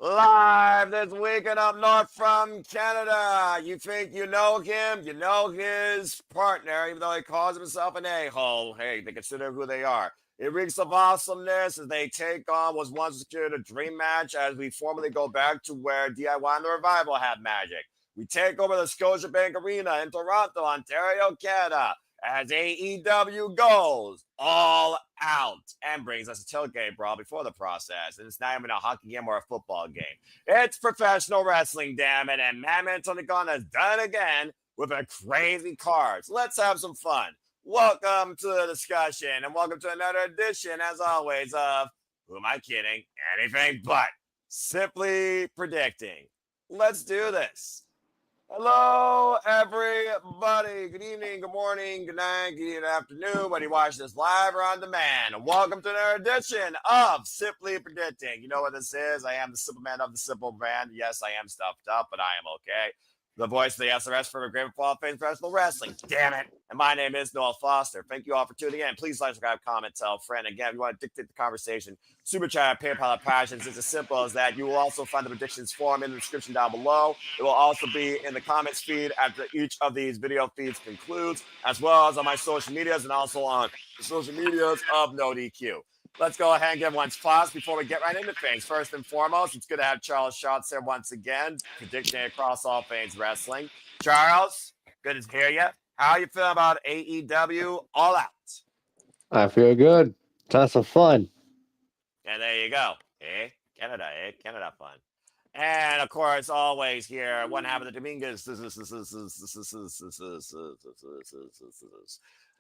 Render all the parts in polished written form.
Live this weekend up north from Canada. You think you know him? You know his partner, even though he calls himself an a-hole. Hey, they consider who they are. It reeks of awesomeness as they take on what's once considered a dream match as we formally go back to where DIY and the Revival had magic. We take over the Scotiabank Arena in Toronto, Ontario, Canada, as AEW goes all out and brings us a tailgate brawl before the process. And it's not even a hockey game or a football game. It's professional wrestling, damn it. And Madman Tony Khan has done it again with a crazy card. So let's have some fun. Welcome to the discussion and welcome to another edition, as always, of Who Am I Kidding? Anything But Simply Predicting. Let's do this. Hello, everybody. Good evening, good morning, good night, good afternoon. Whether you watch this live or on demand, welcome to another edition of Simply Predicting. You know what this is? I am the simple man of the simple brand. Yes, I am stuffed up, but I am okay. The voice of the SRS for a great fall of professional wrestling. Damn it. And my name is Noel Foster. Thank you all for tuning in. Please like, subscribe, comment, tell a friend. Again, if you want to dictate the conversation, Super Chat, PayPal at Passions. It's as simple as that. You will also find the predictions form in the description down below. It will also be in the comments feed after each of these video feeds concludes, as well as on my social medias and also on the social medias of No DQ. Let's go ahead and give everyone's thoughts before we get right into things. First and foremost, it's good to have Charles Schatz there once again, predicting across all things wrestling. Charles, good to hear you. How you feeling about AEW All Out? I feel good. Lots of fun. And there you go. Canada fun. And of course, always here, one half of the Dominguez.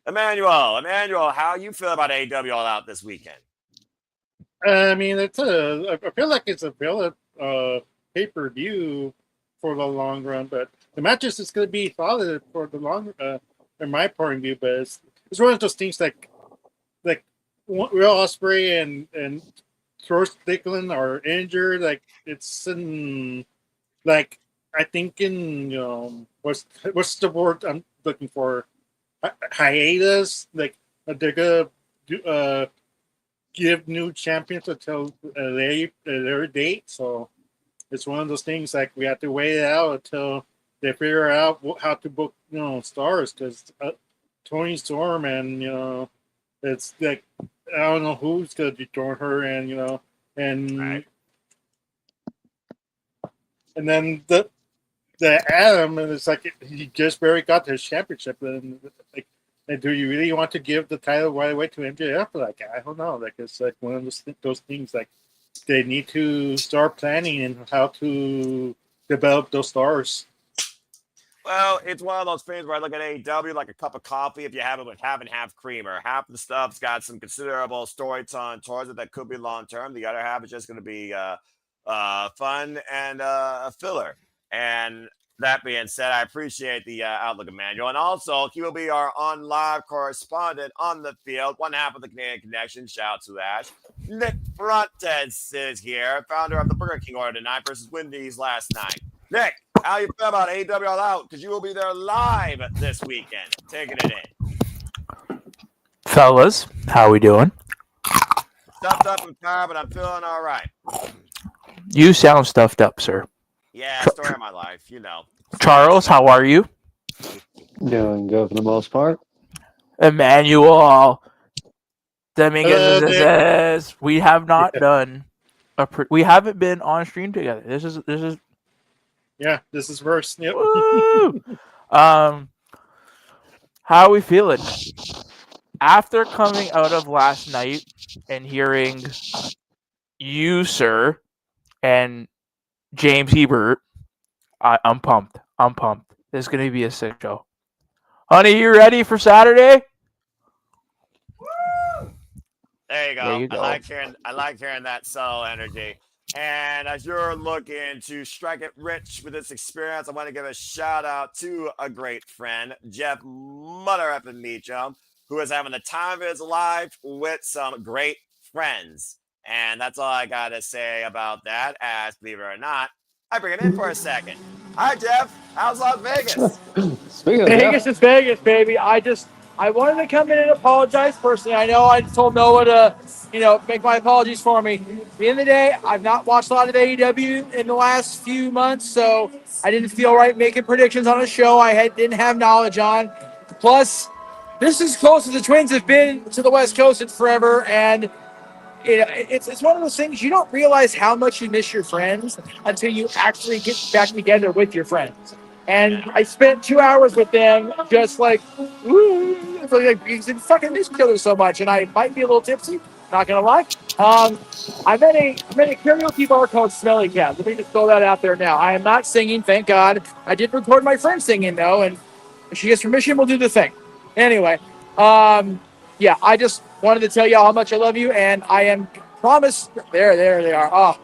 Emmanuel, how you feel about AEW All Out this weekend? I mean, I feel like it's a valid pay-per-view for the long run, but the matches is going to be solid for the long in my point of view. But it's one of those things like Will Ospreay and Thor Strickland are injured. Like it's in like I think in what's the word I'm looking for? Hiatus. Like they're gonna do, give new champions until a later date. So it's one of those things like we have to wait it out until they figure out how to book stars, because Tony Storm and it's like I don't know who's gonna join her, and Right. and then the Adam, and it's like he just barely got his championship, and like. And do you really want to give the title right away to MJF? Like, I don't know. Like, it's like one of those things. Like, they need to start planning and how to develop those stars. Well, it's one of those things where I look at AEW like a cup of coffee. If you have it with half and half creamer, half the stuff's got some considerable storytelling towards it that could be long term. The other half is just going to be fun and a filler. And that being said, I appreciate the outlook, Emmanuel. And also, he will be our on-live correspondent on the field, one half of the Canadian Connection. Shout out to Ash. Nick Frontes is here, founder of the Burger King order tonight versus Wendy's last night. Nick, how you feel about AEW All Out? Because you will be there live this weekend, taking it in. Fellas, how we doing? Stuffed up and tired, but I'm feeling all right. You sound stuffed up, sir. Yeah, story of my life, Charles, how are you? Doing good for the most part. Emmanuel Dominguez says we have not done we haven't been on stream together. This is this is worse. Yep. Woo! How are we feeling after coming out of last night and hearing you, sir, and James Hebert? I'm pumped. This is going to be a sick show. Honey, you ready for Saturday? There you go. There you go. I like hearing that soul energy. And as you're looking to strike it rich with this experience, I want to give a shout out to a great friend, Jeff Mother effing Meacham, who is having the time of his life with some great friends. And that's all I got to say about that, as believe it or not, I bring it in for a second. Hi, Jeff. How's Las Vegas? Speaking of Vegas is Vegas, baby. I I wanted to come in and apologize personally. I know I told Noah to, make my apologies for me. At the end of the day, I've not watched a lot of AEW in the last few months, so I didn't feel right making predictions on a show didn't have knowledge on. Plus, this is close as the Twins have been to the West Coast in forever, and it's one of those things you don't realize how much you miss your friends until you actually get back together with your friends. And I spent 2 hours with them, just like, woo, we fucking miss each other so much. And I might be a little tipsy, not gonna lie. I'm in a karaoke bar called Smelly Cat. Let me just throw that out there now. I am not singing, thank God. I did record my friend singing though, and if she gets permission, we'll do the thing. Anyway, yeah, I just wanted to tell y'all how much I love you, and I am promised. There they are.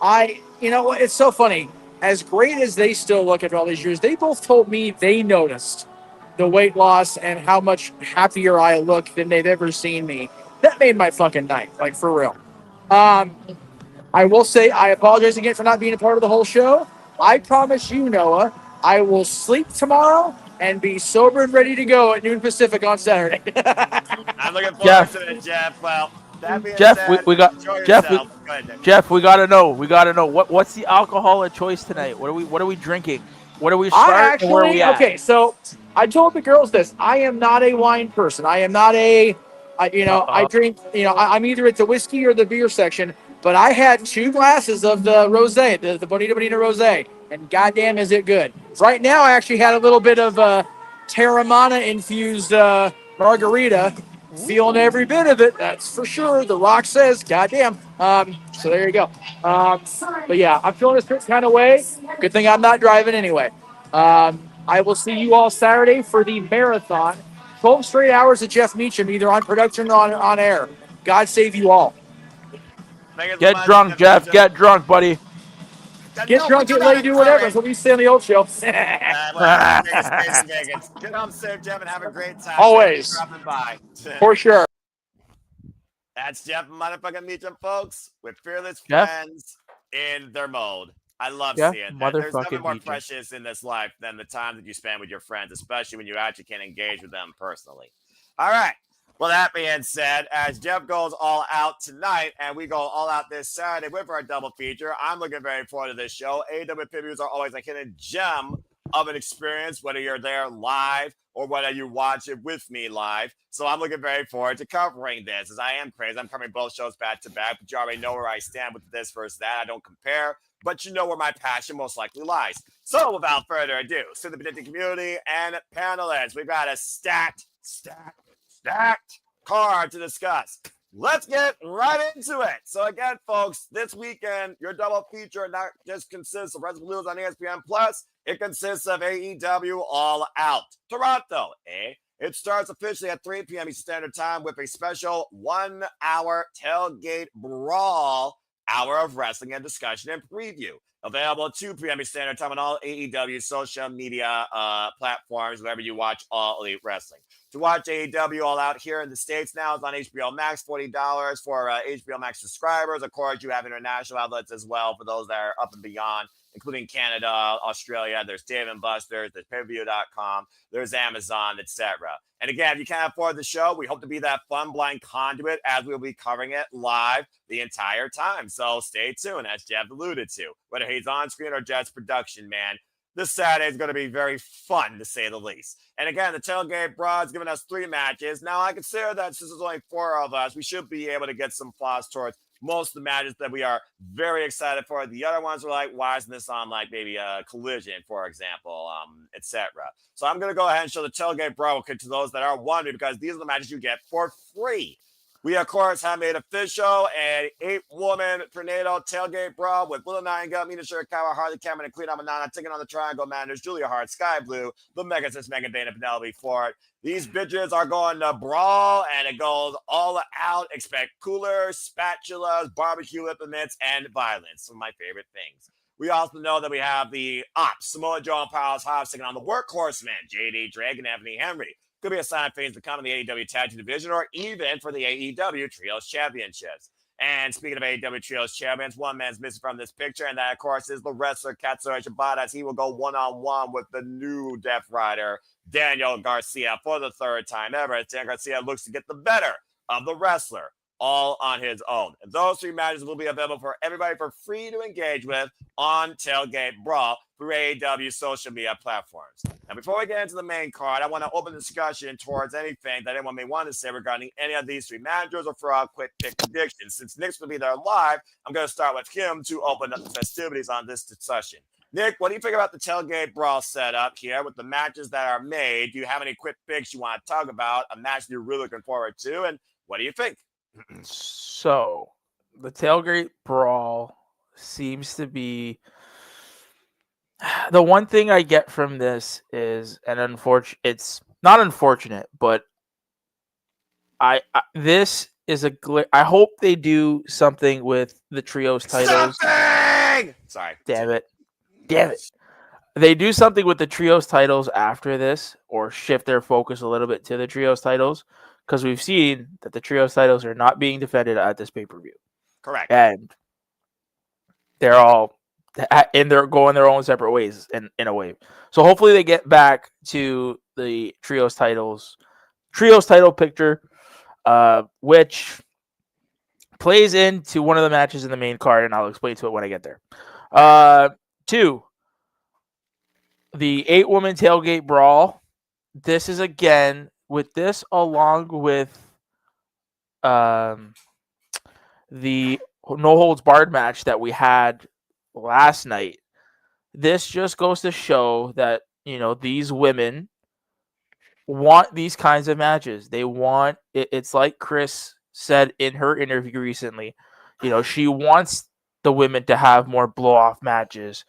It's so funny. As great as they still look after all these years, they both told me they noticed the weight loss and how much happier I look than they've ever seen me. That made my fucking night, like for real. I will say I apologize again for not being a part of the whole show. I promise you, Noah, I will sleep tomorrow and be sober and ready to go at noon Pacific on Saturday. I'm looking forward Jeff. to it, Jeff. Well, that being Jeff, said, we got enjoy Jeff. yourself. Go ahead, Nick. Jeff, we gotta know. What's the alcohol of choice tonight? What are we drinking? Where do we start and where are we at? Okay, so I told the girls this. I am not a wine person. I am not I drink, I'm either at the whiskey or the beer section, but I had 2 glasses of the rosé, the Bonita Bonita rosé, and goddamn is it good. Right now, I actually had a little bit of Terramana infused margarita. Feeling every bit of it, that's for sure. The Rock says, goddamn. So there you go. But yeah, I'm feeling this kind of way. Good thing I'm not driving anyway. I will see you all Saturday for the marathon. 12 straight hours of Jeff Meacham, either on production or on air. God save you all. Thank you so Get much, drunk, Jeff. Meacham. Get drunk, buddy. Get drunk, get laid, do whatever. That's what we say on the old show. Well, Vegas, Vegas, Vegas. Get home safe, Jeff, and have a great time. Always. Thanks for dropping by. For sure. That's Jeff motherfucking Meacham, folks, with fearless Jeff? friends in their mode. I love Jeff seeing that. There's nothing motherfucking more Meacham. precious in this life than the time that you spend with your friends, especially when you actually can engage with them personally. All right. Well, that being said, as Jeff goes all out tonight and we go all out this Saturday with our double feature, I'm looking very forward to this show. AEW pay-per-views are always a hidden gem of an experience, whether you're there live or whether you watch it with me live. So I'm looking very forward to covering this, as I am crazy. I'm covering both shows back to back, but you already know where I stand with this versus that. I don't compare, but you know where my passion most likely lies. So without further ado, to the predicting community and panelists, we've got a stacked card to discuss. Let's get right into it. So again, folks, this weekend, your double feature not just consists of Wrestling News on ESPN Plus, it consists of AEW All Out. Toronto, It starts officially at 3 p.m. Eastern Standard Time with a special 1-hour tailgate brawl, hour of wrestling and discussion and preview. Available at 2 p.m. Eastern Standard Time on all AEW social media platforms, wherever you watch All Elite Wrestling. To watch AEW All Out here in the States now is on HBO Max, $40 for HBO Max subscribers. Of course, you have international outlets as well for those that are up and beyond, including Canada, Australia. There's Dave & Buster's, there's payperview.com, there's Amazon, etc. And again, if you can't afford the show, we hope to be that fun blind conduit as we'll be covering it live the entire time. So stay tuned, as Jeff alluded to. Whether he's on screen or just production, man, this Saturday is going to be very fun, to say the least. And again, the Tailgate Broad's giving us 3 matches. Now, I consider that since there's only 4 of us, we should be able to get some applause towards most of the matches that we are very excited for. The other ones are like, why isn't this on like maybe a Collision, for example, etc. So I'm going to go ahead and show the Tailgate Brawl to those that are wondering, because these are the matches you get for free. We, of course, have made official an 8-woman tornado tailgate brawl with Willow Nightingale, Mina Shirakawa, Harley Cameron, and Queen Amanana taking on the Triangle Managers, Julia Hart, Sky Blue, the Megasis, Megan Bayne, and Penelope Ford. These bitches are going to brawl, and it goes all out. Expect coolers, spatulas, barbecue implements, and violence. Some of my favorite things. We also know that we have the Ops, Samoa Joe and Powerhouse Hobbs taking on the Workhorsemen, JD Drake and Anthony Henry. Could be a sign of things to come in the AEW Tag Team Division or even for the AEW Trios Championships. And speaking of AEW Trios champions, one man's missing from this picture, and that, of course, is the wrestler Katsuyori Shibata, as he will go one-on-one with the new Death Rider, Daniel Garcia, for the third time ever, as Daniel Garcia looks to get the better of the wrestler, all on his own. And those 3 matches will be available for everybody for free to engage with on Tailgate Brawl through AEW social media platforms. Now, before we get into the main card, I want to open the discussion towards anything that anyone may want to say regarding any of these 3 managers or for a quick pick predictions. Since Nick's going to be there live, I'm going to start with him to open up the festivities on this discussion. Nick, what do you think about the Tailgate Brawl setup here with the matches that are made? Do you have any quick picks you want to talk about, a match you're really looking forward to, and what do you think? So, the Tailgate Brawl seems to be the one thing I get from this is it's not unfortunate, but this is I hope they do something with the trios titles. Something! Sorry. Damn it. They do something with the trios titles after this, or shift their focus a little bit to the trios titles, because we've seen that the trios titles are not being defended at this pay-per-view. Correct. And they're all they're going their own separate ways in a way. So hopefully they get back to the trios title picture, which plays into one of the matches in the main card, and I'll explain to it when I get there. 2, the 8-woman Tailgate Brawl. This is again with this along with the no holds barred match that we had last night. This just goes to show that, these women want these kinds of matches. They want it. It's like Chris said in her interview recently. She wants the women to have more blow off matches.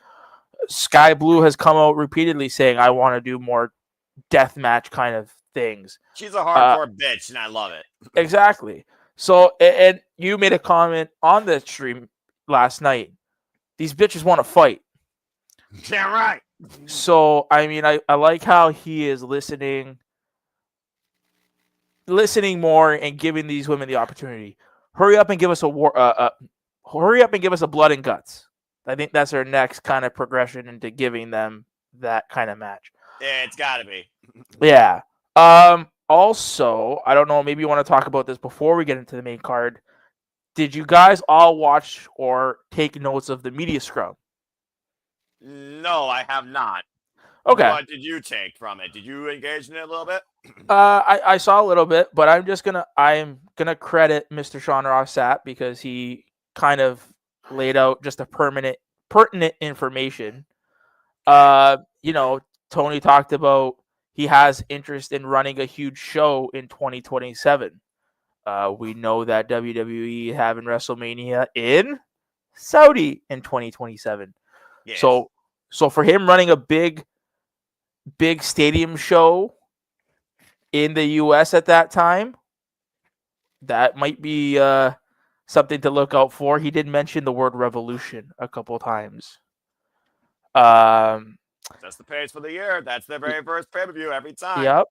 Sky Blue has come out repeatedly saying, I want to do more death match kind of things. She's a hardcore bitch, and I love it. Exactly. So, and you made a comment on the stream last night. These bitches want to fight. Yeah, right. So, I mean, I like how he is listening more and giving these women the opportunity. Hurry up and give us hurry up and give us a blood and guts. I think that's our next kind of progression into giving them that kind of match. Yeah, it's got to be. Yeah. Also, I don't know, maybe you want to talk about this before we get into the main card. Did you guys all watch or take notes of the media scrum? No, I have not. Okay. What did you take from it? Did you engage in it a little bit? I saw a little bit, but I'm gonna credit Mr. Sean Ross Sapp because he kind of laid out just a pertinent information. Tony talked about he has interest in running a huge show in 2027. We know that WWE having WrestleMania in Saudi in 2027. Yes. So for him running a big stadium show in the US at that time, that might be something to look out for. He did mention the word revolution a couple times. That's the pace for the year. That's their very first pay-per-view every time. Yep.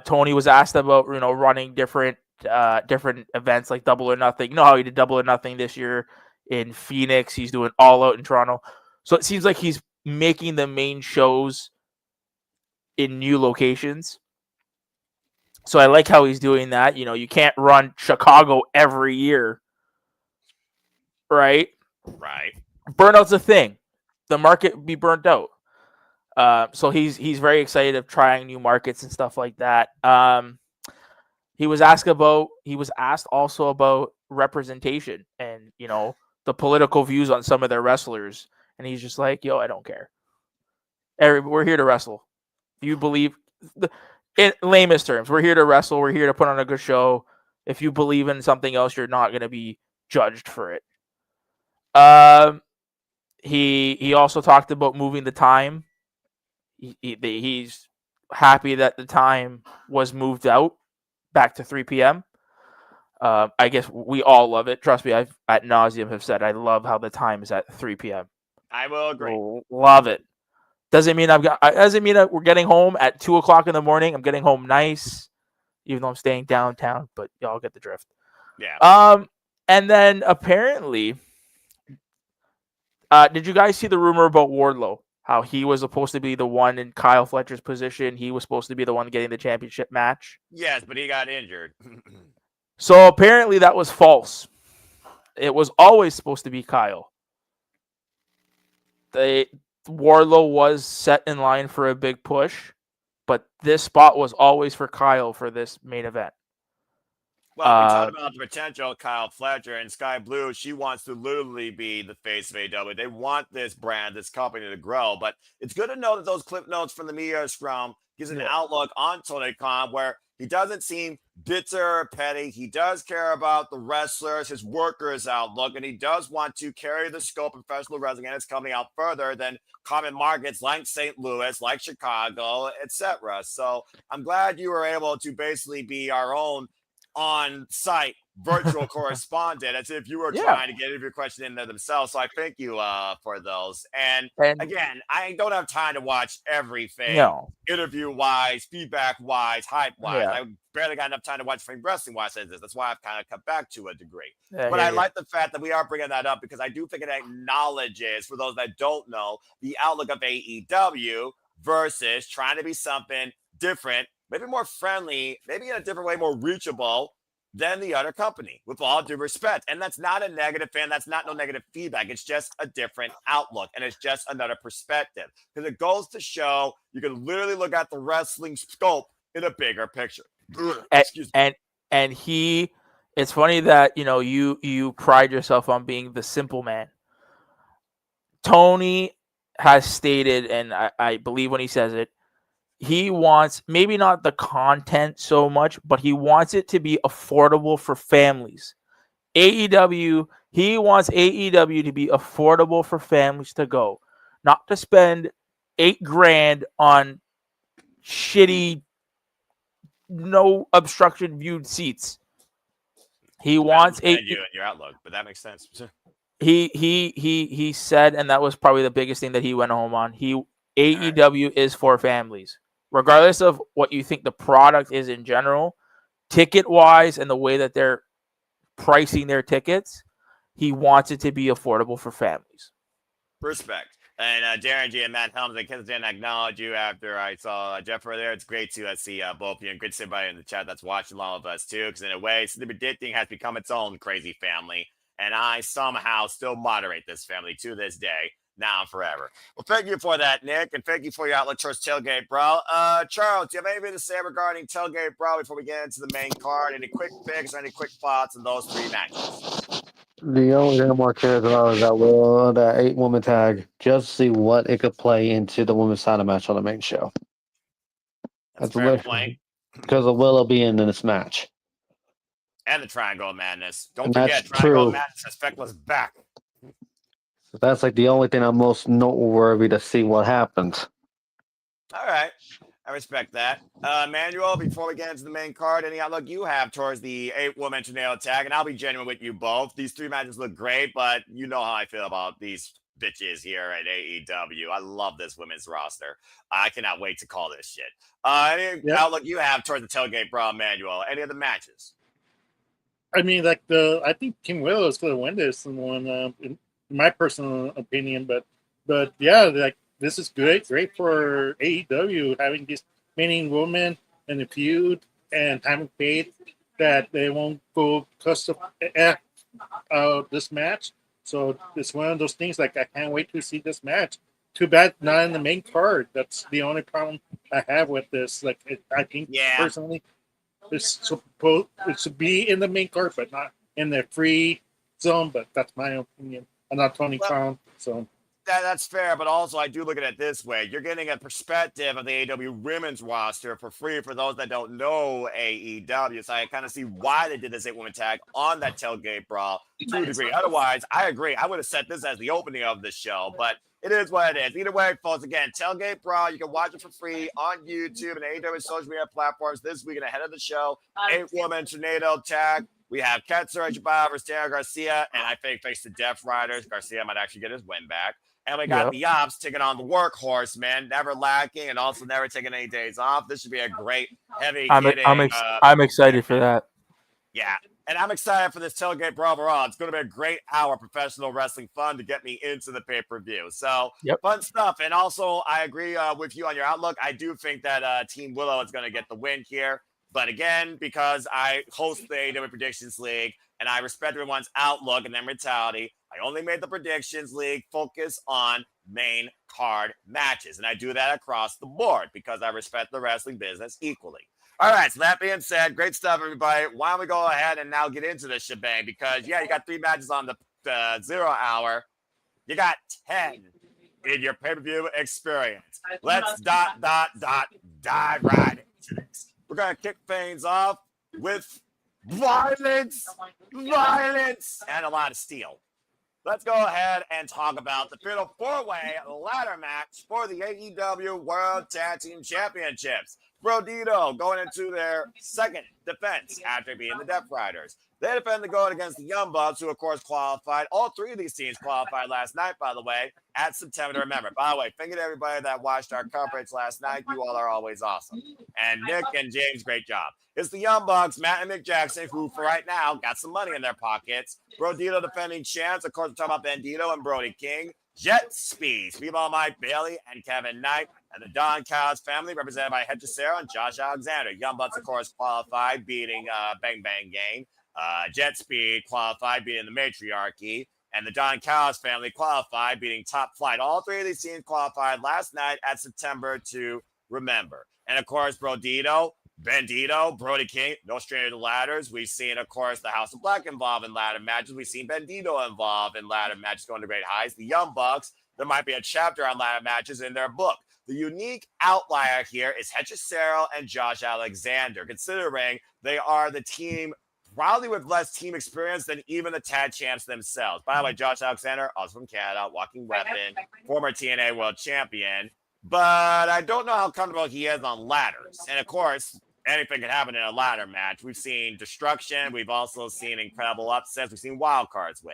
Tony was asked about running different events like Double or Nothing. You know how he did Double or Nothing this year in Phoenix. He's doing All Out in Toronto. So it seems like he's making the main shows in new locations. So I like how he's doing that. You can't run Chicago every year, right? Right. Burnout's a thing. The market will be burnt out. So he's very excited of trying new markets and stuff like that. He was asked also about representation and the political views on some of their wrestlers, and he's just like, I don't care. We're here to wrestle. If you believe, in lamest terms, we're here to wrestle. We're here to put on a good show. If you believe in something else, you're not going to be judged for it. He also talked about moving the time. He's happy that the time was moved out back to 3 p.m. I guess we all love it. Trust me, I've ad nauseum have said I love how the time is at 3 p.m. I will agree. Love it. Doesn't mean that we're getting home at 2:00 in the morning. I'm getting home nice, even though I'm staying downtown. But y'all get the drift. Yeah. And then apparently, did you guys see the rumor about Wardlow? How he was supposed to be the one in Kyle Fletcher's position. He was supposed to be the one getting the championship match. Yes, but he got injured. So apparently that was false. It was always supposed to be Kyle. Wardlow was set in line for a big push, but this spot was always for Kyle for this main event. Well, we talked about the potential of Kyle Fletcher and Sky Blue. She wants to literally be the face of AEW. They want this brand, this company to grow. But it's good to know that those clip notes from the media scrum gives an outlook on Tony Khan where he doesn't seem bitter or petty. He does care about the wrestlers, his workers' outlook, and he does want to carry the scope of professional wrestling and its company out further than common markets like St. Louis, like Chicago, etc. So I'm glad you were able to basically be our own on-site virtual correspondent as if you were trying to get your question in there themselves. So I thank you for those. And again, I don't have time to watch everything interview-wise, feedback-wise, hype-wise. I barely got enough time to watch frame wrestling-wise as this. That's why I've kind of cut back to a degree. But I like the fact that we are bringing that up because I do think it acknowledges, for those that don't know, the outlook of AEW versus trying to be something different, maybe more friendly, maybe in a different way, more reachable than the other company, with all due respect. And that's not a negative thing. That's not no negative feedback. It's just a different outlook. And it's just another perspective. Because it goes to show you can literally look at the wrestling scope in a bigger picture. Excuse me. And it's funny that, you pride yourself on being the simple man. Tony has stated, and I believe when he says it, he wants maybe not the content so much, but he wants it to be affordable for families. He wants AEW to be affordable for families to go, not to spend $8,000 on shitty, no obstruction viewed seats. He wants you in your outlook, but that makes sense. He said, and that was probably the biggest thing that he went home on. AEW is for families. Regardless of what you think the product is in general, ticket-wise and the way that they're pricing their tickets, he wants it to be affordable for families. Respect. And Darren G and Matt Helms, I didn't acknowledge you after I saw Jeff there. It's great to see both of you and good to see everybody in the chat that's watching all of us too. Because in a way, the Predicting has become its own crazy family. And I somehow still moderate this family to this day. Now and forever. Well, thank you for that, Nick, and thank you for your outlook towards Tailgate Brawl. Charles, do you have anything to say regarding Tailgate Brawl before we get into the main card? Any quick picks or any quick thoughts on those three matches? The only thing I'm more curious about is that 8-woman tag, just to see what it could play into the women's title match on the main show. That's a fair point. Because of Willow being in this match. And the Triangle of Madness. Don't forget, Triangle of Madness has Feckla's back. So that's like the only thing I'm most noteworthy to see what happens. All right. I respect that. Manuel, before we get into the main card, any outlook you have towards the 8-woman tornado tag? And I'll be genuine with you both. These three matches look great, but you know how I feel about these bitches here at AEW. I love this women's roster. I cannot wait to call this shit. Any outlook you have towards the Tailgate Brawl, Manuel? Any of the matches? I mean, I think King Willow is going to win this one, in my personal opinion. But yeah, this is great for AEW having these many women in the feud and having faith that they won't go custom this match. So it's one of those things. I can't wait to see this match. Too bad not in the main card. That's the only problem I have with this. I think personally, it's supposed to be in the main card, but not in the free zone. But that's my opinion. I'm not Tony Khan, so. That's fair, but also I do look at it this way. You're getting a perspective of the AEW women's roster for free for those that don't know AEW. So I kind of see why they did this 8-woman tag on that Tailgate Brawl to a degree. Otherwise, I agree. I would have set this as the opening of the show, but it is what it is. Either way, folks, again, Tailgate Brawl, you can watch it for free on YouTube and AEW social media platforms this weekend ahead of the show. 8-woman tornado tag. We have Ketzer Jabba versus Daniel Garcia, and I think thanks to Death Riders, Garcia might actually get his win back. And we got the Ops taking on the Workhorse, man, never lacking and also never taking any days off. This should be a great, heavy hitting. I'm excited for that. Yeah. And I'm excited for this tailgate brawl overall. It's going to be a great hour of professional wrestling fun to get me into the pay-per-view. So fun stuff. And also, I agree with you on your outlook. I do think that Team Willow is going to get the win here. But again, because I host the AEW Predictions League and I respect everyone's outlook and their mentality, I only made the Predictions League focus on main card matches. And I do that across the board because I respect the wrestling business equally. All right, so that being said, great stuff, everybody. Why don't we go ahead and now get into this shebang? Because, you got 3 matches on the 0 hour. You got 10 in your pay-per-view experience. Let's dive right into this. We're going to kick things off with violence, and a lot of steel. Let's go ahead and talk about the Fatal 4-Way ladder match for the AEW World Tag Team Championships. Brodito going into their second defense after being the Death Riders. They defend the gold against the Young Bucks, who, of course, qualified. All 3 of these teams qualified last night, by the way, at September to remember. By the way, thank you to everybody that watched our coverage last night. You all are always awesome. And Nick and James, great job. It's the Young Bucks, Matt and Mick Jackson, who, for right now, got some money in their pockets. Brodito defending champs. Of course, we're talking about Bandito and Brody King. Jet Speed, Speedball Mike Bailey and Kevin Knight. And the Don Callis family, represented by Hechicero and Josh Alexander. Young Bucks, of course, qualified, beating Bang Bang Gang. Jet Speed qualified, beating the Matriarchy. And the Don Callis family qualified, beating Top Flight. All 3 of these teams qualified last night at September to remember. And, of course, Brodito, Bandito, Brody King, no stranger to ladders. We've seen, of course, the House of Black involved in ladder matches. We've seen Bandito involved in ladder matches going to great highs. The Young Bucks, there might be a chapter on ladder matches in their book. The unique outlier here is Hechicero and Josh Alexander, considering they are the team probably with less team experience than even the tag champs themselves. By the way, Josh Alexander, also from Canada, walking weapon, former TNA world champion. But I don't know how comfortable he is on ladders. And, of course, anything can happen in a ladder match. We've seen destruction. We've also seen incredible upsets. We've seen wild cards win.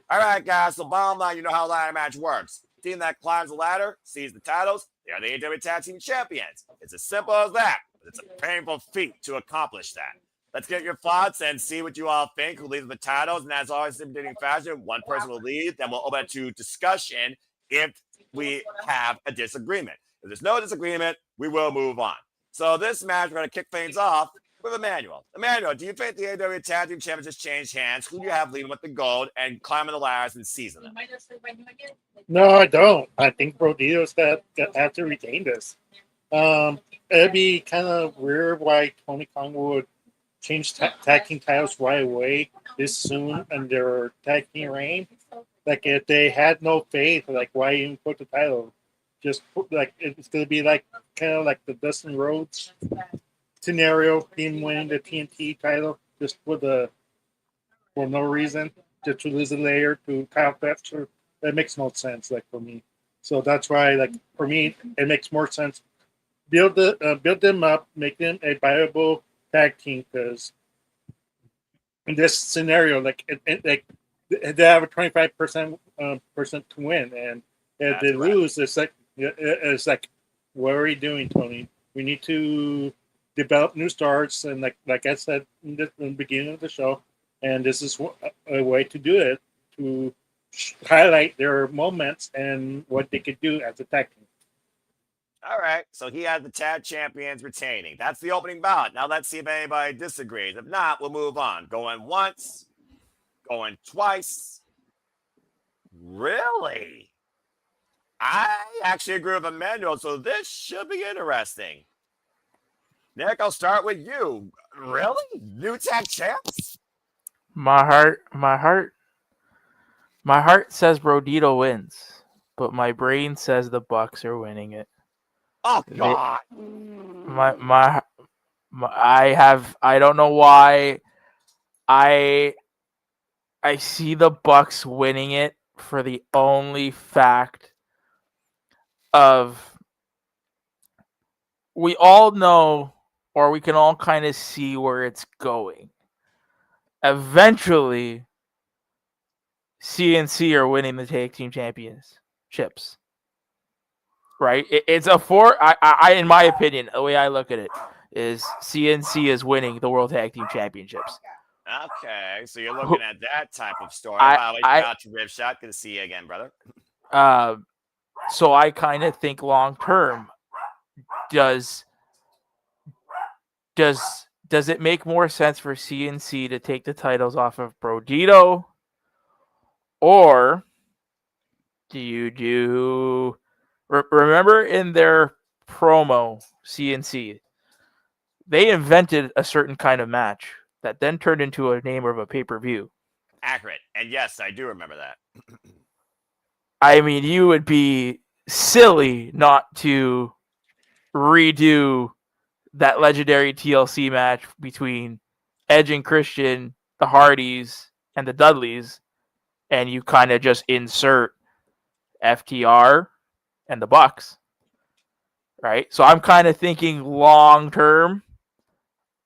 All right, guys, so bottom line, you know how a ladder match works. Team that climbs the ladder, sees the titles, they are the AEW Tag Team Champions. It's as simple as that, but it's a painful feat to accomplish that. Let's get your thoughts and see what you all think who leads the titles. And as always, in beginning fashion, one person will lead, then we'll open it to discussion if we have a disagreement. If there's no disagreement, we will move on. So this match, we're going to kick things off with Emmanuel. Emmanuel, do you think the AEW Tag Team Championships changed hands? Who do you have leading with the gold and climbing the ladders and season them? No, I don't. I think Brodito's got have to retain this. It'd be kind of weird why Tony Khan would change tag team titles right away this soon in their tag team reign. Like, if they had no faith, like, why even put the title? Just put, like, it's going to be like kind of like the Dustin Rhodes scenario, him winning the TNT title just for no reason, just to lose a layer to Kyle Fletcher. That makes no sense, like, for me. So that's why, like, for me, it makes more sense. Build them up, make them a viable tag team, because in this scenario, like, they have a 25% to win, and if they lose, it's like, what are we doing, Tony? We need to develop new stars, and like I said in the beginning of the show, and this is a way to do it, to highlight their moments and what they could do as a tag team. All right, so he has the tag champions retaining. That's the opening bout. Now let's see if anybody disagrees. If not, we'll move on. Going once, going twice. Really? I actually agree with Emmanuel, so this should be interesting. Nick, I'll start with you. Really? New tag champs? My heart says Brodito wins, but my brain says the Bucks are winning it. Oh God! I don't know why. I see the Bucks winning it for the only fact of we all know, or we can all kind of see where it's going. Eventually, CNC are winning the tag team championships. Right? It's a four. I, in my opinion, the way I look at it is CNC is winning the World Tag Team Championships. Okay, so you're looking at that type of story. I- By the way, I- shout out to Ripshot. Good to see you again, brother. So I kind of think long term, does it make more sense for CNC to take the titles off of Brodito, or do you do? Remember in their promo, CNC, they invented a certain kind of match that then turned into a name of a pay-per-view. Accurate. And yes, I do remember that. I mean, you would be silly not to redo that legendary TLC match between Edge and Christian, the Hardys, and the Dudleys, and you kind of just insert FTR and the Bucks, right? So I'm kind of thinking long term.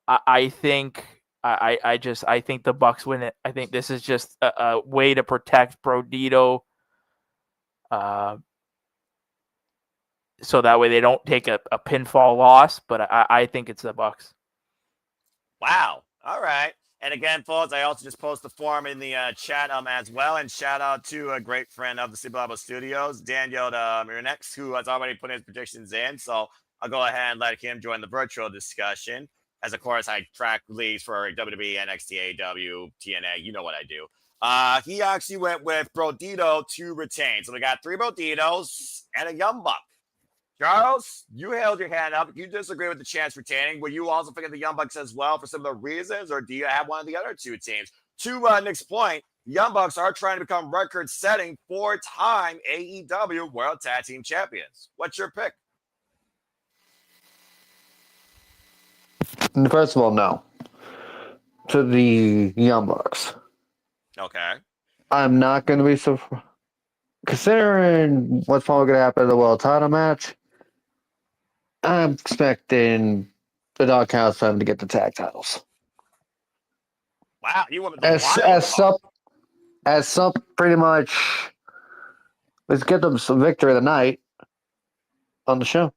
I think I think the Bucks win it. I think this is just a way to protect Brodito, so that way they don't take a pinfall loss. But I think it's the Bucks. Wow. All right. And again, folks, I also just post the form in the chat as well. And shout out to a great friend of the Cibabo Studios, Daniel Miranex, who has already put his predictions in. So I'll go ahead and let him join the virtual discussion. As, of course, I track leagues for WWE, NXT, AEW, TNA. You know what I do. He actually went with Brodito to retain. So we got 3 Broditos and a Young Buck. Charles, you held your hand up. You disagree with the chance retaining. Were you also thinking the Young Bucks as well for similar reasons, or do you have one of the other 2 teams? To Nick's point, Young Bucks are trying to become record-setting 4-time AEW World Tag Team Champions. What's your pick? First of all, no. To the Young Bucks. Okay. I'm not going to be so. Considering what's probably going to happen in the world title match, I'm expecting the Doghouse Family to get the tag titles. Wow, you went with the As some pretty much. Let's get them some victory of the night on the show.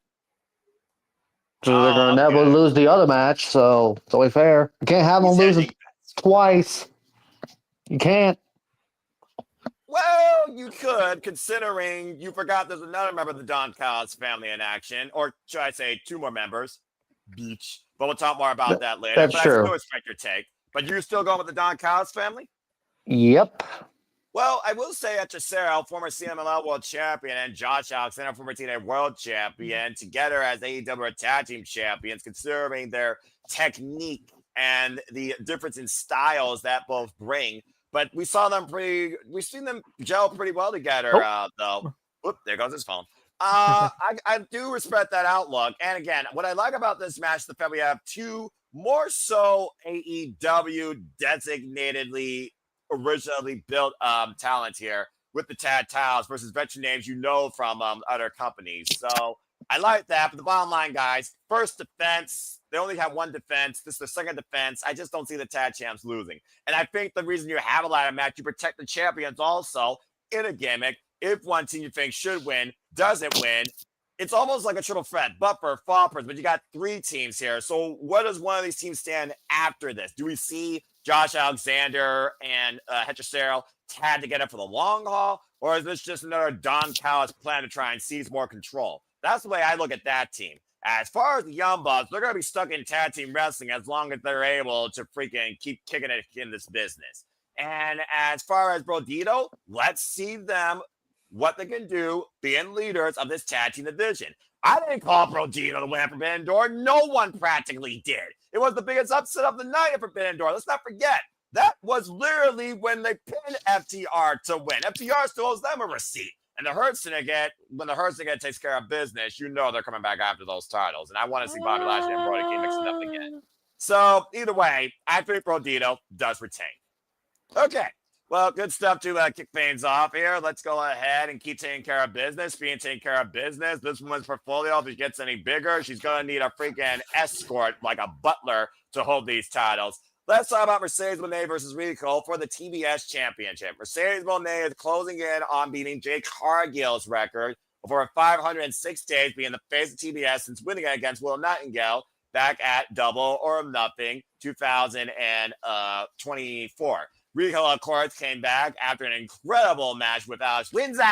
So they're going to never lose the other match, so it's only fair. You can't have them lose it twice. You can't. Well, you could, considering you forgot there's another member of the Don Callis family in action, or should I say 2 more members. Beach. But we'll talk more about that later. That's true. I still respect your take. But you're still going with the Don Callis family? Yep. Well, I will say that Cesaro, former CMLL World Champion, and Josh Alexander, former TNA World Champion, together as AEW Tag Team Champions, considering their technique and the difference in styles that both bring. But we've seen them gel pretty well together, though. Whoop, there goes his phone. I do respect that outlook. And again, what I like about this match is the fact we have 2 more so AEW designatedly originally built talent here with the Tad Tiles versus veteran names you know from other companies. So I like that. But the bottom line, guys, first defense, they only have 1 defense. This is the second defense. I just don't see the Tad Champs losing. And I think the reason you have a ladder match, you protect the champions also in a gimmick. If one team you think should win doesn't win, it's almost like a triple threat, buffer, floppers, but you got 3 teams here. So what does one of these teams stand after this? Do we see Josh Alexander and Hechicero tag together for the long haul, or is this just another Don Callis plan to try and seize more control? That's the way I look at that team. As far as the Young Bucks, they're going to be stuck in tag team wrestling as long as they're able to freaking keep kicking it in this business. And as far as Brodito, let's see them, what they can do being leaders of this tag team division. I didn't call Brodito the winner for Forbidden Door. No one practically did. It was the biggest upset of the night at Forbidden Door. Let's not forget. That was literally when they pinned FTR to win. FTR still owes them a receipt. And the Hurt Syndicate, when the Hurt Syndicate takes care of business, you know they're coming back after those titles. And I want to see Bobby Lashley and Brody King mixing up again. So either way, I think Brodito does retain. Okay. Well, good stuff to kick things off here. Let's go ahead and keep taking care of business. Being taking care of business. This woman's portfolio, if it gets any bigger, she's going to need a freaking escort like a butler to hold these titles. Let's talk about Mercedes Moné versus Rico for the TBS Championship. Mercedes Moné is closing in on beating Jake Cargill's record for 506 days being the face of TBS since winning it against Will Nightingale. back at Double or Nothing 2024. Riho, of course, came back after an incredible match with Alex Windsor,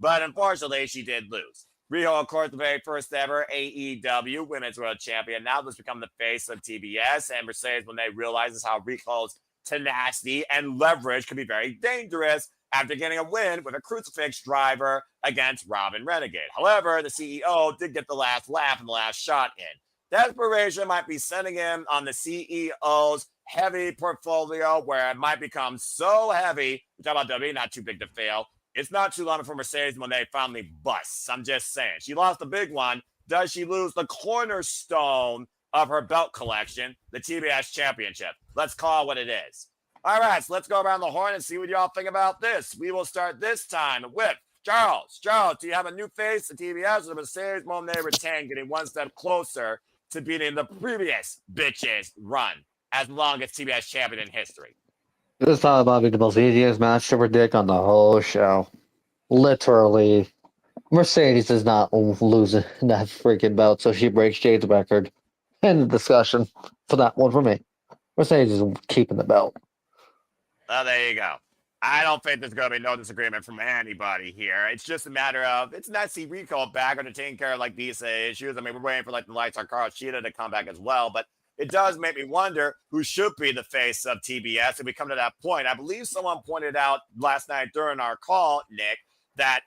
but unfortunately, she did lose. Riho, of course, the very first ever AEW Women's World Champion, now has become the face of TBS, and Mercedes Moné realizes how Riho's tenacity and leverage can be very dangerous after getting a win with a crucifix driver against Robin Renegade. However, the CEO did get the last laugh and the last shot in. Desperation might be sending him on the CEO's heavy portfolio where it might become so heavy. We're talking about WWE, not too big to fail. It's not too long before Mercedes Moné finally busts. I'm just saying. She lost the big one. Does she lose the cornerstone of her belt collection, the TBS Championship? Let's call it what it is. All right, so let's go around the horn and see what y'all think about this. We will start this time with Charles. Charles, do you have a new face at TBS or Mercedes Moné retain, getting one step closer to beating the previous bitches run as longest TBS champion in history? This thought about being the most easiest match to predict on the whole show. Literally, Mercedes is not losing that freaking belt, so she breaks Jade's record. End of discussion for that one for me. Mercedes is keeping the belt. Well, there you go. I don't think there's going to be no disagreement from anybody here. It's just a matter of, it's nice to see Rico back under taking care of like these issues. I mean, we're waiting for like the lights on Carl Sheeta to come back as well, but it does make me wonder who should be the face of TBS if we come to that point. I believe someone pointed out last night during our call, Nick, that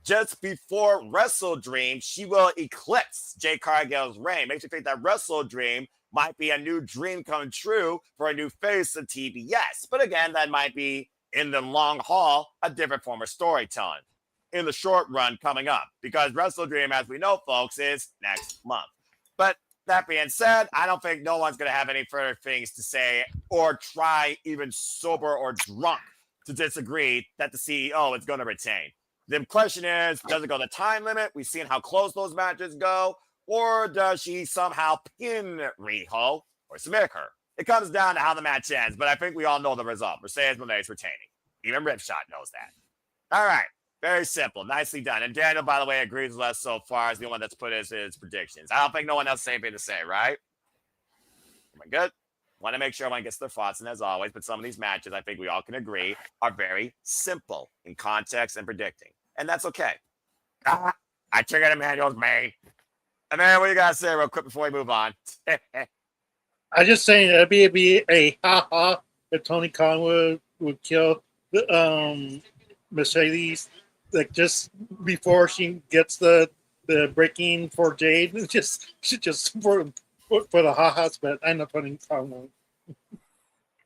just before Wrestle Dream, she will eclipse Jade Cargill's reign. Makes me think that Wrestle Dream might be a new dream come true for a new face of TBS. But again, that might be in the long haul, a different form of storytelling. In the short run coming up, because Wrestle Dream, as we know, folks, is next month. But that being said, I don't think no one's going to have any further things to say or try, even sober or drunk, to disagree that the CEO is going to retain. The question is, does it go the time limit? We've seen how close those matches go. Or does she somehow pin Riho or submit her? It comes down to how the match ends, but I think we all know the result. Mercedes Moné is retaining. Even Ripshot knows that. All right. Very simple. Nicely done. And Daniel, by the way, agrees with us so far as the one that's put his predictions. I don't think no one else has anything to say, right? Am I good? Want to make sure everyone gets their thoughts. And as always, but some of these matches, I think we all can agree, are very simple in context and predicting. And that's okay. I triggered Emmanuel's main. And then what you got to say real quick before we move on? I just saying it'd be a ha-ha if Tony Khan would kill the Mercedes, like just before she gets the breaking for Jade, just for the ha-has, but I know Tony Khan won't.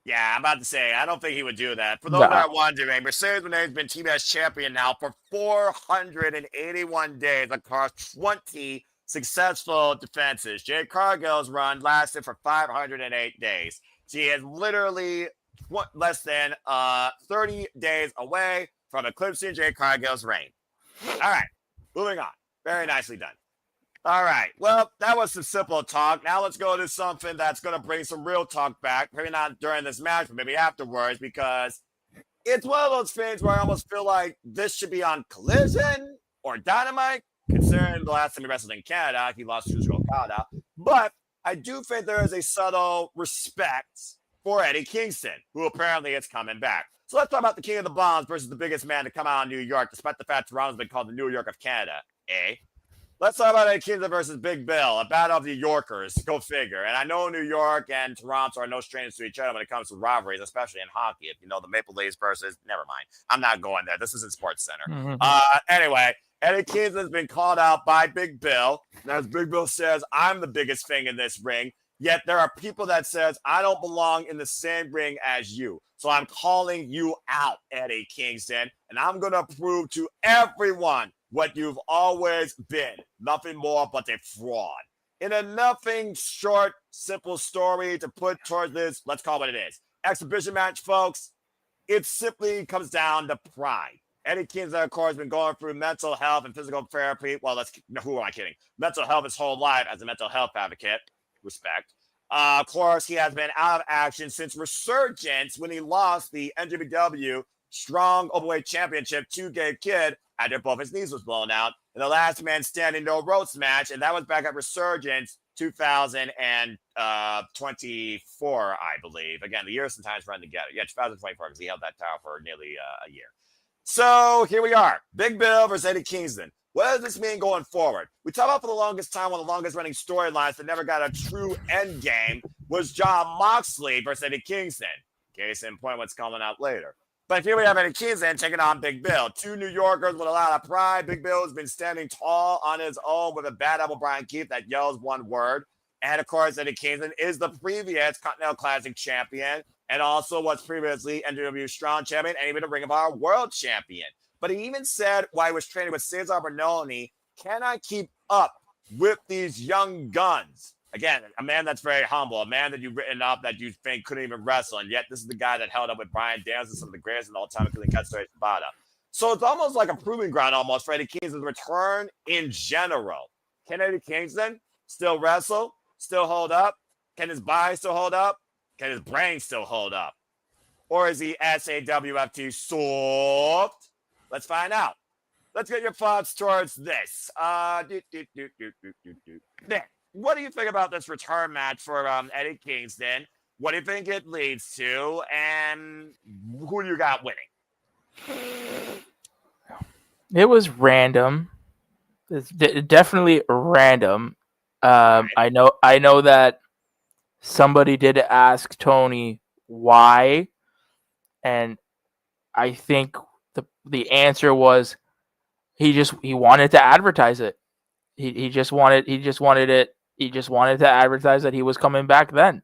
Yeah, I'm about to say, I don't think he would do that. For those that are wondering, Mercedes Moné has been TBS champion now for 481 days across 20 successful defenses. Jade Cargill's run lasted for 508 days. She is literally less than 30 days away from eclipsing Jade Cargill's reign. All right, moving on. Very nicely done. All right. Well, that was some simple talk. Now let's go to something that's going to bring some real talk back. Maybe not during this match, but maybe afterwards, because it's one of those things where I almost feel like this should be on Collision or Dynamite, considering the last time he wrestled in Canada, he lost to Shugo Okada. But I do think there is a subtle respect for Eddie Kingston, who apparently is coming back. So let's talk about the King of the Bombs versus the biggest man to come out of New York, despite the fact Toronto's been called the New York of Canada. Let's talk about Eddie Kingston versus Big Bill, a battle of the Yorkers. Go figure. And I know New York and Toronto are no strangers to each other when it comes to rivalries, especially in hockey. If you know the Maple Leafs versus, never mind. I'm not going there. This isn't Sports Center. Anyway, Eddie Kingston has been called out by Big Bill. And as Big Bill says, I'm the biggest thing in this ring. Yet there are people that says, I don't belong in the same ring as you. So I'm calling you out, Eddie Kingston. And I'm going to prove to everyone what you've always been. Nothing more but a fraud. In a nothing short, simple story to put towards this, let's call it what it is. Exhibition match, folks. It simply comes down to pride. Eddie Kingston, of course, has been going through mental health and physical therapy. Well, who am I kidding? Mental health his whole life as a mental health advocate. Respect. Of course, he has been out of action since Resurgence when he lost the NJPW Strong Openweight Championship to Gabe Kidd after both his knees was blown out in the last man standing no ropes match, and that was back at Resurgence 2024, I believe. Again, the years sometimes run together. Yeah, 2024, because he held that title for nearly a year. So here we are. Big Bill versus Eddie Kingston. What does this mean going forward? We talked about for the longest time, one of the longest running storylines that never got a true end game was Jon Moxley versus Eddie Kingston. Case in point, what's coming out later. But here we have Eddie Kingston taking on Big Bill. Two New Yorkers with a lot of pride. Big Bill has been standing tall on his own with a bad apple Brian Keith that yells one word. And of course, Eddie Kingston is the previous Continental Classic champion and also was previously NWA Strong champion and even a Ring of Honor World champion. But he even said while he was training with Cesar Bernoni, can I keep up with these young guns? Again, a man that's very humble, a man that you've written up that you think couldn't even wrestle, and yet this is the guy that held up with Bryan Danielson, some of the greatest in all time, including Katsuyori Shibata. So it's almost like a proving ground almost for Eddie Kingston's return in general. Can Eddie Kingston still wrestle, still hold up? Can his body still hold up? Can his brain still hold up? Or is he SAWFT soft? Let's find out. Let's get your thoughts towards this. Nick, what do you think about this return match for Eddie Kingston? What do you think it leads to? And who do you got winning? It was random. It's definitely random. I know that somebody did ask Tony why, and I think the answer was he wanted to advertise it. He just wanted to advertise that he was coming back then.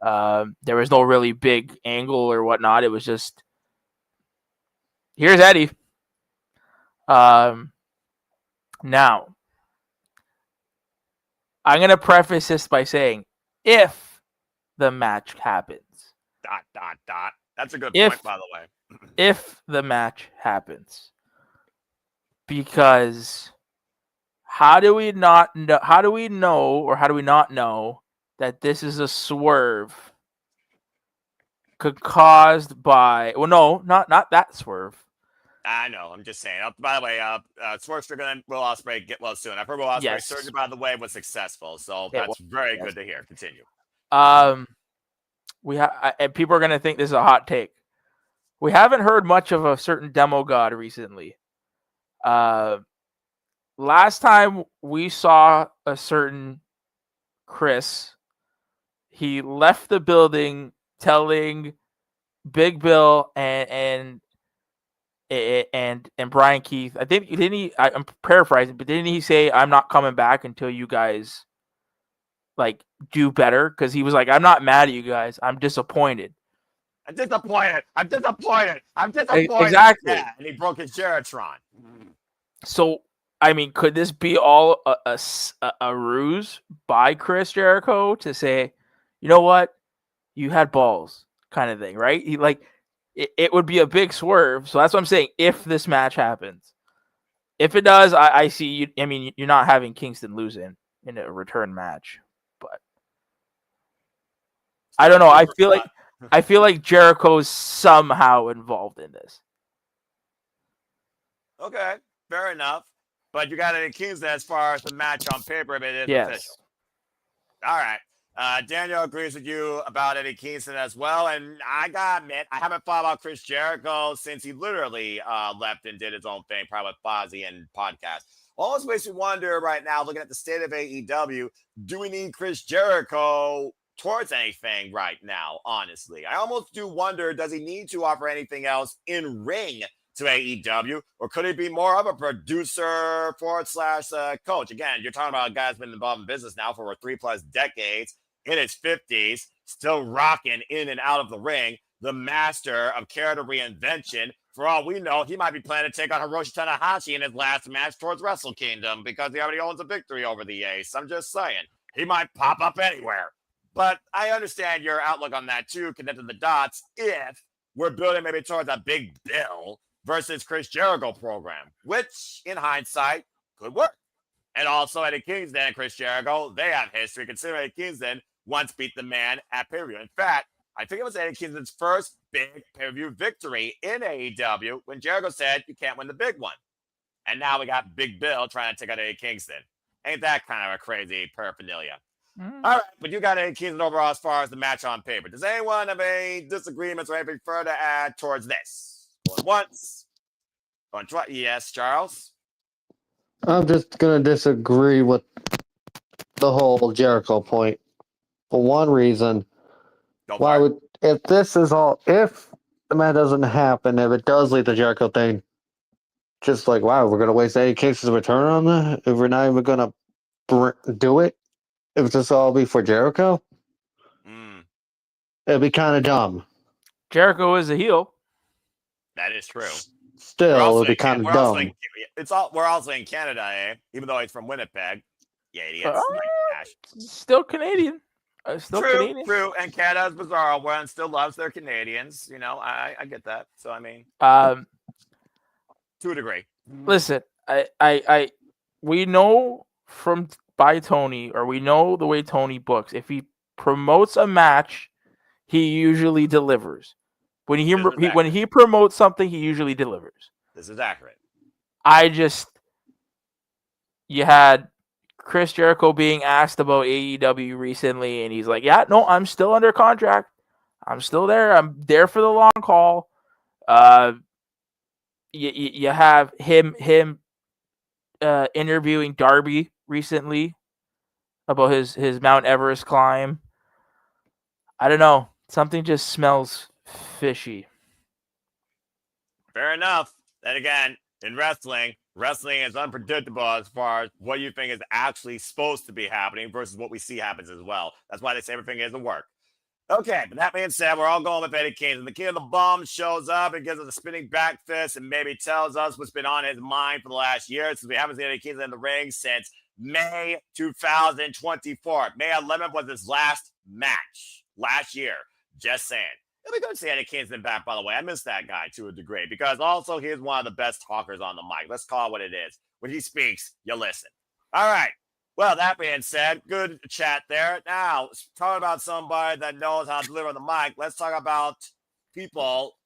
There was no really big angle or whatnot. It was just, here's Eddie. Now, I'm going to preface this by saying, if the match happens. ... That's a good point, by the way. If the match happens. Because how do we not know that this is a swerve caused by, well, no, not that swerve. I know. I'm just saying. By the way, Swerve Strickland and Will Ospreay get well soon. I've heard Will Ospreay's surgery, by the way, was successful, so that's very good to hear. Continue. And people are gonna think this is a hot take. We haven't heard much of a certain demo god recently. Last time we saw a certain Chris, he left the building telling Big Bill and Brian Keith, I think, didn't he? I'm paraphrasing, but didn't he say, "I'm not coming back until you guys like do better"? Because he was like, "I'm not mad at you guys. I'm disappointed." I'm disappointed. Exactly. Yeah, and he broke his Geritron. So, I mean, could this be all a ruse by Chris Jericho to say, you know what, you had balls, kind of thing, right? He like. It would be a big swerve. So that's what I'm saying. If this match happens, if it does, I see you. I mean, you're not having Kingston lose in a return match, but I don't know. I feel like Jericho's somehow involved in this. Okay, fair enough. But you got Eddie Kingston as far as the match on paper, but it is official. All right. Daniel agrees with you about Eddie Kingston as well. And I gotta admit, I haven't thought about Chris Jericho since he literally left and did his own thing, probably with Fozzy and podcast. Almost makes me wonder right now, looking at the state of AEW, do we need Chris Jericho towards anything right now, honestly? I almost do wonder, does he need to offer anything else in ring to AEW, or could he be more of a producer / coach? Again, you're talking about a guy that's been involved in business now for over 3+ decades, in his 50s, still rocking in and out of the ring, the master of character reinvention. For all we know, he might be planning to take on Hiroshi Tanahashi in his last match towards Wrestle Kingdom because he already owns a victory over the Ace. I'm just saying, he might pop up anywhere. But I understand your outlook on that too, connecting the dots, if we're building maybe towards a Big Bill versus Chris Jericho program, which in hindsight could work. And also Eddie Kingston and Chris Jericho, they have history, considering Eddie Kingston once beat the man at pay-per-view. In fact, I think it was Eddie Kingston's first big pay-per-view victory in AEW when Jericho said, you can't win the big one. And now we got Big Bill trying to take out Eddie Kingston. Ain't that kind of a crazy paraphernalia? All right, but you got Eddie Kingston overall as far as the match on paper. Does anyone have any disagreements or anything further to add towards this? Going once. Going twice. Yes, Charles? I'm just gonna disagree with the whole Jericho point for one reason. Go Why for it. would if the match doesn't happen, if it does lead to Jericho thing, just like wow, we're gonna waste Eddie Kingston's return on that if we're not even gonna do it. If this all be for Jericho, it'd be kind of dumb. Jericho is a heel. That is true. Still, it'd be kind of dumb. We're also in Canada, eh? Even though he's from Winnipeg. Yeah, idiots. Still Canadian. Still true, Canadian. True. And Canada's bizarre. One still loves their Canadians. You know, I get that. So I mean, to a degree. Listen, we know by Tony, or we know the way Tony books. If he promotes a match, he usually delivers. When he promotes something, he usually delivers. This is accurate. You had Chris Jericho being asked about AEW recently, and he's like, "Yeah, no, I'm still under contract. I'm still there. I'm there for the long haul." You have him interviewing Darby recently about his Mount Everest climb. I don't know. Something just smells fishy. Fair enough. Then again, in wrestling is unpredictable as far as what you think is actually supposed to be happening versus what we see happens as well. That's why they say everything isn't work. Okay, but that being said, we're all going with Eddie Kingston. The King of the Bomb shows up and gives us a spinning back fist and maybe tells us what's been on his mind for the last year, since we haven't seen Eddie Kingston in the ring since May 2024. May 11th was his last match last year. Just saying. It'll be good to see Eddie Kingston back, by the way. I miss that guy to a degree because also he's one of the best talkers on the mic. Let's call it what it is. When he speaks, you listen. All right. Well, that being said, good chat there. Now, talking about somebody that knows how to deliver on the mic, let's talk about people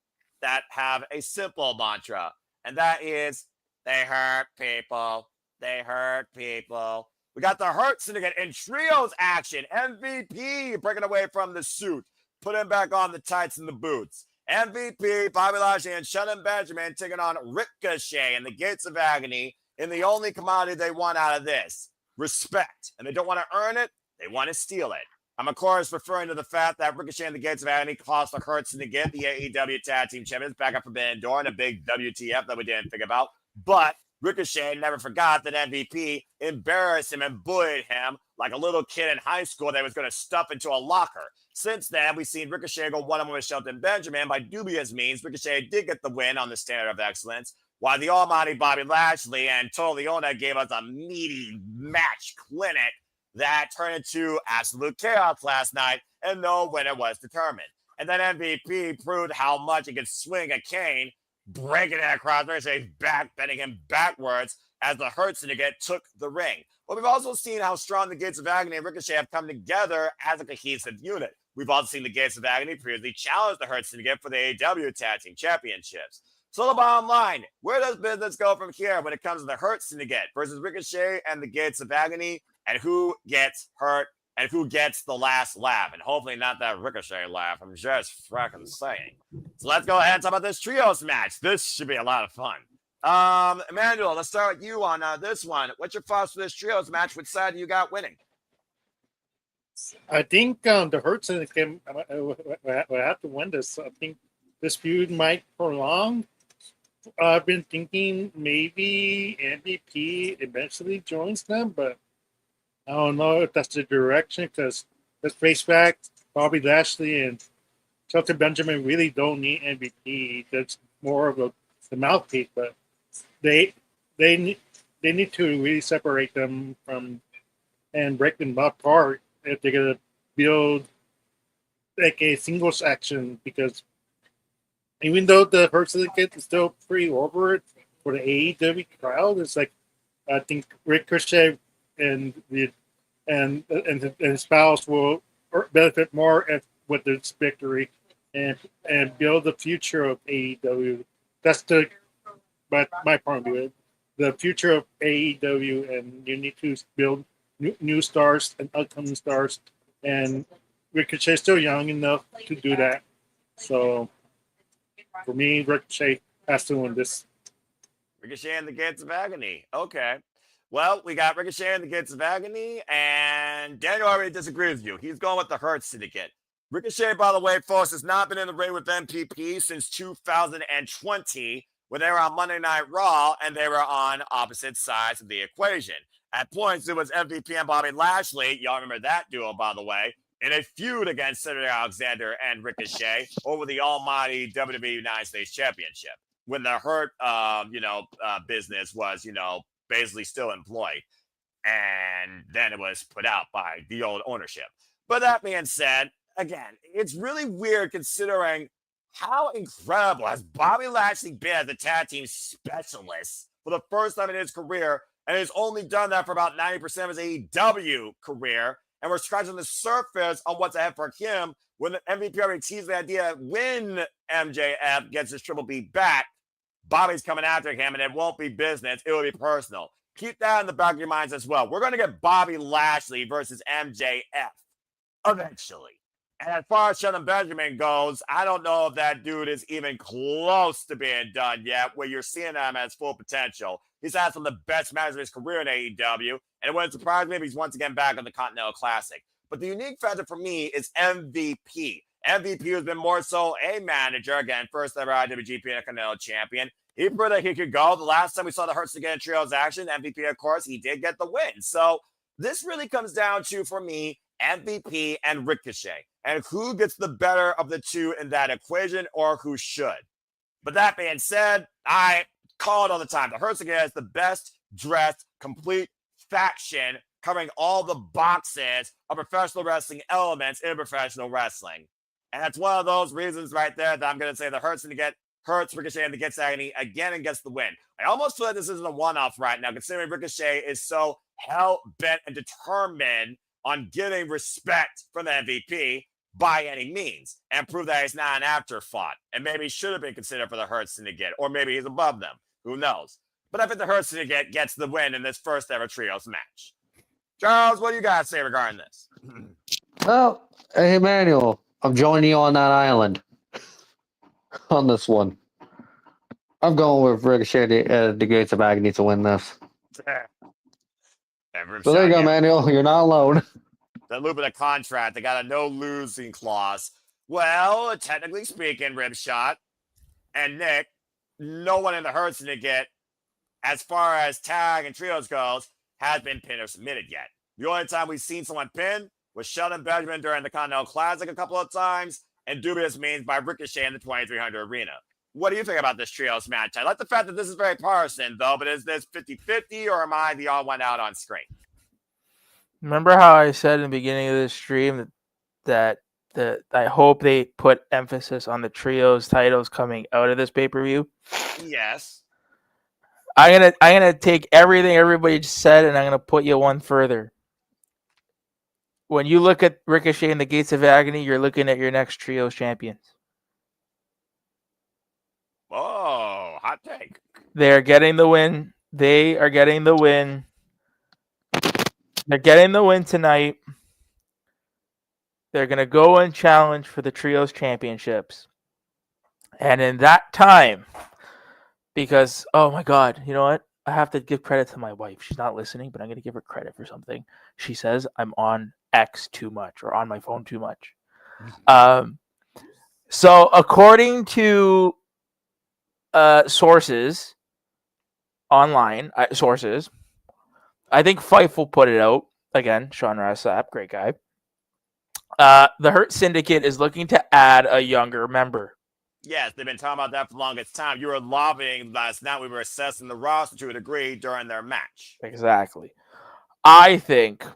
that have a simple mantra, and that is they hurt people. They hurt people. We got the Hurt Syndicate in trios action. MVP breaking away from the suit, putting back on the tights and the boots. MVP, Bobby Lashley, and Shelton Benjamin taking on Ricochet and the Gates of Agony in the only commodity they want out of this. Respect. And they don't want to earn it, they want to steal it. I'm, of course, referring to the fact that Ricochet and the Gates of Agony cost the Hurt Syndicate the AEW Tag Team Champions back up Forbidden Door and a big WTF that we didn't think about. But Ricochet never forgot that MVP embarrassed him and bullied him like a little kid in high school that he was going to stuff into a locker. Since then, we've seen Ricochet go one-on-one with Shelton Benjamin. By dubious means, Ricochet did get the win on the Standard of Excellence, while the almighty Bobby Lashley and Total Leona gave us a meaty match clinic that turned into absolute chaos last night, and no winner was determined. And then MVP proved how much he could swing a cane, breaking it across Ricochet's back, bending him backwards as the Hurt Syndicate took the ring. But we've also seen how strong the Gates of Agony and Ricochet have come together as a cohesive unit. We've also seen the Gates of Agony previously challenge the Hurt Syndicate for the AEW Tag Team Championships. So the bottom line, where does business go from here when it comes to the Hurt Syndicate versus Ricochet and the Gates of Agony, and who gets hurt and who gets the last laugh? And hopefully not that Ricochet laugh. I'm just fracking saying. So let's go ahead and talk about this trios match. This should be a lot of fun. Emmanuel, let's start with you on this one. What's your thoughts for this trios match? Which side do you got winning? I think the Hurt Syndicate will have to win this. I think this feud might prolong. I've been thinking maybe MVP eventually joins them, but I don't know if that's the direction because let's face back, Bobby Lashley and Shelton Benjamin really don't need MVP. That's more of the mouthpiece, but they need to really separate them from and break them apart if they're gonna build like a singles action, because even though the Hurt Syndicate is still pretty over it for the AEW crowd, it's like I think Ricochet and his spouse will benefit more with this victory and build the future of AEW. That's my point of view. the future of AEW, and you need to build new stars and upcoming stars. And Ricochet's still young enough to do that. So for me, Ricochet has to win this. Ricochet and the Gates of Agony. Okay. Well, we got Ricochet and the Gates of Agony, and Daniel already disagrees with you. He's going with the Hurt Syndicate. Ricochet, by the way, folks, has not been in the ring with MVP since 2020, when they were on Monday Night Raw, and they were on opposite sides of the equation. At points, it was MVP and Bobby Lashley. Y'all remember that duo, by the way, in a feud against Cedric Alexander and Ricochet over the almighty WWE United States Championship, when the Hurt, business was, basically still employed. And then it was put out by the old ownership. But that being said, again, it's really weird considering how incredible has Bobby Lashley been as a tag team specialist for the first time in his career, and he's only done that for about 90% of his AEW career. And we're scratching the surface on what's ahead for him when the MVP already teased the idea when MJF gets his Triple B back, Bobby's coming after him, and it won't be business. It will be personal. Keep that in the back of your minds as well. We're going to get Bobby Lashley versus MJF eventually. And as far as Shelton Benjamin goes, I don't know if that dude is even close to being done yet, where you're seeing him at his full potential. He's had some of the best matches of his career in AEW, and it wouldn't surprise me if he's once again back on the Continental Classic. But the unique factor for me is MVP. MVP has been more so a manager, again, first ever IWGP Intercontinental Champion. He proved that he could go. The last time we saw the Hurt Syndicate Trios action, MVP, of course, he did get the win. So this really comes down to, for me, MVP and Ricochet, and who gets the better of the two in that equation, or who should. But that being said, I call it all the time. The Hurt Syndicate is the best dressed, complete faction covering all the boxes of professional wrestling elements in professional wrestling. And that's one of those reasons right there that I'm going to say the Hurt Syndicate hurts Ricochet and the Gates Agony again and gets the win. I almost feel like this isn't a one-off right now, considering Ricochet is so hell-bent and determined on getting respect from the MVP by any means, and prove that he's not an afterthought, and maybe he should have been considered for the Hurt Syndicate, or maybe he's above them. Who knows? But I think the Hurt Syndicate gets the win in this first ever trios match. Charles, what do you got to say regarding this? Well, hey, Emmanuel, I'm joining you on that island on this one. I'm going with Ricochet the Gates of Agony to win this. So there you go, Emmanuel. You're not alone. The loop of the contract, they got a no losing clause. Well, technically speaking, Ripshot and Nick, no one in the Hurt Syndicate, as far as tag and trios goes, has been pinned or submitted yet. The only time we've seen someone pinned was Shelton Benjamin during the Continental Classic a couple of times, and dubious means by Ricochet in the 2300 arena. What do you think about this trios match? I like the fact that this is very partisan, though, but is this 50-50, or am I the odd one out on screen? Remember how I said in the beginning of this stream that I hope they put emphasis on the trios titles coming out of this pay-per-view? Yes. I'm gonna take everything everybody just said, and I'm gonna put you one further. When you look at Ricochet and the Gates of Agony, you're looking at your next trios champions. Oh, hot take. They're getting the win. They are getting the win. They're getting the win tonight. They're going to go and challenge for the trios championships. And in that time, because, oh my God, you know what? I have to give credit to my wife. She's not listening, but I'm going to give her credit for something. She says I'm on X too much, or on my phone too much. So according to sources, online sources, I think Fightful put it out. Again, Sean Rassap, great guy. The Hurt Syndicate is looking to add a younger member. Yes, they've been talking about that for the longest time. You were lobbying last night. We were assessing the roster to a degree during their match. Exactly. I think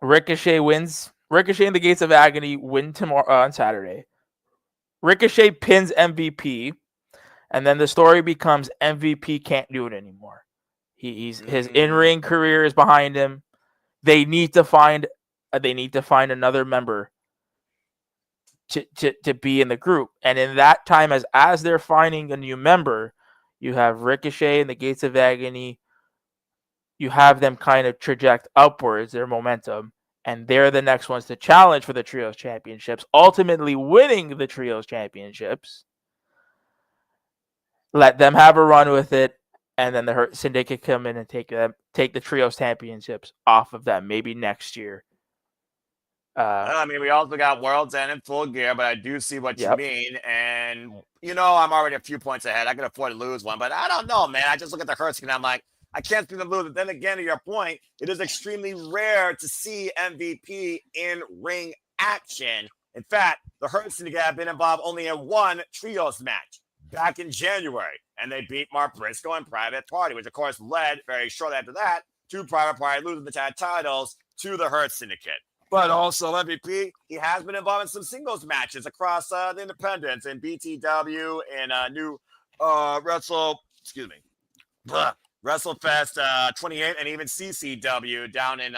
Ricochet wins. Ricochet and the Gates of Agony win tomorrow on Saturday. Ricochet pins MVP, and then the story becomes MVP can't do it anymore. His in-ring career is behind him. They need to find another member to be in the group. And in that time, as they're finding a new member, You have Ricochet and the Gates of Agony. You have them kind of traject upwards, their momentum, and they're the next ones to challenge for the Trios Championships, ultimately winning the Trios Championships. Let them have a run with it, and then the Hurt Syndicate come in and take the Trios Championships off of them, maybe next year. I mean, we also got World's End in Full Gear, but I do see what you Yep. mean. And, I'm already a few points ahead. I can afford to lose one, but I don't know, man. I just look at the Hurts and I'm like, I can't see them lose. But then again, to your point, it is extremely rare to see MVP in ring action. In fact, the Hurts Syndicate have been involved only in one trios match back in January, and they beat Mark Briscoe and Private Party, which of course led very shortly after that to Private Party losing the tag titles to the Hurts Syndicate. But also MVP, he has been involved in some singles matches across the independents in BTW and new WrestleFest 28 and even CCW down in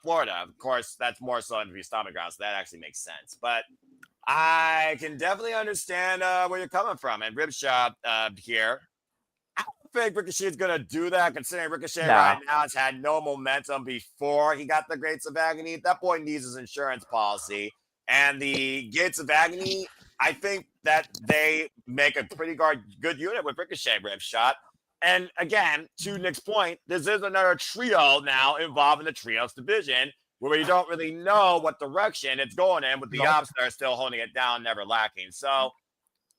Florida. Of course, that's more so MVP Stomping Grounds, so that actually makes sense. But I can definitely understand where you're coming from. And Ripshot here, I don't think Ricochet is going to do that, considering Ricochet right now has had no momentum before he got the Gates of Agony. That boy needs his insurance policy. And the Gates of Agony, I think that they make a pretty good unit with Ricochet, Ripshot. And again, to Nick's point, this is another trio now involved in the trios division, where you don't really know what direction it's going in, with the Ops that are still holding it down, never lacking. So,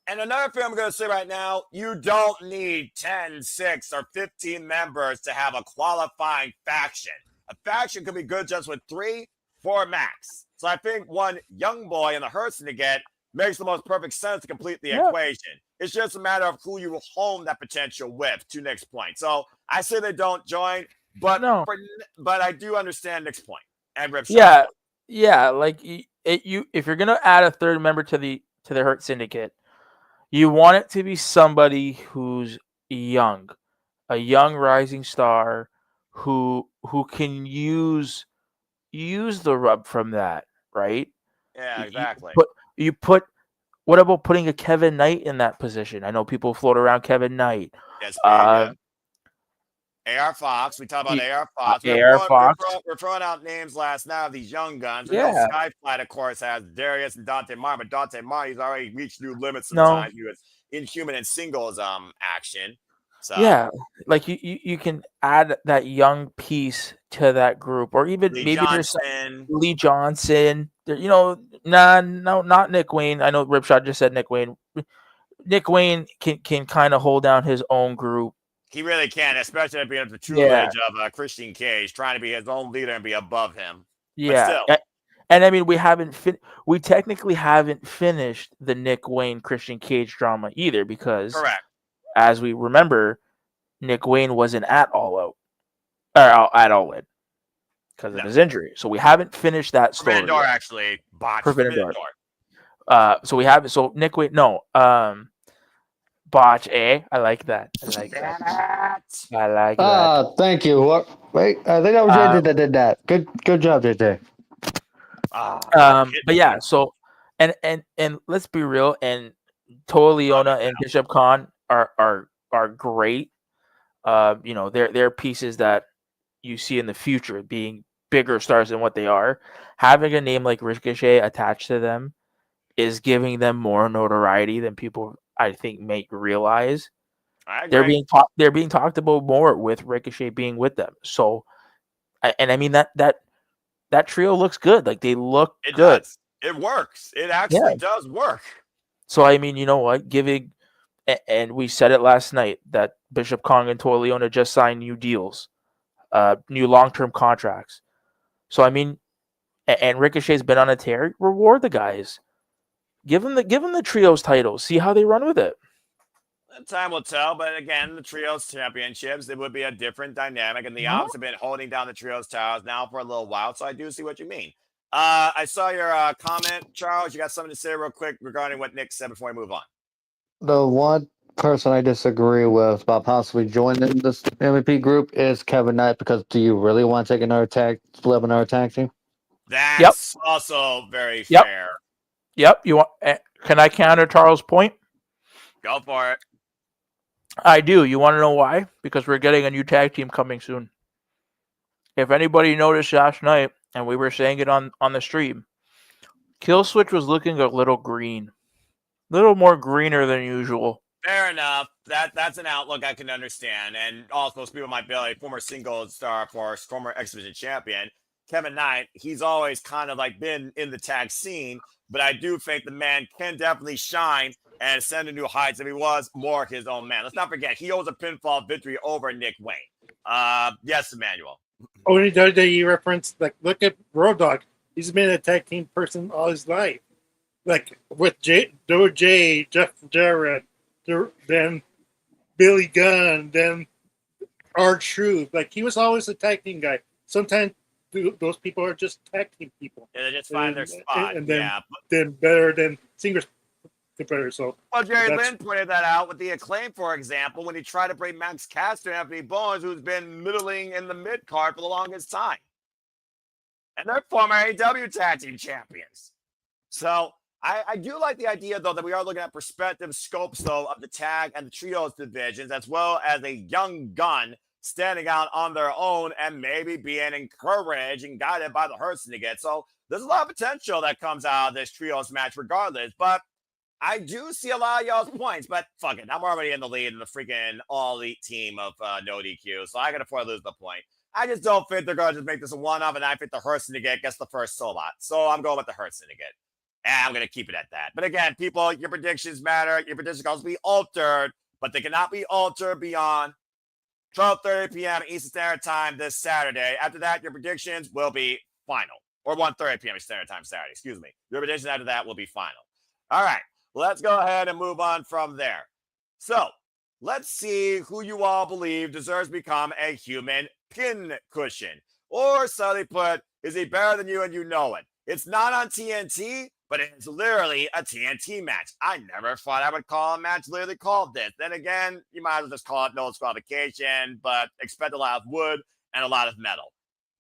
and another thing I'm going to say right now, you don't need 10, 6, or 15 members to have a qualifying faction. A faction could be good just with 3, 4 max. So I think one young boy in the Hurts Syndicate makes the most perfect sense to complete the equation. It's just a matter of who you will home that potential with, to Nick's point. So I say they don't join, but I do understand Nick's point. And Ripshot. Yeah. Like if you're gonna add a third member to the Hurt Syndicate, you want it to be somebody who's young, a young rising star who can use the rub from that, right? Yeah, exactly. What about putting a Kevin Knight in that position? I know people float around Kevin Knight. Yes, AR Fox. We talked about AR Fox. We're throwing out names last night of these young guns. I know Skyflight, of course, has Darius and Dante Martin, but Dante Martin, he's already reached new limits sometimes. He was inhuman in singles action. So yeah, like you can add that young piece to that group, or even there's Lee Johnson. Not Nick Wayne. I know Ripshot just said Nick Wayne. Nick Wayne can kind of hold down his own group. He really can, especially being the tutelage of Christian Cage, trying to be his own leader and be above him. Yeah, and I mean we technically haven't finished the Nick Wayne Christian Cage drama either, because as we remember, Nick Wayne wasn't at All Out or at All In because of his injury, so we haven't finished that story. Forbidden Door actually botched Forbidden Door. So we have Nick Wayne botch, I like that. I like that. Thank you. Wait, I think that was JJ that did that. Good job, JJ. But yeah, so and let's be real, and Toa Leona and Bishop Khan are great. They're pieces that you see in the future being bigger stars than what they are. Having a name like Ricochet attached to them is giving them more notoriety than people, I think, may realize. They're being talked about more with Ricochet being with them. So, I mean that trio looks good. Like, they look good. Does. It works. It actually does work. So I mean, you know what? And we said it last night that Bishop Kong and Toa Leona just signed new deals, new long-term contracts. So I mean, and Ricochet's been on a tear. Reward the guys. Give them the trios titles. See how they run with it. Time will tell, but again, the trios championships, it would be a different dynamic, and the Ops have been holding down the trios towers now for a little while, so I do see what you mean. I saw your comment, Charles. You got something to say real quick regarding what Nick said before we move on? The one person I disagree with about possibly joining this MVP group is Kevin Knight, because do you really want to take split up another tag team? That's also very fair. Yep. You want? Can I counter Charles' point? Go for it. I do. You want to know why? Because we're getting a new tag team coming soon. If anybody noticed last night, and we were saying it on the stream, Killswitch was looking a little green. A little more greener than usual. Fair enough. That's an outlook I can understand. And also, speaking of my Billy, former single star, former X Division champion, Kevin Knight, he's always kind of like been in the tag scene, but I do think the man can definitely shine and ascend to new heights if he was more his own man. Let's not forget, he owes a pinfall victory over Nick Wayne. Yes, Emmanuel. Oh, and the other day you referenced, like, look at Road Dogg. He's been a tag team person all his life. Like, with J, Jeff Jarrett, then Billy Gunn, then R-Truth. Like, he was always a tag team guy. Sometimes those people are just tag team people. Yeah, they just find their spot. And then, yeah, then better than singers competitors. So, well, Jerry Lynn pointed that out with the Acclaim, for example, when he tried to bring Max Caster and Anthony Bowens, who's been middling in the mid card for the longest time. And they're former AEW tag team champions. So I do like the idea, though, that we are looking at perspective scopes, though, of the tag and the trios divisions, as well as a young gun standing out on their own and maybe being encouraged and guided by the Hurt Syndicate. So there's a lot of potential that comes out of this trios match regardless. But I do see a lot of y'all's points, but fuck it. I'm already in the lead in the freaking all-elite team of no DQ, so I can afford to lose the point. I just don't think they're going to just make this a one-off, and I think the Hurt Syndicate gets the first solot. So I'm going with the Hurt Syndicate. And I'm going to keep it at that. But again, people, your predictions matter. Your predictions can also be altered, but they cannot be altered beyond 12:30 p.m. Eastern Standard Time this Saturday. After that, your predictions will be final. Or 1:30 p.m. Eastern Standard Time Saturday. Excuse me. Your predictions after that will be final. All right. Let's go ahead and move on from there. So let's see who you all believe deserves to become a human pin cushion. Or, subtly put, is he better than you and you know it? It's not on TNT, but it's literally a TNT match. I never thought I would call a match literally called this. Then again, you might as well just call it no disqualification, but expect a lot of wood and a lot of metal.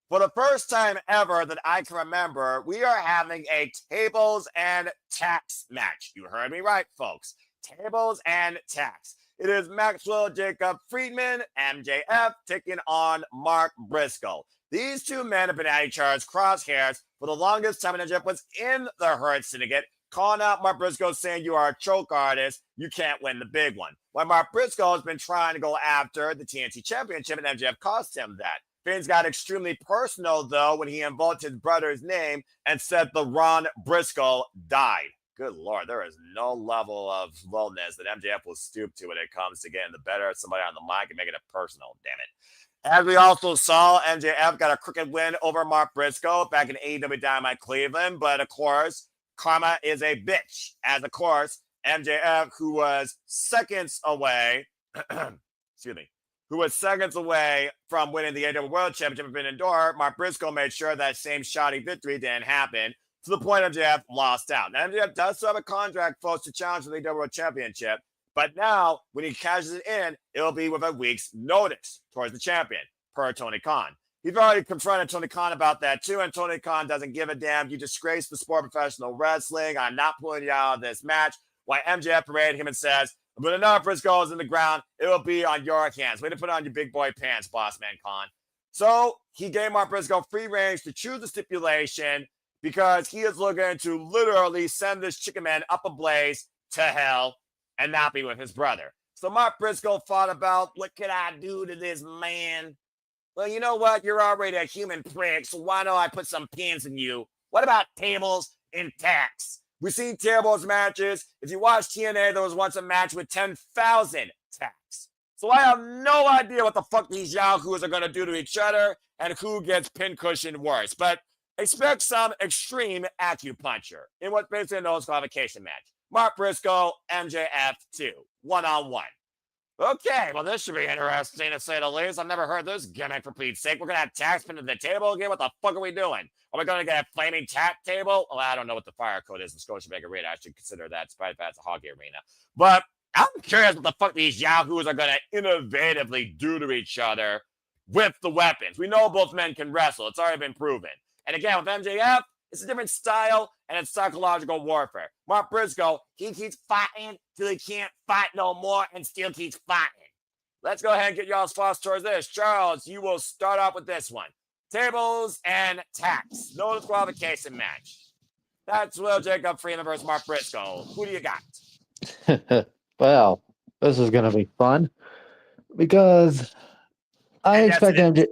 For the first time ever that I can remember, we are having a tables and tacks match. You heard me right, folks. Tables and tacks. It is Maxwell Jacob Friedman, MJF, taking on Mark Briscoe. These two men have been at each other's crosshairs for the longest time, and MJF was in the Hurt Syndicate, calling out Mark Briscoe, saying you are a choke artist, you can't win the big one. While Mark Briscoe has been trying to go after the TNT Championship, and MJF cost him that. Things got extremely personal, though, when he invoked his brother's name and said the Ron Briscoe died. Good Lord, there is no level of lowness that MJF will stoop to when it comes to getting the better of somebody on the mic and making it personal, damn it. As we also saw, MJF got a crooked win over Mark Briscoe back in AEW Dynamite Cleveland, but of course, karma is a bitch. As of course, MJF, who was seconds away, excuse me, who was seconds away from winning the AEW World Championship, had been endured, Mark Briscoe made sure that same shoddy victory didn't happen, to the point MJF lost out. Now, MJF does still have a contract, folks, to challenge for the AEW World Championship, but now, when he cashes it in, it'll be with a week's notice towards the champion, per Tony Khan. He's already confronted Tony Khan about that, too, and Tony Khan doesn't give a damn. You disgrace the sport of professional wrestling. I'm not pulling you out of this match. Why MJF paraded him and says, when enough Briscoe is in the ground, it will be on your hands. Way to put on your big boy pants, boss man Khan. So he gave Mark Briscoe free range to choose the stipulation because he is looking to literally send this chicken man up a blaze to hell and not be with his brother. So Mark Briscoe thought about, what could I do to this man? Well, you know what? You're already a human prick, so why don't I put some pins in you? What about tables and tacks? We've seen tables matches. If you watch TNA, there was once a match with 10,000 tacks. So I have no idea what the fuck these yahoos are going to do to each other and who gets pincushion worse. But expect some extreme acupuncture in what's basically a no disqualification match. Mark Briscoe, MJF 2, one-on-one. Okay, well, this should be interesting to say the least. I've never heard this gimmick, for Pete's sake. We're going to have tacks pinned to the table again? What the fuck are we doing? Are we going to get a flaming tack table? Well, I don't know what the fire code is in Scotiabank Arena. I should consider that, despite the fact it's a hockey arena. But I'm curious what the fuck these yahoos are going to innovatively do to each other with the weapons. We know both men can wrestle. It's already been proven. And again, with MJF, it's a different style, and it's psychological warfare. Mark Briscoe, he keeps fighting till he can't fight no more and still keeps fighting. let's go ahead and get y'all's thoughts towards this. Charles, you will start off with this one. Tables and tacks. No disqualification match. That's Will Jacob Freeman versus Mark Briscoe. Who do you got? Well, this is gonna be fun because I And that's expect it.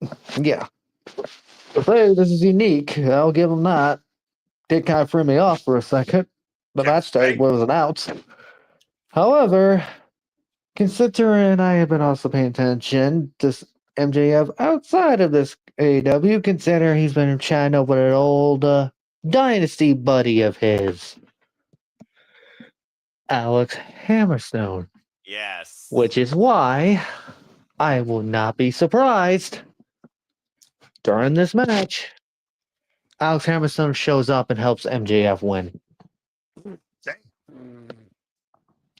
MJ. Yeah, but hey, this is unique. I'll give him that. Did kind of throw me off for a second. The match Right? was announced. However, considering I have been also paying attention to MJF outside of this AEW, consider he's been chatting up with an old dynasty buddy of his, Alex Hammerstone. Yes. Which is why I will not be surprised during this match. Alex Hammerstone shows up and helps MJF win.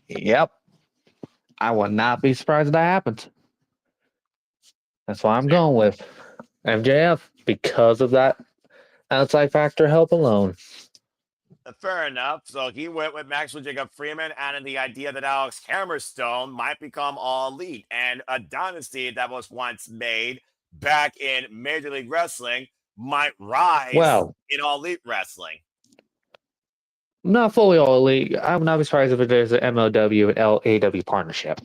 Yep. I would not be surprised if that happens. That's why I'm going with MJF because of that outside factor help alone. Fair enough. So he went with Maxwell Jacob Freeman and the idea that Alex Hammerstone might become All Elite and a dynasty that was once made back in Major League Wrestling might rise Well, in All Elite Wrestling. not fully all elite. I would not be surprised if there's an MLW and LAW partnership.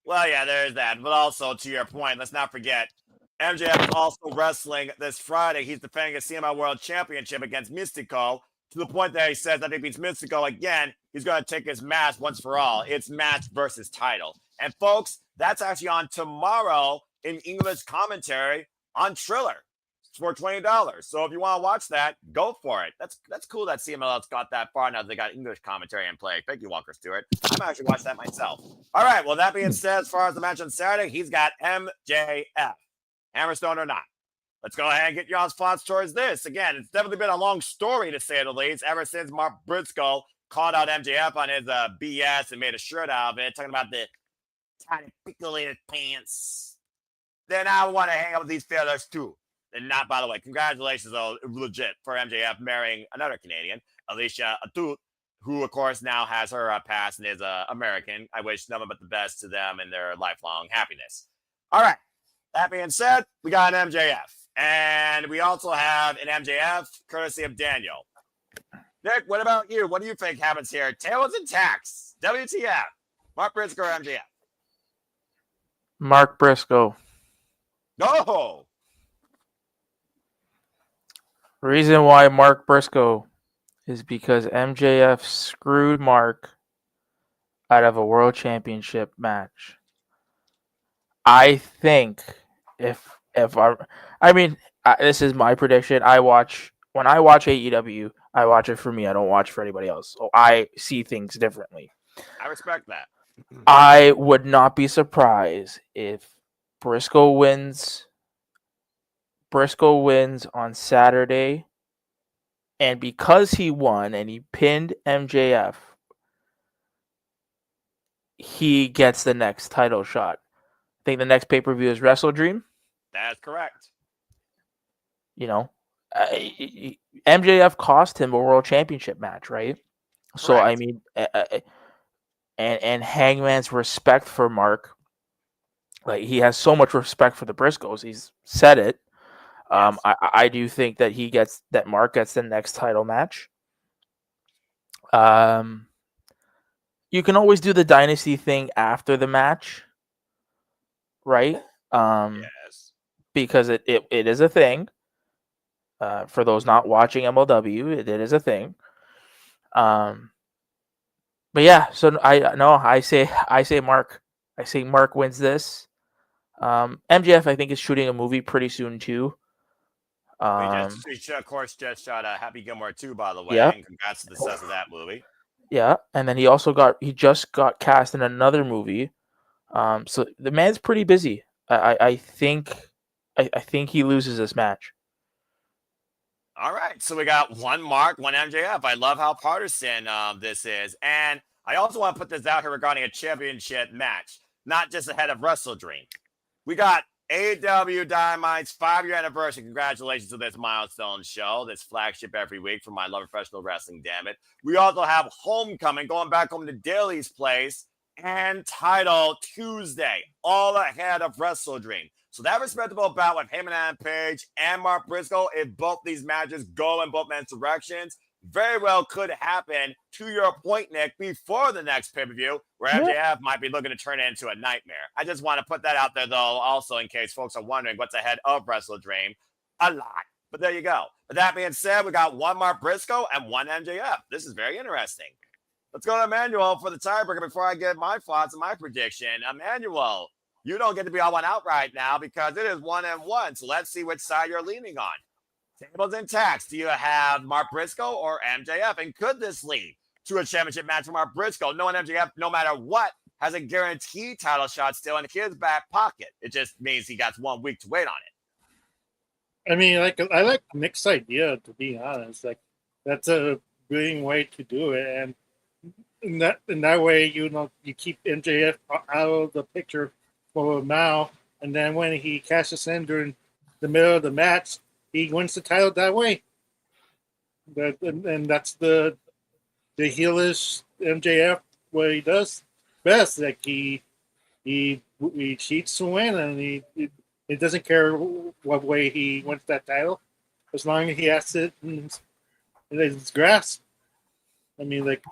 Well, yeah, there's that. But also, to your point, let's not forget, MJF is also wrestling this Friday. He's defending a CML World Championship against Mystico to the point that he says that if he beats Mystico again, he's going to take his mask once for all. It's match versus title. And folks, that's actually on tomorrow in English commentary on Triller for $20. So if you want to watch that, go for it. That's cool that CMLL's got that far now. They got English commentary in play. Thank you, Walker Stewart. I might actually watch that myself. All right. Well, that being said, as far as the match on Saturday, he's got MJF. Hammerstone or not. Let's go ahead and get y'all's thoughts towards this. Again, it's definitely been a long story, to say the least, ever since Mark Briscoe called out MJF on his BS and made a shirt out of it, talking about the tiny pickle-lated pants. Then I want to hang out with these fellas too. And not, by the way, congratulations, though, legit, for MJF marrying another Canadian, Alicia Atut, who, of course, now has her past and is American. I wish nothing but the best to them and their lifelong happiness. All right. That being said, we got an MJF. And we also have an MJF courtesy of Daniel. Nick, what about you? What do you think happens here? Tails and tacks. WTF. Mark Briscoe or MJF? Mark Briscoe. No. Reason why Mark Briscoe is because MJF screwed Mark out of a world championship match. I think this is my prediction. When I watch AEW, I watch it for me. I don't watch for anybody else. So I see things differently. I respect that. I would not be surprised if Briscoe wins on Saturday, and because he won and he pinned MJF, he gets the next title shot. I think the next pay-per-view is Wrestle Dream. That's correct. You know, MJF cost him a world championship match, right? Correct. So I mean, and Hangman's respect for Mark, like he has so much respect for the Briscoes. He's said it. Yes. I do think that Mark gets the next title match. You can always do the dynasty thing after the match, right? Yes. Because it is a thing. For those not watching MLW, it is a thing. But yeah, so I say Mark. I say Mark wins this. MJF, I think, is shooting a movie pretty soon too. We of course just shot Happy Gilmore 2, by the way. Yeah. And congrats to the success of that movie. Yeah, and then he just got cast in another movie. So the man's pretty busy. I think he loses this match. All right, so we got one Mark, one MJF. I love how partisan this is. And I also want to put this out here regarding a championship match, not just ahead of Wrestle Dream. We got AEW Dynamite's 5-year anniversary. Congratulations to this milestone show, this flagship every week for my love of professional wrestling, damn it. We also have Homecoming, going back home to Daly's place and title Tuesday, all ahead of Wrestle Dream. So that respectable bout with Heyman and Page and Mark Briscoe, if both these matches go in both men's directions, very well could happen, to your point, Nick, before the next pay-per-view, where MJF might be looking to turn it into a nightmare. I just want to put that out there, though, also in case folks are wondering what's ahead of Wrestle Dream. A lot. But there you go. But that being said, we got one Mark Briscoe and one MJF. This is very interesting. Let's go to Emmanuel for the tiebreaker before I give my thoughts and my prediction. Emmanuel, you don't get to be all one out right now because it is 1-1. So let's see which side you're leaning on. Tables intact. Do you have Mark Briscoe or MJF? And could this lead to a championship match for Mark Briscoe, knowing MJF, no matter what, has a guaranteed title shot still in his back pocket? It just means he got 1 week to wait on it. I mean, I like Nick's idea, to be honest. Like, that's a brilliant way to do it, and in that way, you keep MJF out of the picture for now, and then when he cashes in during the middle of the match, he wins the title that way. And that's the heelish MJF, what he does best. Like he cheats to win, and he doesn't care what way he wins that title, as long as he has it in his grasp. I mean, like,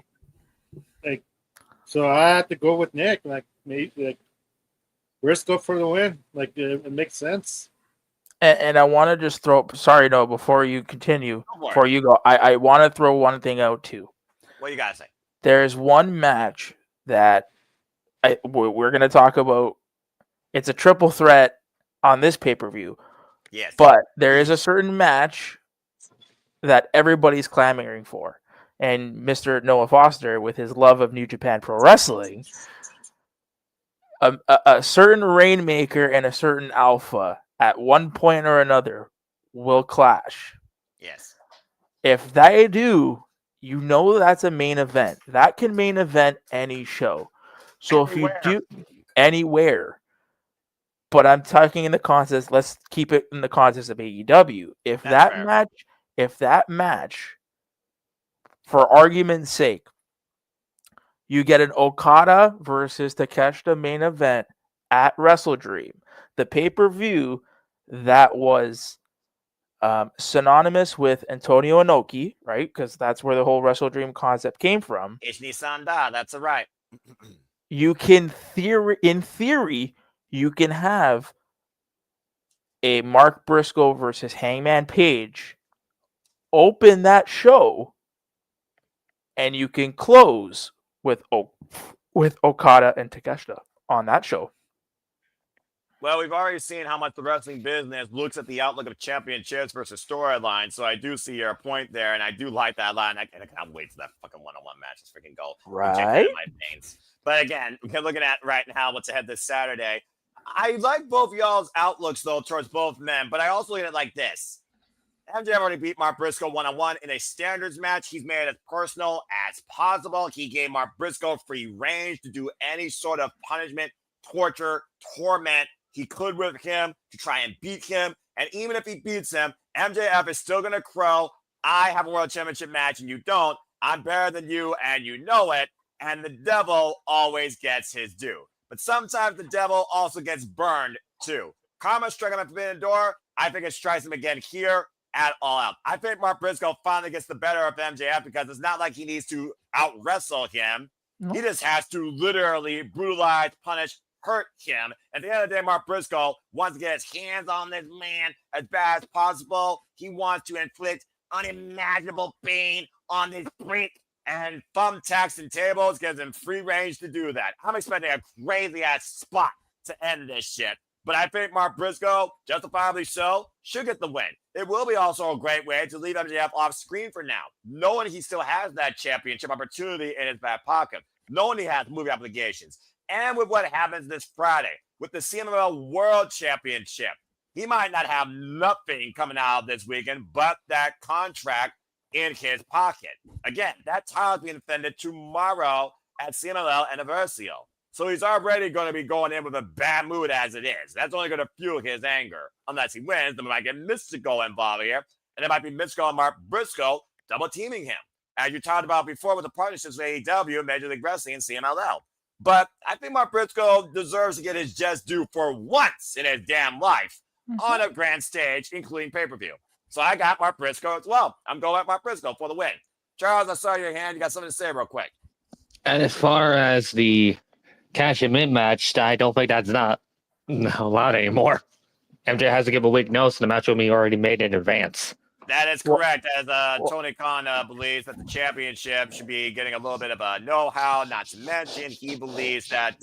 so I have to go with Nick. Like, maybe like Briscoe for the win. Like, it makes sense. And I want to just throw. Sorry, no. Before you continue, before you go, I want to throw one thing out too. What you gotta say? There's one match that we're going to talk about. It's a triple threat on this pay-per-view. Yes. But there is a certain match that everybody's clamoring for. And Mr. Noah Foster, with his love of New Japan Pro Wrestling, a certain Rainmaker and a certain Alpha at one point or another will clash. Yes. If they do, you know that's a main event. That can main event any show. So Anywhere. if you do anywhere, but I'm talking in the context, let's keep it in the context of AEW. If that match, for argument's sake, you get an Okada versus Takeshita main event at Wrestle Dream, the pay-per-view that was synonymous with Antonio Inoki, right? Because that's where the whole Wrestle Dream concept came from. Ishni-sanda, that's right. You can in theory, you can have a Mark Briscoe versus Hangman Page open that show, and you can close with Okada and Takeshita on that show. Well, we've already seen how much the wrestling business looks at the outlook of championships versus storylines, so I do see your point there, and I do like that line. I cannot wait for that fucking one-on-one match. Let's freaking go. Right. My veins. But again, we're looking at right now what's ahead this Saturday. I like both y'all's outlooks, though, towards both men, but I also look at it like this. MJF already beat Mark Briscoe one-on-one in a standards match. He's made it as personal as possible. He gave Mark Briscoe free range to do any sort of punishment, torture, torment he could with him to try and beat him. And even if he beats him, MJF is still going to crow, I have a world championship match and you don't. I'm better than you and you know it. And the devil always gets his due. But sometimes the devil also gets burned too. Karma struck him at the Forbidden Door. I think it strikes him again here at All Out. I think Mark Briscoe finally gets the better of MJF because it's not like he needs to out-wrestle him. No. He just has to literally brutalize, punish, hurt him. At the end of the day, Mark Briscoe wants to get his hands on this man as bad as possible. He wants to inflict unimaginable pain on this freak, and thumbtacks and tables gives him free range to do that. I'm expecting a crazy-ass spot to end this shit. But I think Mark Briscoe, justifiably so, should get the win. It will be also a great way to leave MJF off screen for now, knowing he still has that championship opportunity in his back pocket, knowing he has movie obligations. And with what happens this Friday, with the CMLL World Championship, he might not have nothing coming out of this weekend but that contract in his pocket. Again, that title is being defended tomorrow at CMLL Anniversary. So he's already going to be going in with a bad mood as it is. That's only going to fuel his anger. Unless he wins, then we might get Mystico involved here. And it might be Mystico and Mark Briscoe double teaming him. As you talked about before with the partnerships with AEW, Major League Wrestling, and CMLL. But I think Mark Briscoe deserves to get his just due for once in his damn life on a grand stage, including pay-per-view. So I got Mark Briscoe as well. I'm going with Mark Briscoe for the win. Charles, I saw your hand. You got something to say real quick. And as far as the cash him in match, I don't think that's not allowed anymore. MJ has to give a week notice, and the match will be already made in advance. That is correct. As Tony Khan believes that the championship should be getting a little bit of a know-how, not to mention he believes that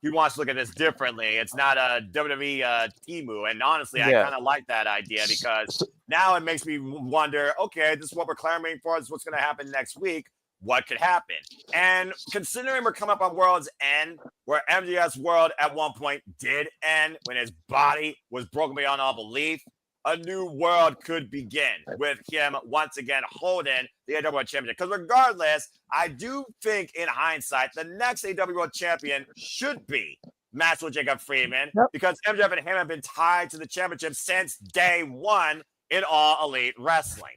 he wants to look at this differently. It's not a WWE Timu. And honestly, I kind of like that idea because now it makes me wonder, okay, this is what we're clamoring for. This is what's going to happen next week. What could happen? And considering we're coming up on World's End, where MJF's world at one point did end when his body was broken beyond all belief, a new world could begin with him once again holding the AEW World Championship. Because regardless, I do think in hindsight, the next AEW World Champion should be Maxwell Jacob Friedman because MJF and him have been tied to the championship since day one in All Elite Wrestling.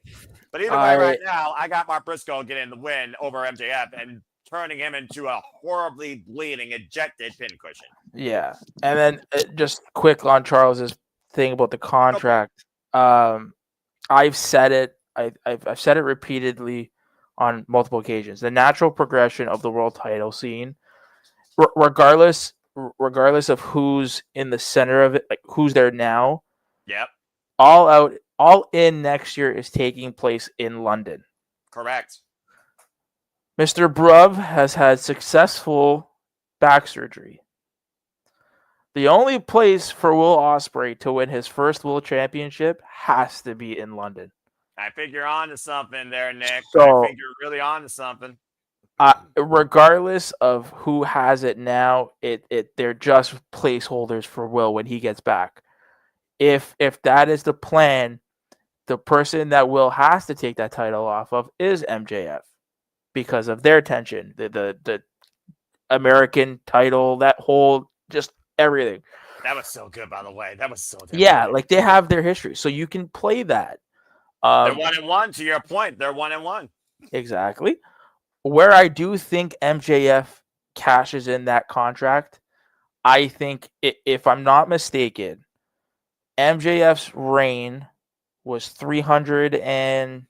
But either way, right now, I got Mark Briscoe getting the win over MJF and turning him into a horribly bleeding, ejected pincushion. Yeah. And then just quick on Charles's thing about the contract. I've said it. I've said it repeatedly on multiple occasions. The natural progression of the world title scene, regardless of who's in the center of it, like who's there now. Yep. All in next year is taking place in London. Correct. Mr. Bruv has had successful back surgery. The only place for Will Ospreay to win his first World Championship has to be in London. I think you're on to something there, Nick. So, I think you're really on to something. Regardless of who has it now, they're just placeholders for Will when he gets back. If that is the plan, the person that Will has to take that title off of is MJF because of their tension, the American title, that whole just everything. That was so good, by the way. That was so good. Yeah, like they have their history, so you can play that. They're 1-1. To your point, they're 1-1. Exactly. Where I do think MJF cashes in that contract, I think if I'm not mistaken, MJF's reign was 300 and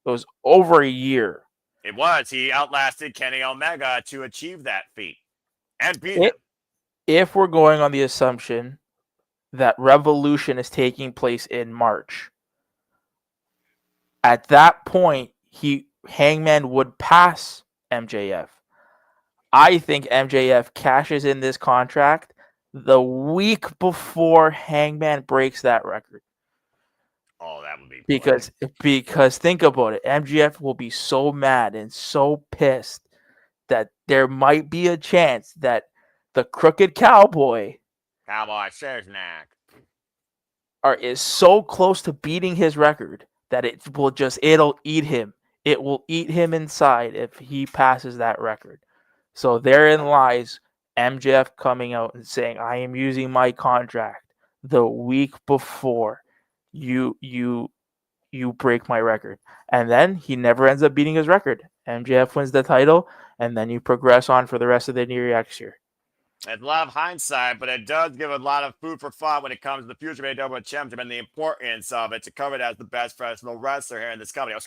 it was over a year. It was. He outlasted Kenny Omega to achieve that feat and beat him. If we're going on the assumption that Revolution is taking place in March, at that point, Hangman would pass MJF. I think MJF cashes in this contract the week before Hangman breaks that record. Oh, that would be because think about it. MJF will be so mad and so pissed that there might be a chance that the Crooked Cowboy Shaznak is so close to beating his record that it'll eat him. It will eat him inside if he passes that record. So therein lies MJF coming out and saying, I am using my contract the week before you break my record. And then he never ends up beating his record. MJF wins the title, and then you progress on for the rest of the next year. It's a lot of hindsight, but it does give a lot of food for thought when it comes to the future of AEW Championship and the importance of it to cover it as the best professional wrestler here in this company.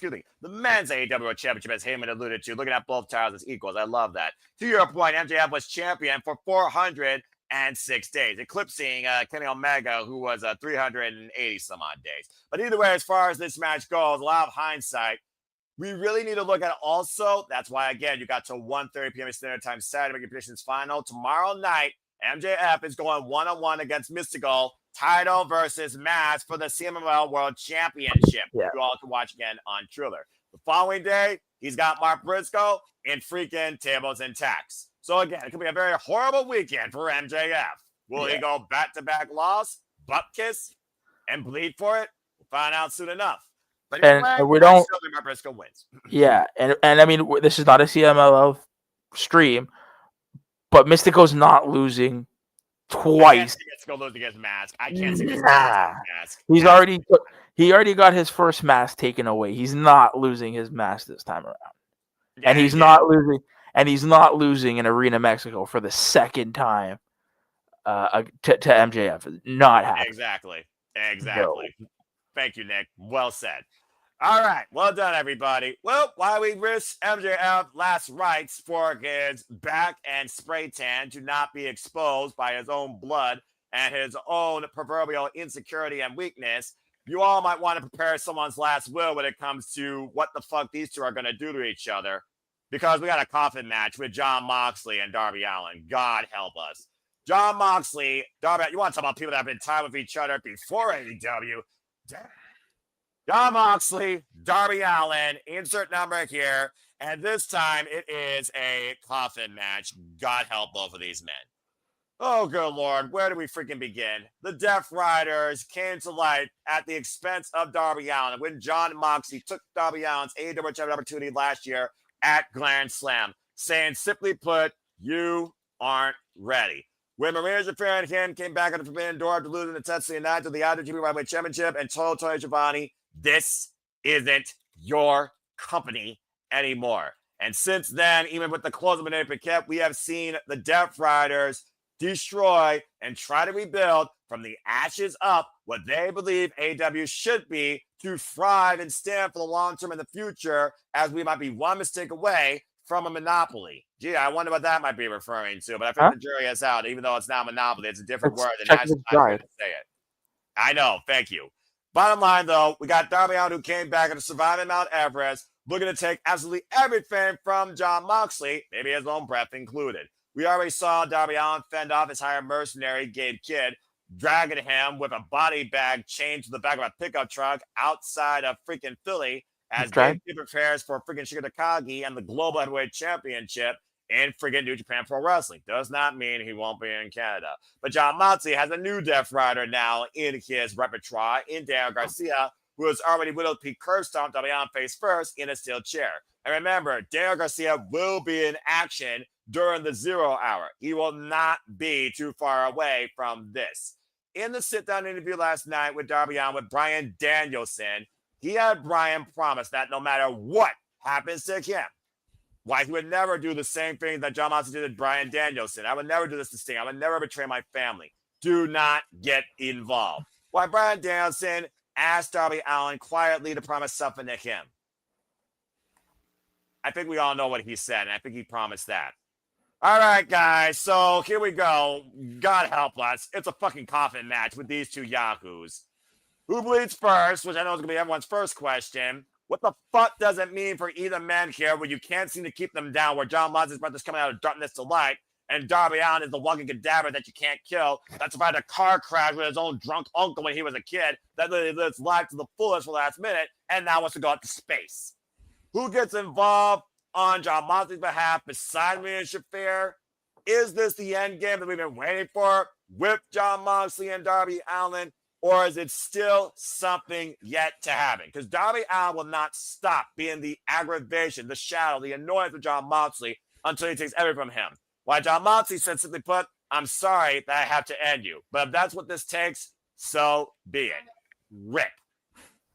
The men's AEW Championship, as Heyman alluded to, looking at both titles as equals. I love that. To your point, MJF was champion for 406 days, eclipsing Kenny Omega, who was 380 some odd days. But either way, as far as this match goes, a lot of hindsight. We really need to look at it also. That's why, again, you got till 1:30 p.m. Standard Time Saturday to make your predictions final. Tomorrow night, MJF is going one-on-one against Mystical, title versus match for the CMLL World Championship. Yeah. You all can watch again on Triller. The following day, he's got Mark Briscoe in freaking Tables and Tacks. So, again, it could be a very horrible weekend for MJF. Will he go back-to-back loss, butt kiss, and bleed for it? We'll find out soon enough. But and we don't. Mark Briscoe wins. Yeah, and I mean, this is not a CMLL stream, but Mystico's not losing twice. Mystico losing his mask. I can't see this mask. He already got his first mask taken away. He's not losing his mask this time around, and he's not losing. and he's not losing in Arena Mexico for the second time to MJF. Not happening. Exactly. Thank you, Nick. Well said. All right. Well done, everybody. Well, while we risk MJF last rites for his back and spray tan to not be exposed by his own blood and his own proverbial insecurity and weakness, you all might want to prepare someone's last will when it comes to what the fuck these two are going to do to each other. Because we got a coffin match with Jon Moxley and Darby Allin. God help us. Jon Moxley, Darby, you want to talk about people that have been tied with each other before AEW? Jon Moxley, Darby Allin, insert number here. And this time it is a coffin match. God help both of these men. Oh, good Lord. Where do we freaking begin? The Death Riders came to light at the expense of Darby Allin when Jon Moxley took Darby Allin's AEW Championship opportunity last year at Grand Slam, saying, simply put, you aren't ready. When Maria Shafir and him came back at the Forbidden Door after losing the Tetsuya Naito to the IWGP Heavyweight Championship and told Tony Schiavone, this isn't your company anymore. And since then, even with the close of Manny Paquette, we have seen the Death Riders destroy and try to rebuild from the ashes up what they believe AEW should be to thrive and stand for the long term in the future, as we might be one mistake away from a monopoly. Gee, I wonder what that might be referring to, but I think the jury is out. Even though it's not monopoly, it's a different word. And that's not going to say it. I know. Thank you. Bottom line, though, we got Darby Allin, who came back after surviving Mount Everest, looking to take absolutely everything from Jon Moxley, maybe his own breath included. We already saw Darby Allin fend off his hired mercenary, Gabe Kidd, dragging him with a body bag chained to the back of a pickup truck outside of freaking Philly as Gabe Kidd prepares for freaking Shigeru Takagi and the Global Heavyweight Championship in freaking New Japan Pro Wrestling. Does not mean he won't be in Canada. But Jon Moxley has a new Death Rider now in his repertoire in Daniel Garcia, who has already widowed Pete curb stomped Darby Allin face first in a steel chair. And remember, Daniel Garcia will be in action during the 0 hour. He will not be too far away from this. In the sit-down interview last night with Darby Allin with Bryan Danielson, he had Bryan promise that no matter what happens to him, why he would never do the same thing that Jon Moxley did to Bryan Danielson. I would never do this to Sting. I would never betray my family. Do not get involved. Why Bryan Danielson asked Darby Allin quietly to promise something to him. I think we all know what he said, and I think he promised that. All right, guys, so here we go. God help us. It's a fucking coffin match with these two yahoos. Who bleeds first, which I know is going to be everyone's first question. What the fuck does it mean for either man here where you can't seem to keep them down, where Jon Moxley's brother's coming out of darkness to light, and Darby Allin is the walking cadaver that you can't kill, that survived a car crash with his own drunk uncle when he was a kid, that literally lives life to the fullest for the last minute, and now wants to go out to space? Who gets involved on Jon Moxley's behalf besides me and Shafir? Is this the end game that we've been waiting for with Jon Moxley and Darby Allin? Or is it still something yet to happen? Because Darby Allin will not stop being the aggravation, the shadow, the annoyance of Jon Moxley until he takes everything from him. While Jon Moxley said, simply put, I'm sorry that I have to end you. But if that's what this takes, so be it. Rip.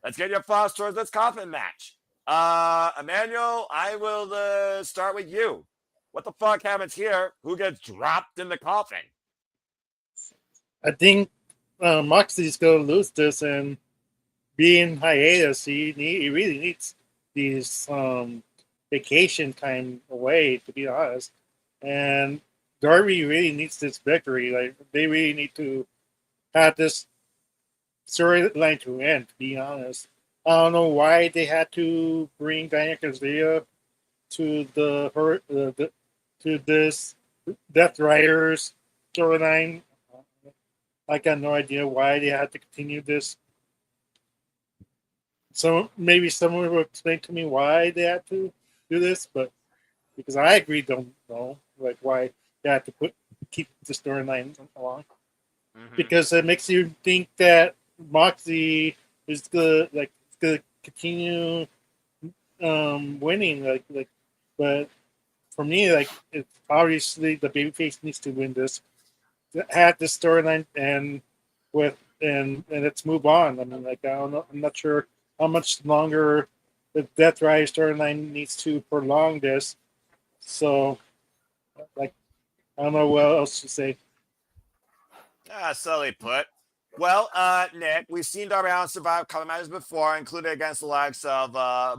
Let's get your thoughts towards this coffin match. Emmanuel, I will start with you. What the fuck happens here? Who gets dropped in the coffin? I think Moxley's going to lose this and be in hiatus. He really needs these vacation time away, to be honest. And Darby really needs this victory. Like, they really need to have this storyline to end, to be honest. I don't know why they had to bring Daniel Garcia to to this Death Riders storyline. I got no idea why they had to continue this. So maybe someone will explain to me why they had to do this, but because I agree, don't know like why they had to keep the storyline along. Mm-hmm. Because it makes you think that Moxley is gonna continue winning, but for me, it's obviously the babyface needs to win this. Had this storyline and let's move on. I mean, I don't know. I'm not sure how much longer the Death Rider storyline needs to prolong this. So, like, I don't know what else to say. Silly put. Well, Nick, we've seen Darby Allin survive couple matches before, including against the likes of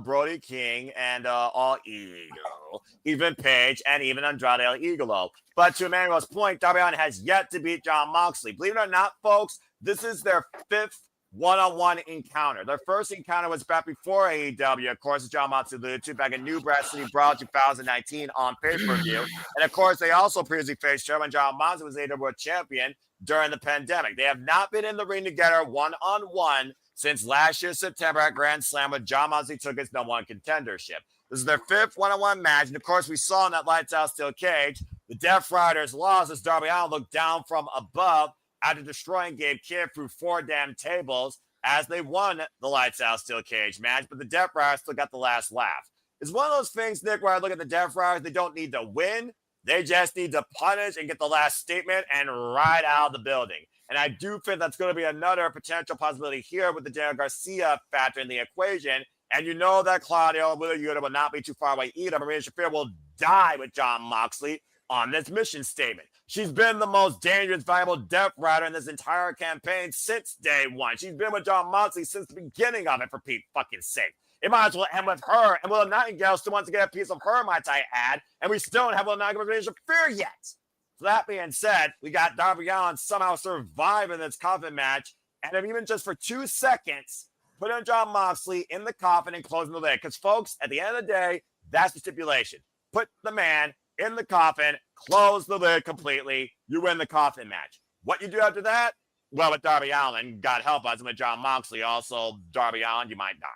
Brody King and All Ego, even Page, and even Andrade El Idolo. But to Emmanuel's point, Darby Allin has yet to beat Jon Moxley. Believe it or not, folks, this is their 5th one-on-one encounter. Their first encounter was back before AEW, of course, as Jon Moxley alluded to, back in New Brass City Brawl 2019 on pay-per-view. And of course, they also previously faced Chairman Jon Moxley was AEW champion during the pandemic. They have not been in the ring together one-on-one since last year's September at Grand Slam when Jon Moxley took his #1 contendership. This is their 5th one-on-one match, and of course, we saw in that Lights Out Steel Cage, the Death Riders lost as Darby Allin looked down from above after destroying Gabe Kidd through 4 damn tables as they won the Lights Out Steel Cage match, but the Death Riders still got the last laugh. It's one of those things, Nick, where I look at the Death Riders, they don't need to win. They just need to punish and get the last statement and ride out of the building. And I do think that's going to be another potential possibility here with the Daniel Garcia factor in the equation. And you know that Claudio Wheeler Yuta will not be too far away either. Maria Shafir will die with Jon Moxley on this mission statement. She's been the most dangerous, valuable Death Rider in this entire campaign since day one. She's been with Jon Moxley since the beginning of it, for Pete's fucking sake. It might as well end with her, and Willow Nightingale still wants to get a piece of her, might I add, and we still don't have Willow Nightingale with Fear yet. So that being said, we got Darby Allin somehow surviving this coffin match, and if even just for 2 seconds, put in Jon Moxley in the coffin and closing the lid. Because, folks, at the end of the day, that's the stipulation. Put the man in the coffin, close the lid completely, you win the coffin match. What you do after that? Well, with Darby Allin, God help us, and with Jon Moxley, also Darby Allin, you might die.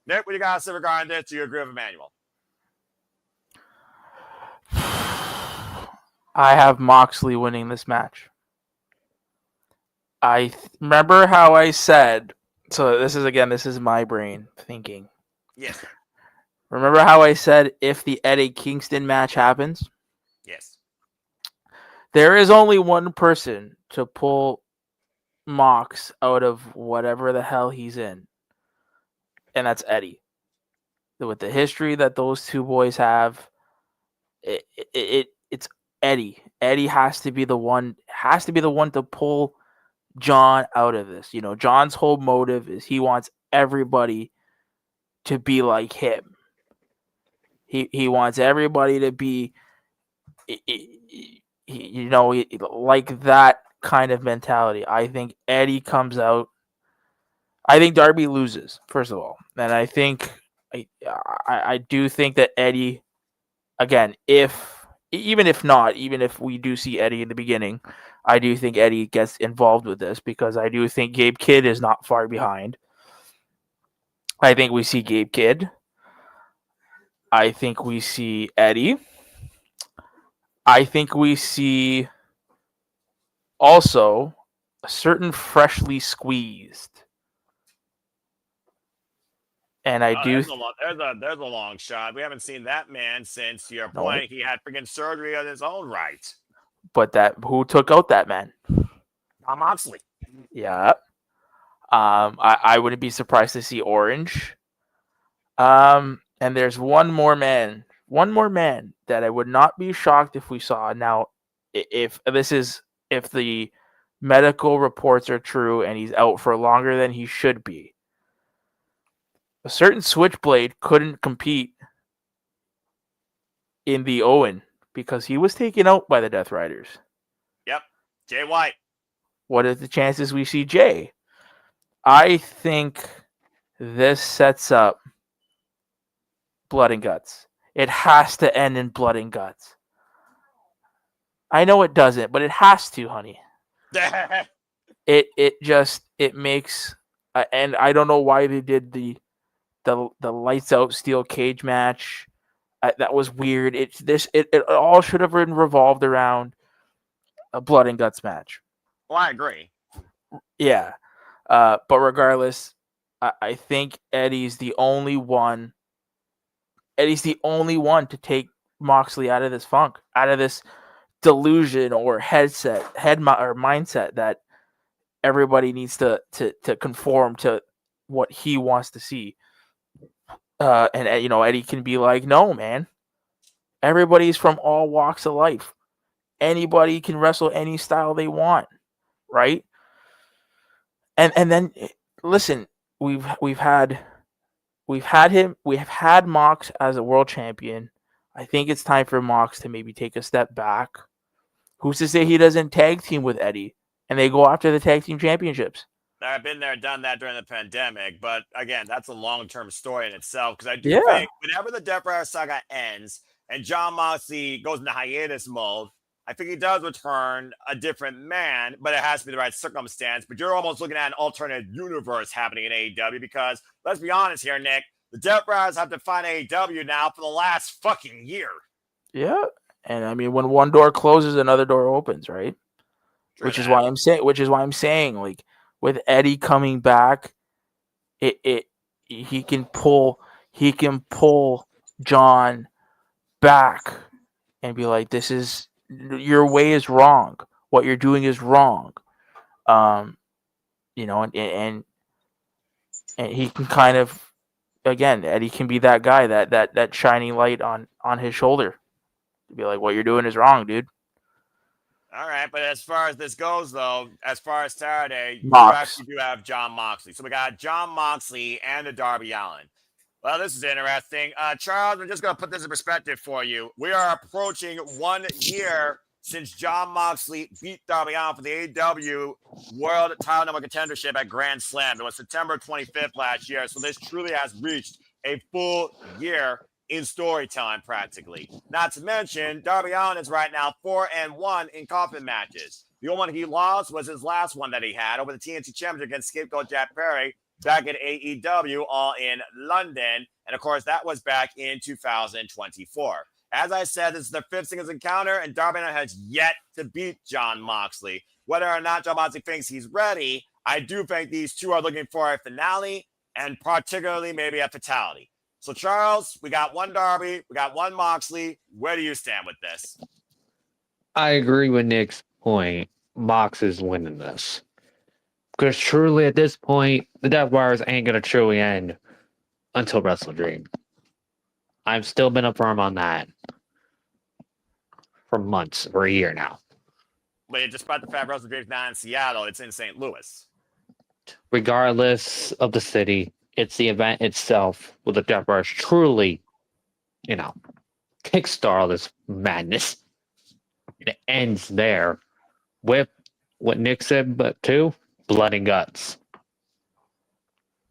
Nick, what do you got to say regarding this? Do you agree with Emmanuel? I have Moxley winning this match. Remember how I said, so this is my brain thinking. Yes. Remember how I said if the Eddie Kingston match happens? Yes. There is only one person to pull Mox out of whatever the hell he's in, and that's Eddie. With the history that those two boys have, it's Eddie. Eddie has to be the one to pull John out of this. You know, John's whole motive is he wants everybody to be like him. He wants everybody to be, like that kind of mentality. I think Eddie comes out. I think Darby loses, first of all, and I think I do think that Eddie, again, even if we do see Eddie in the beginning, I do think Eddie gets involved with this because I do think Gabe Kidd is not far behind. I think we see Gabe Kidd. I think we see Eddie. I think we see also a certain freshly squeezed. And I do. There's a long shot. We haven't seen that man since, to your point, he had freaking surgery on his own right. But who took out that man? Jon Moxley. Yeah. I wouldn't be surprised to see Orange. And there's one more man that I would not be shocked if we saw. Now, if the medical reports are true and he's out for longer than he should be, a certain Switchblade couldn't compete in the Owen because he was taken out by the Death Riders. Yep. Jay White. What are the chances we see Jay? I think this sets up blood and guts. It has to end in blood and guts. I know it doesn't, but it has to, honey. It makes, and I don't know why they did the lights out steel cage match. That was weird. It all should have been revolved around a blood and guts match. Well, I agree. Yeah, but regardless, I think Eddie's the only one. Eddie's the only one to take Moxley out of this funk, out of this delusion or mindset that everybody needs to conform to what he wants to see. And Eddie can be like, no, man, Everybody's from all walks of life. Anybody can wrestle any style they want, right? And then listen, we've had Mox as a world champion. I think it's time for Mox to maybe take a step back. Who's to say he doesn't tag team with Eddie and they go after the tag team championships? I've been there, done that during the pandemic, but again, that's a long-term story in itself. Because I do Yeah. think whenever the Death Rider saga ends and John Moxley goes into hiatus mode, I think he does return a different man, but it has to be the right circumstance. But you're almost looking at an alternate universe happening in AEW because let's be honest here, Nick, the Death Riders have defined AEW now for the last fucking year. Yeah. And I mean, when one door closes, another door opens, right? True Which is that. why I'm saying, like, with Eddie coming back, he can pull John back and be like, this is, your way is wrong. What you're doing is wrong. You know, and he can kind of, again, Eddie can be that guy, that shining light on his shoulder. Be like, what you're doing is wrong, dude. All right, but as far as this goes, though, as far as Saturday, you Mox. actually do have John Moxley. So we got John Moxley and the Darby Allin. Well, this is interesting. Charles, I'm just going to put this in perspective for you. We are approaching 1 year since John Moxley beat Darby Allin for the AEW World Title Number Contendership at Grand Slam. It was September 25th last year, so this truly has reached a full year in storytelling, practically. Not to mention, Darby Allin is right now 4-1 in coffin matches. The only one he lost was his last one that he had over the TNT Championship against Scapegoat Jack Perry back at AEW, all in London. And of course, that was back in 2024. As I said, this is their 5th singles encounter, and Darby Allin has yet to beat John Moxley. Whether or not John Moxley thinks he's ready, I do think these two are looking for a finale, and particularly maybe a fatality. So, Charles, we got one Darby, we got one Moxley. Where do you stand with this? I agree with Nick's point. Mox is winning this. Because truly, at this point, the Death Wires ain't going to truly end until Wrestle Dream. I've still been firm on that for months, for a year now. But despite the fact Wrestle Dream's not in Seattle, it's in St. Louis. Regardless of the city, it's the event itself with the Death Wires truly, kickstart this madness. It ends there with what Nick said, but too, blood and guts.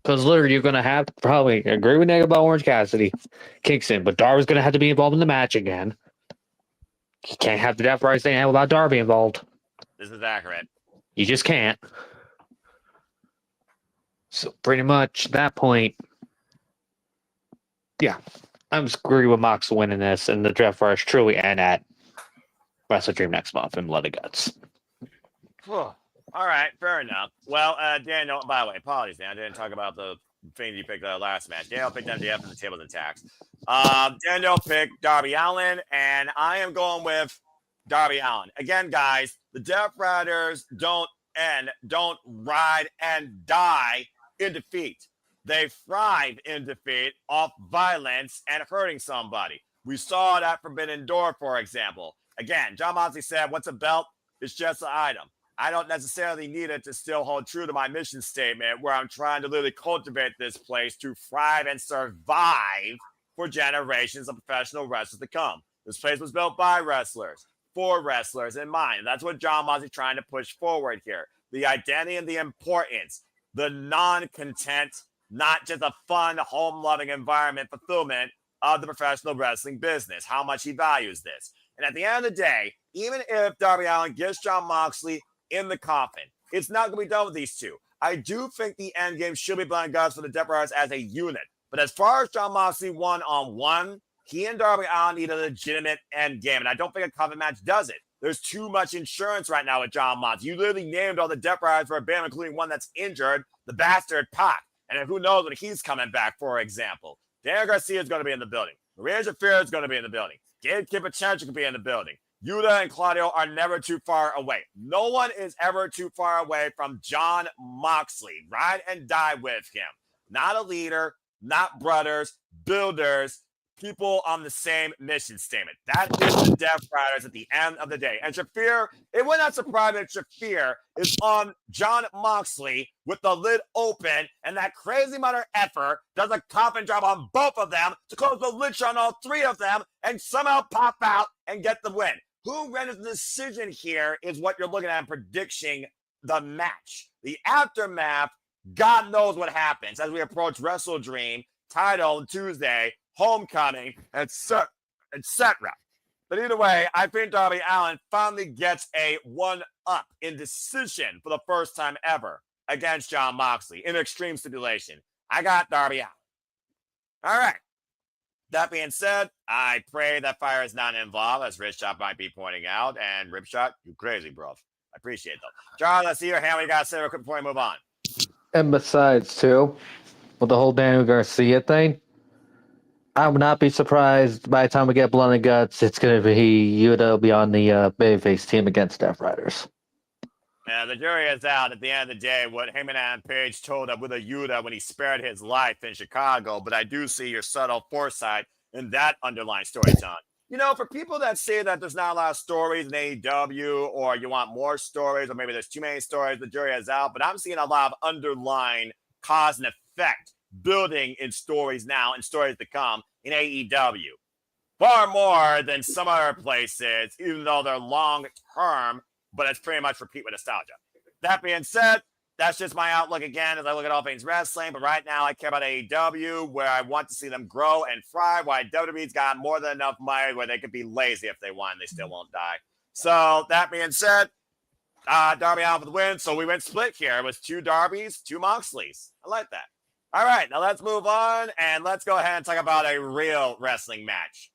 Because literally, you're going to have to probably agree with Nick about Orange Cassidy kicks in, but Darby's going to have to be involved in the match again. You can't have the Death Riders saying without Darby involved. This is accurate. You just can't. So pretty much that point, yeah, I'm just agree with Mox winning this, and the Death Riders truly end at Wrestle Dream next month in Blood and Guts. All right, fair enough. Well, Daniel, by the way, apologies, Dan. I didn't talk about the thing you picked last match. Daniel picked MJF and the Tables and Tax. Daniel picked Darby Allin, and I am going with Darby Allin. Again, guys, the Death Riders don't ride and die in defeat. They thrive in defeat off violence and hurting somebody. We saw that Forbidden Door, for example. Again, John Moxley said, what's a belt? It's just an item. I don't necessarily need it to still hold true to my mission statement where I'm trying to literally cultivate this place to thrive and survive for generations of professional wrestlers to come. This place was built by wrestlers, for wrestlers in mind. And that's what John Moxley's trying to push forward here. The identity and the importance, the non-content, not just a fun, home-loving environment fulfillment of the professional wrestling business, how much he values this. And at the end of the day, even if Darby Allin gets John Moxley in the coffin, it's not going to be done with these two. I do think the end game should be Blood and Guts for the Death Riders as a unit. But as far as John Moxley one-on-one, he and Darby Allin need a legitimate end game. And I don't think a coffin match does it. There's too much insurance right now with John Moxley. You literally named all the Death Riders for a band, including one that's injured, the bastard Pac. And who knows when he's coming back, for example. Daniel Garcia is going to be in the building. Maria Shafir is going to be in the building. Gabe Kipachenko could be in the building. Yuta and Claudio are never too far away. No one is ever too far away from John Moxley. Ride and die with him. Not a leader, not brothers, builders, people on the same mission statement. That is the Death Riders at the end of the day. And Shafir, it would not surprise me if Shafir is on Jon Moxley with the lid open and that crazy mother effer does a coffin drop on both of them to close the lid on all three of them and somehow pop out and get the win. Who renders the decision here is what you're looking at in predicting the match. The aftermath, God knows what happens as we approach Wrestle Dream, title Tuesday, Homecoming, etc. But either way, I think Darby Allin finally gets a 1-up in decision for the first time ever against Jon Moxley in extreme stipulation. I got Darby Allin. All right. That being said, I pray that fire is not involved, as Rich Shot might be pointing out. And Ripshot, you crazy, bro. I appreciate it, though. Charles, I see your hand. What you got to say real quick before we move on? And besides, too, with the whole Daniel Garcia thing, I would not be surprised by the time we get Blood and Guts, it's going to be Yuta be on the Babyface team against Death Riders. Yeah, the jury is out at the end of the day. What Heyman and Page told up with a Yuta when he spared his life in Chicago, but I do see your subtle foresight in that underlying story, John. You know, for people that say that there's not a lot of stories in AEW or you want more stories or maybe there's too many stories, the jury is out, but I'm seeing a lot of underlying cause and effect building in stories now and stories to come in AEW. Far more than some other places, even though they're long term, but it's pretty much repeat with nostalgia. That being said, that's just my outlook again as I look at all things wrestling. But right now, I care about AEW, where I want to see them grow and thrive. Why WWE's got more than enough money where they could be lazy if they want, and they still won't die. So that being said, Darby Allin for the win. So we went split here. It was 2 Darbys, 2 Moxleys. I like that. All right, now let's move on and let's go ahead and talk about a real wrestling match.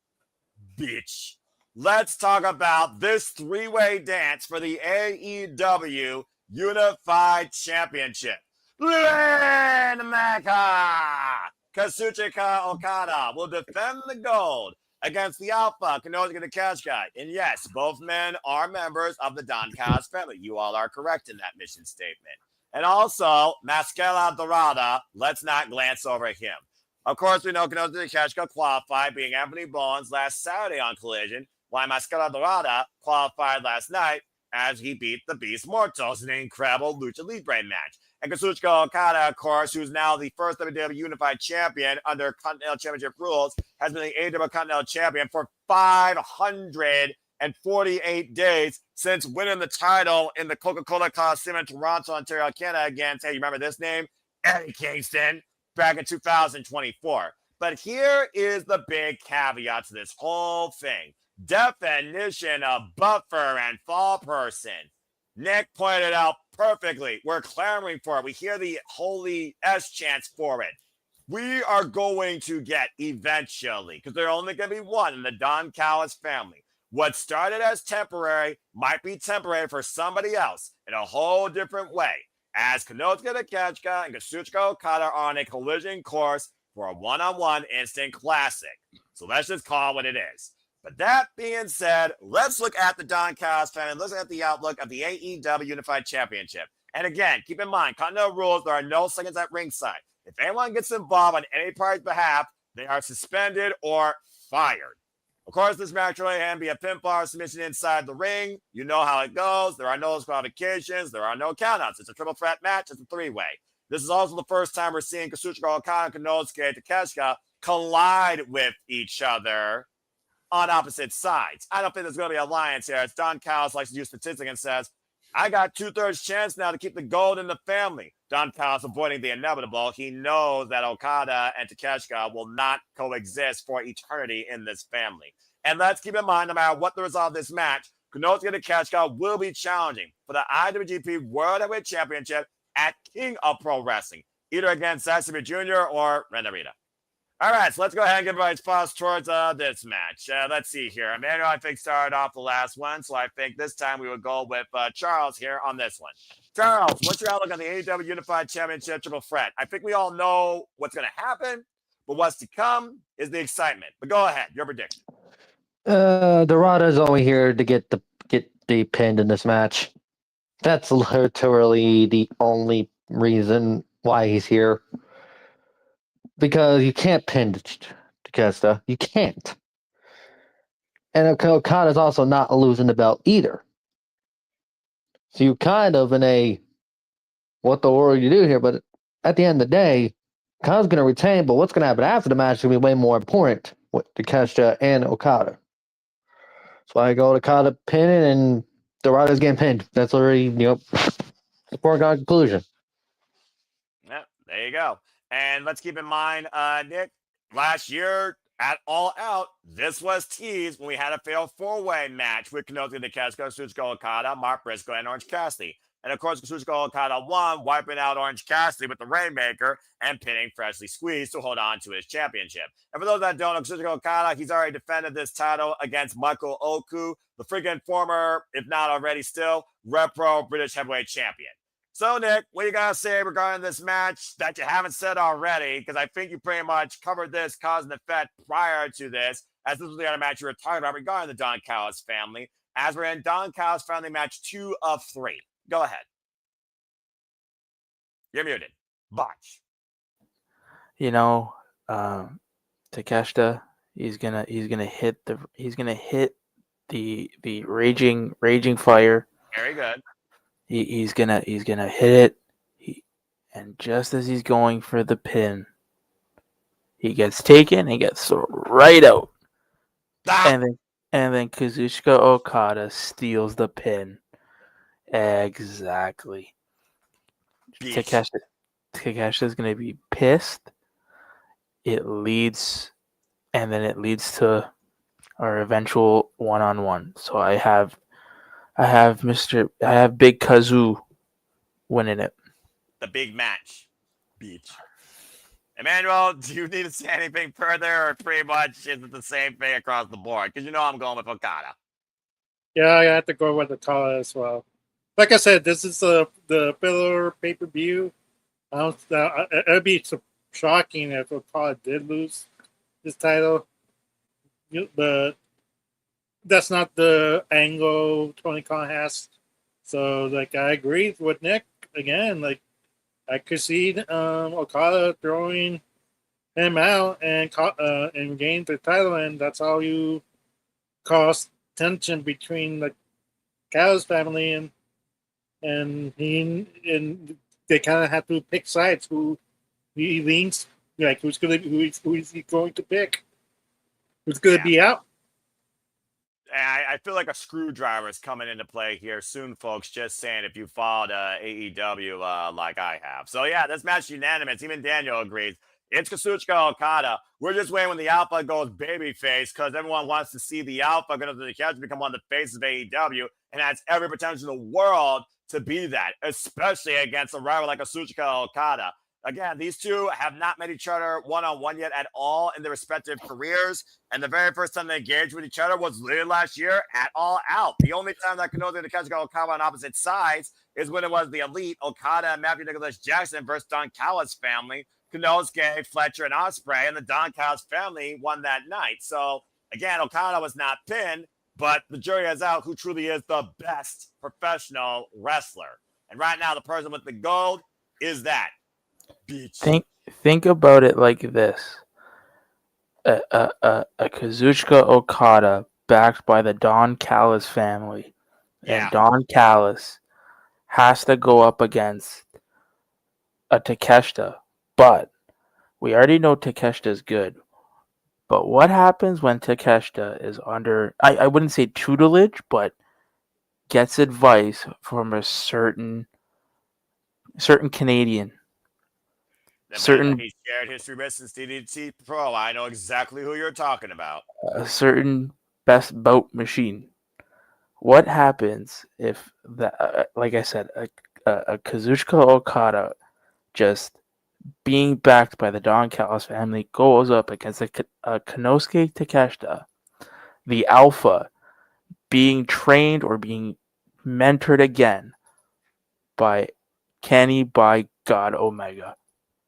Bitch. Let's talk about this 3-way dance for the AEW Unified Championship. Len Mecca! Kazuchika Okada will defend the gold against the Alpha Kanosuke Takeshita. And yes, both men are members of the Don Callis family. You all are correct in that mission statement. And also, Mascara Dorada, let's not glance over him. Of course, we know Kanosuke Takeshita qualified, being Anthony Bowens last Saturday on Collision, while Mascara Dorada qualified last night as he beat the Beast Mortals in an incredible Lucha Libre match. And Kazuchika Okada, of course, who's now the first WWE Unified Champion under Continental Championship rules, has been the AEW Continental Champion for 548 days since winning the title in the Coca-Cola Coliseum in Toronto, Ontario, Canada against, hey, you remember this name? Eddie Kingston, back in 2024. But here is the big caveat to this whole thing. Definition of buffer and fall person. Nick pointed out perfectly. We're clamoring for it. We hear the holy S chants for it. We are going to get eventually, because there's only going to be one in the Don Callis family. What started as temporary might be temporary for somebody else in a whole different way, as Kanosuke Takeshita and Kazuchika Okada are on a collision course for a one-on-one instant classic. So let's just call it what it is. But that being said, let's look at the Don Callis family. Let's look at the outlook of the AEW Unified Championship. And again, keep in mind, Continental rules, there are no seconds at ringside. If anyone gets involved on any party's behalf, they are suspended or fired. Of course, this match will be a pinfall submission inside the ring. You know how it goes. There are no disqualifications. There are no countouts. It's a triple threat match. It's a 3-way. This is also the first time we're seeing Kazuchika Okada and Kanosuke Takeshita collide with each other on opposite sides. I don't think there's going to be an alliance here. As Don Callis likes to use statistics and says, I got 2/3 chance now to keep the gold in the family. Don Callis avoiding the inevitable. He knows that Okada and Takeshita will not coexist for eternity in this family. And let's keep in mind, no matter what the result of this match, Kanosuke Takeshita will be challenging for the IWGP World Heavyweight Championship at King of Pro Wrestling, either against Zack Jr. or Ren Narita. All right, so let's go ahead and give everybody's thoughts towards this match. Let's see here. Emmanuel, I think, started off the last one, so I think this time we would go with Charles here on this one. Charles, what's your outlook on the AEW Unified Championship Triple Threat? I think we all know what's going to happen, but what's to come is the excitement. But go ahead, your prediction. Dorada's only here to get the pinned in this match. That's literally the only reason why he's here. Because you can't pin Takeshita. You can't. And Okada's also not losing the belt either. So you kind of in a what the world you do here, but at the end of the day, Khan's going to retain, but what's going to happen after the match is going to be way more important with Takeshita and Okada. So I go Okada pinning and the Riders getting pinned. That's already, the foregone conclusion. Yeah, there you go. And let's keep in mind, Nick, last year at All Out, this was teased when we had a fatal four-way match with Kenosuke Takeshita, Kazuchika Okada, Mark Briscoe, and Orange Cassidy. And of course, Kazuchika Okada won, wiping out Orange Cassidy with the Rainmaker and pinning Freshly Squeezed to hold on to his championship. And for those that don't know, Kazuchika Okada, he's already defended this title against Michael Oku, the freaking former, if not already still, Repro British Heavyweight Champion. So, Nick, what do you got to say regarding this match that you haven't said already? Because I think you pretty much covered this cause and effect prior to this, as this was the other match you were talking about regarding the Don Callis family, as we're in Don Callis family match 2 of 3. Go ahead. You're muted. Botch. Takeshita, he's gonna hit the raging fire. Very good. He's gonna hit it, and just as he's going for the pin, he gets taken and gets thrown right out. Ah! And then Kazuchika Okada steals the pin. Exactly. Takeshita's gonna be pissed. It leads to our eventual one-on-one. So I have Big Kazoo winning it. The big match. Beach. Emmanuel, do you need to say anything further, or pretty much is it the same thing across the board? Because I'm going with Okada. Yeah, I have to go with Okada as well. Like I said, this is the filler pay-per-view. It'd be shocking if Okada did lose this title, but that's not the angle Tony Khan has. So, I agree with Nick again. I could see Okada throwing him out and gain the title, and that's how you cause tension between the Callis family and they kind of have to pick sides. Who he leans who is he going to pick? Who's going to be out? I feel like a screwdriver is coming into play here soon, folks. Just saying, if you followed AEW like I have. So, yeah, this match unanimous. Even Daniel agrees. It's Kazuchika Okada. We're just waiting when the Alpha goes babyface because everyone wants to see the Alpha going to become one of the faces of AEW and has every potential in the world to be that, especially against a rival like Kazuchika Okada. Again, these two have not met each other one-on-one yet at all in their respective careers. And the very first time they engaged with each other was literally last year at All Out. The only time that Kenosuke and Kazuchika Okada on opposite sides is when it was the Elite, Okada and Matthew Nicholas Jackson versus Don Callis family. Kenosuke, Fletcher, and Ospreay, and the Don Callis family won that night. So, again, Okada was not pinned, but the jury is out who truly is the best professional wrestler. And right now, the person with the gold is that. Beach. Think about it like this: a Kazuchika Okada backed by the Don Callis family, and Don Callis has to go up against a Takeshita. But we already know Takeshita is good. But what happens when Takeshita is under? I wouldn't say tutelage, but gets advice from a certain Canadian. He shared history with since DDT Pro. I know exactly who you're talking about. A certain best bout machine. What happens if like I said, a Kazuchika Okada just being backed by the Don Callis family goes up against a Konosuke Takeshita, the Alpha, being trained or being mentored again by Kenny by God Omega.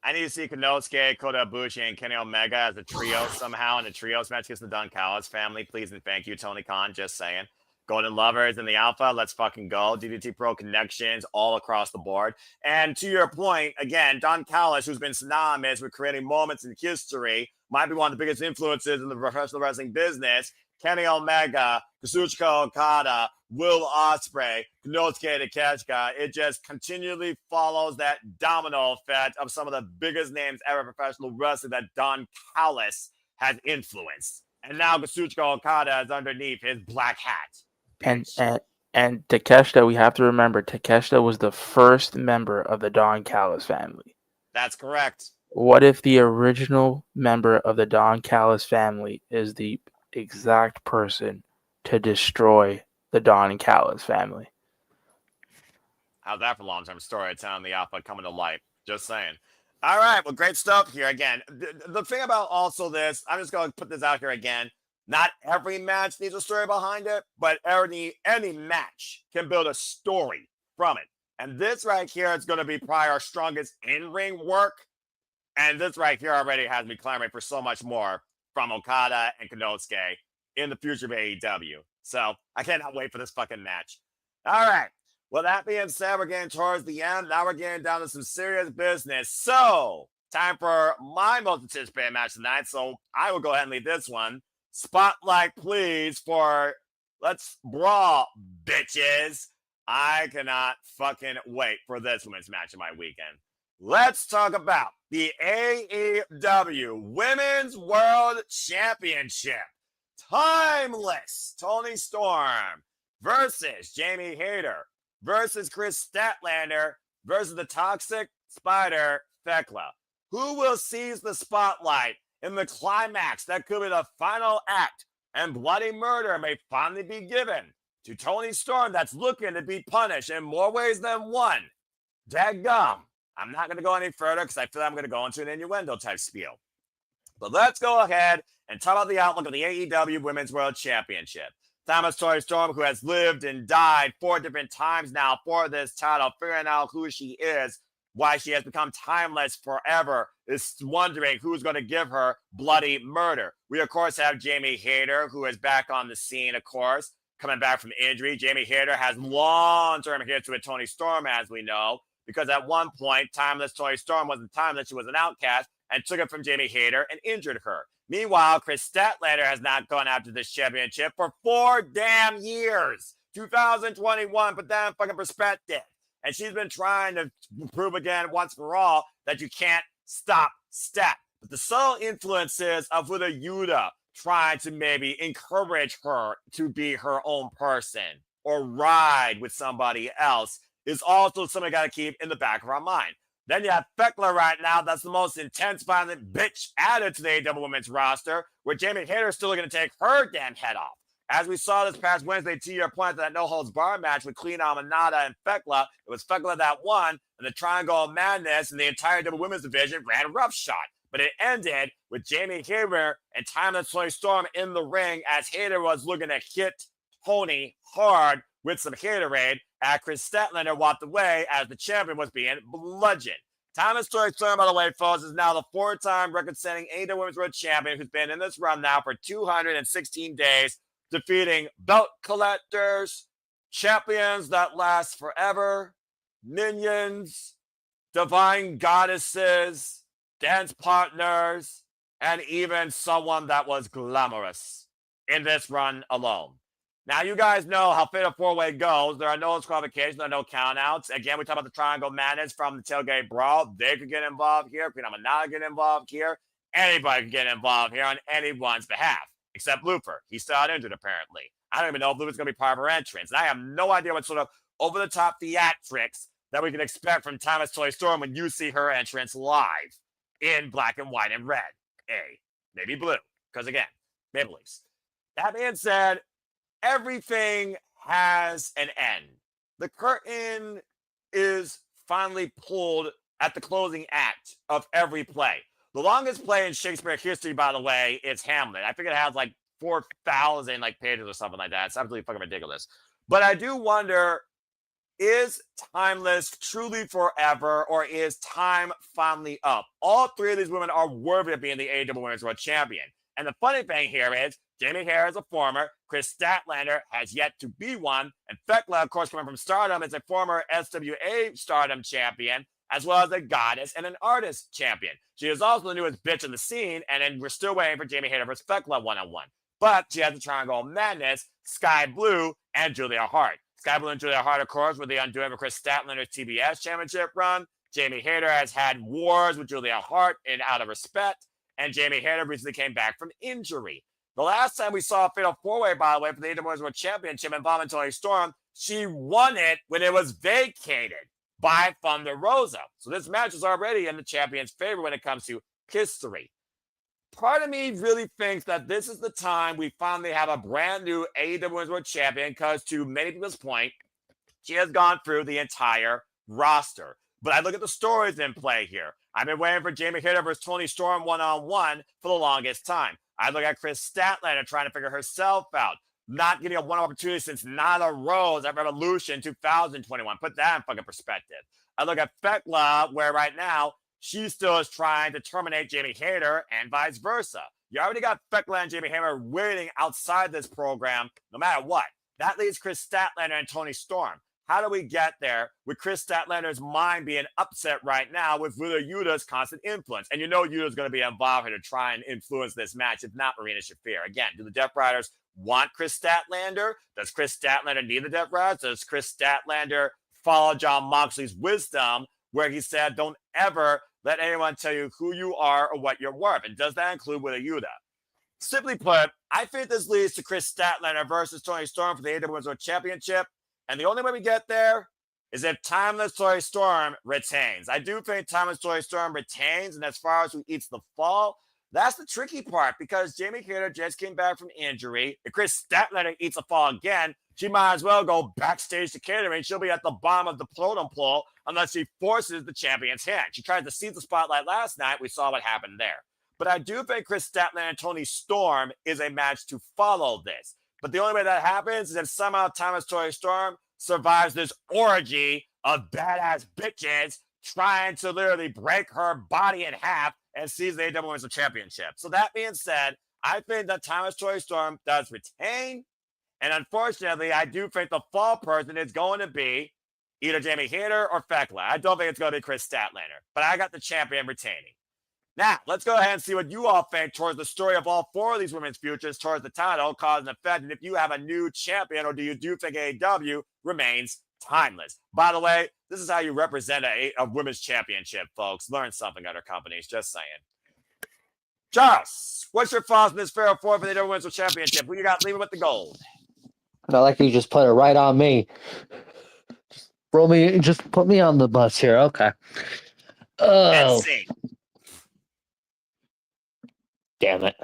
I need to see Konosuke, Kota Ibushi, and Kenny Omega as a trio somehow in a trios match against the Don Callis family. Please and thank you, Tony Khan. Just saying. Golden Lovers and the Alpha, let's fucking go. DDT Pro connections all across the board. And to your point, again, Don Callis, who's been synonymous with creating moments in history might be one of the biggest influences in the professional wrestling business. Kenny Omega, Kazuchika Okada, Will Ospreay, Konosuke Takeshita. It just continually follows that domino effect of some of the biggest names ever in professional wrestling that Don Callis has influenced. And now Kazuchika Okada is underneath his black hat. And Takeshita, we have to remember, Takeshita was the first member of the Don Callis family. That's correct. What if the original member of the Don Callis family is the exact person to destroy the Don Callis family? How's that for long-term storytelling? The alpha coming to life. Just saying. All right, well, great stuff here. Again, the thing about also this, I'm just going to put this out here again. Not every match needs a story behind it, but any match can build a story from it. And this right here is going to be probably our strongest in-ring work. And this right here already has me clamoring for so much more from Okada and Konosuke in the future of AEW. So I cannot wait for this fucking match. All right. Well, that being said, we're getting towards the end. Now we're getting down to some serious business. So time for my most anticipated match tonight. So I will go ahead and lead this one. Spotlight, please, for Let's Brawl, bitches. I cannot fucking wait for this women's match of my weekend. Let's talk about the AEW Women's World Championship. Timeless Toni Storm versus Jamie Hayter versus Chris Statlander versus the Toxic Spider Thekla. Who will seize the spotlight in the climax that could be the final act, and bloody murder may finally be given to Toni Storm that's looking to be punished in more ways than one? Dadgum. I'm not going to go any further because I feel I'm going to go into an innuendo type spiel. But let's go ahead and talk about the outlook of the AEW Women's World Championship. Toni Storm, who has lived and died 4 different times now for this title, figuring out who she is, why she has become timeless forever, is wondering who's going to give her bloody murder. We, of course, have Jamie Hayter, who is back on the scene, of course, coming back from injury. Jamie Hayter has long-term history with Toni Storm, as we know, because at one point, timeless Toni Storm wasn't timeless. She was an outcast and took it from Jamie Hayter and injured her. Meanwhile, Chris Statlander has not gone after this championship for 4 damn years. 2021, put that in fucking perspective. And she's been trying to prove again once for all that you can't stop Stat. But the subtle influences of Willa Yuta trying to maybe encourage her to be her own person or ride with somebody else is also something we got to keep in the back of our mind. Then you have Thekla right now. That's the most intense, violent bitch added to the AEW Women's roster, where Jamie Hayter is still going to take her damn head off. As we saw this past Wednesday, to your point, that no-holds-barred match with Clean Amanada and Thekla, it was Thekla that won, and the Triangle of Madness and the entire AEW Women's division ran roughshod. But it ended with Jamie Hayter and timeless Toni Storm in the ring as Hayter was looking to hit Toni hard with some Haterade, as Chris Statlander walked away as the champion was being bludgeoned. Timeless Toni Storm, by the way, folks, is now the 4-time record-setting AEW Women's World Champion who's been in this run now for 216 days, defeating belt collectors, champions that last forever, minions, divine goddesses, dance partners, and even someone that was glamorous in this run alone. Now, you guys know how Fatal 4-Way goes. There are no disqualifications, there are no countouts. Again, we talk about the Triangle Madness from the Tailgate Brawl. They could get involved here. Queen Amanada get involved here. Anybody can get involved here on anyone's behalf, except Luther. He's still out injured, apparently. I don't even know if Luther's going to be part of her entrance. And I have no idea what sort of over-the-top theatrics that we can expect from Timeless Toni Storm when you see her entrance live in black and white and red. Maybe blue, because again, Maple Leafs. That being said, everything has an end. The curtain is finally pulled at the closing act of every play. The longest play in Shakespeare history, by the way, is Hamlet. I think it has like 4,000 pages or something like that. It's absolutely fucking ridiculous. But I do wonder, is Timeless truly forever, or is time finally up? All 3 of these women are worthy of being the AEW Women's World Champion. And the funny thing here is, Jamie Hayter is a former, Chris Statlander has yet to be one, and Thekla, of course, coming from Stardom, is a former SWA Stardom champion. as well as a goddess and an artist champion. She is also the newest bitch in the scene, and then we're still waiting for Jamie Hayter versus Thekla one-on-one. But she has the Triangle of Madness, Sky Blue, and Julia Hart. Sky Blue and Julia Hart, of course, were the undoing of Chris Statlander's TBS championship run. Jamie Hayter has had wars with Julia Hart in Out of Respect, and Jamie Hayter recently came back from injury. The last time we saw a fatal four-way, by the way, for the AEW Women's World Championship involving Toni Storm, she won it when it was vacated by Thunder Rosa. So this match is already in the champion's favor when it comes to history. Part of me really thinks that this is the time we finally have a brand new AEW Women's World Champion because, to many people's point, she has gone through the entire roster. But I look at the stories in play here. I've been waiting for Jamie Hayter versus Toni Storm one-on-one for the longest time. I look at Chris Statlander trying to figure herself out, not getting a one opportunity since Nyla Rose at Revolution 2021. Put that in fucking perspective. I look at Thekla, where right now she still is trying to terminate Jamie Hayter and vice versa. You already got Thekla and Jamie Hayter waiting outside this program no matter what. That leaves Chris Statlander and Toni Storm. How do we get there with Chris Statlander's mind being upset right now with Wheeler Yuta's constant influence? And you know Yuta's going to be involved here to try and influence this match, if not Marina Shafir. Again, do the Death Riders want Chris Statlander? Does Chris Statlander need the Death Riders? Does Chris Statlander follow Jon Moxley's wisdom where he said, don't ever let anyone tell you who you are or what you're worth? And does that include Wheeler Yuta? Simply put, I think this leads to Chris Statlander versus Toni Storm for the AEW Women's World Championship. And the only way we get there is if Timeless Toni Storm retains. I do think Timeless Toni Storm retains, and as far as who eats the fall, that's the tricky part because Jamie Hayter just came back from injury. If Chris Statlander eats a fall again, she might as well go backstage to catering. She'll be at the bottom of the totem pole unless she forces the champion's hand. She tried to seize the spotlight last night. We saw what happened there. But I do think Chris Statlander and Toni Storm is a match to follow this. But the only way that happens is if somehow Timeless Toni Storm survives this orgy of badass bitches trying to literally break her body in half and seize the AEW Women's Championship. So that being said, I think that Timeless Toni Storm does retain. And unfortunately, I do think the fall person is going to be either Jamie Hayter or Thekla. I don't think it's going to be Chris Statlander. But I got the champion retaining. Now, let's go ahead and see what you all think towards the story of all four of these women's futures towards the title, cause and effect, and if you have a new champion, or do you think AEW remains timeless? By the way, this is how you represent a women's championship, folks. Learn something, other companies, just saying. Charles, what's your thoughts on this Fair 4 for the AEW Women's Championship? Who you got leaving with the gold? I like you just put it right on me. Just put me on the bus here. Okay. Oh. Damn it.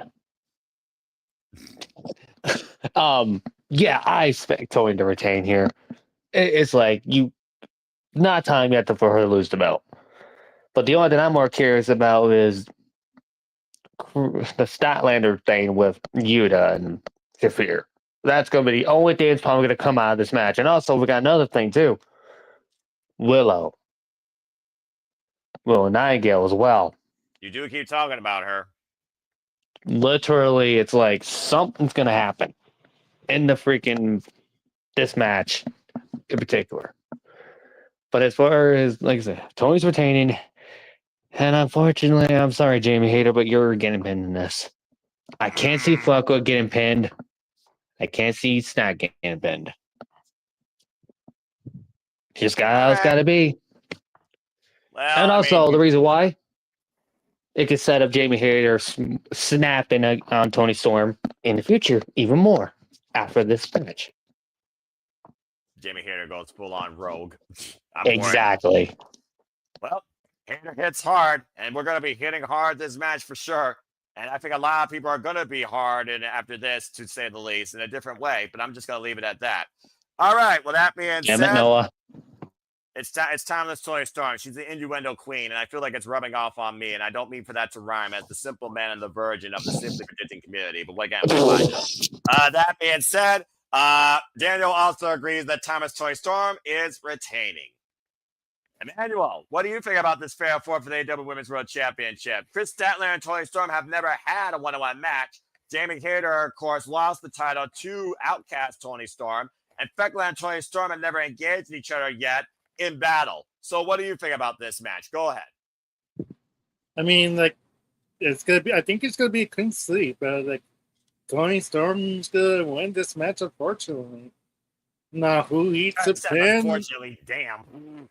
Yeah, I expect Toni to retain here. It's like not time yet for her to lose the belt. But the only thing I'm more curious about is the Statlander thing with Yuta and Shafir. That's going to be the only thing that's probably going to come out of this match. And also, we got another thing, too. Willow Nightingale as well. You do keep talking about her. Literally, it's like something's going to happen in the freaking this match in particular. But as far as, like I said, Tony's retaining. And unfortunately, I'm sorry, Jamie Hayter, but you're getting pinned in this. I can't see Flacco getting pinned. I can't see Snack getting pinned. Just how it's got to be. Well, and also, the reason why, it could set up Jamie Hayter snapping on Toni Storm in the future even more after this match. Jamie Hayter goes full-on rogue. Exactly. Well, Hayter hits hard, and we're going to be hitting hard this match for sure. And I think a lot of people are going to be hard after this, to say the least, in a different way. But I'm just going to leave it at that. All right. Well, that being said, Noah. It's Timeless Toni Storm. She's the innuendo queen, and I feel like it's rubbing off on me. And I don't mean for that to rhyme as the simple man and the virgin of the simply predicting community. But again, that being said, Daniel also agrees that Timeless Toni Storm is retaining. Emmanuel, what do you think about this Fair 4 for the AEW Women's World Championship? Chris Statlander and Toni Storm have never had a one-on-one match. Jamie Hayter, of course, lost the title to Outcast Toni Storm. And Thekla and Toni Storm have never engaged each other yet. in battle. So what do you think about this match? Go ahead. I mean, like, it's gonna be. I think it's gonna be a clean sweep, but like, Tony Storm's gonna win this match, unfortunately. Now, who eats a Except pin? unfortunately, damn.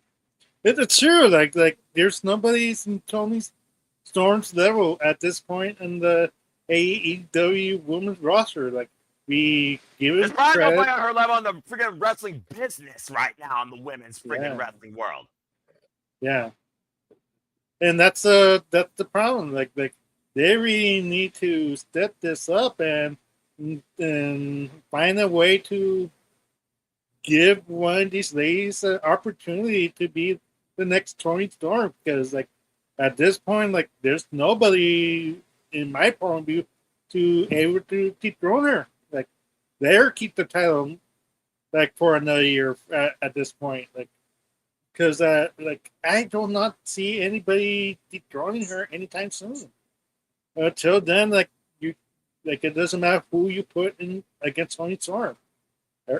It's true. Like, there's nobody in Tony Storm's level at this point in the AEW women's roster. Like, we give There's it probably credit. nobody on her level in the freaking wrestling business right now in the women's freaking wrestling world. Yeah, and that's the problem. Like they really need to step this up and find a way to give one of these ladies an opportunity to be the next Tony Storm, because like at this point, like there's nobody in my point of view to able to dethrone her. Like they're keep the title like for another year at this point. Like because like I do not see anybody dethroning her anytime soon. Until then, like you, like it doesn't matter who you put in against Tony Storm.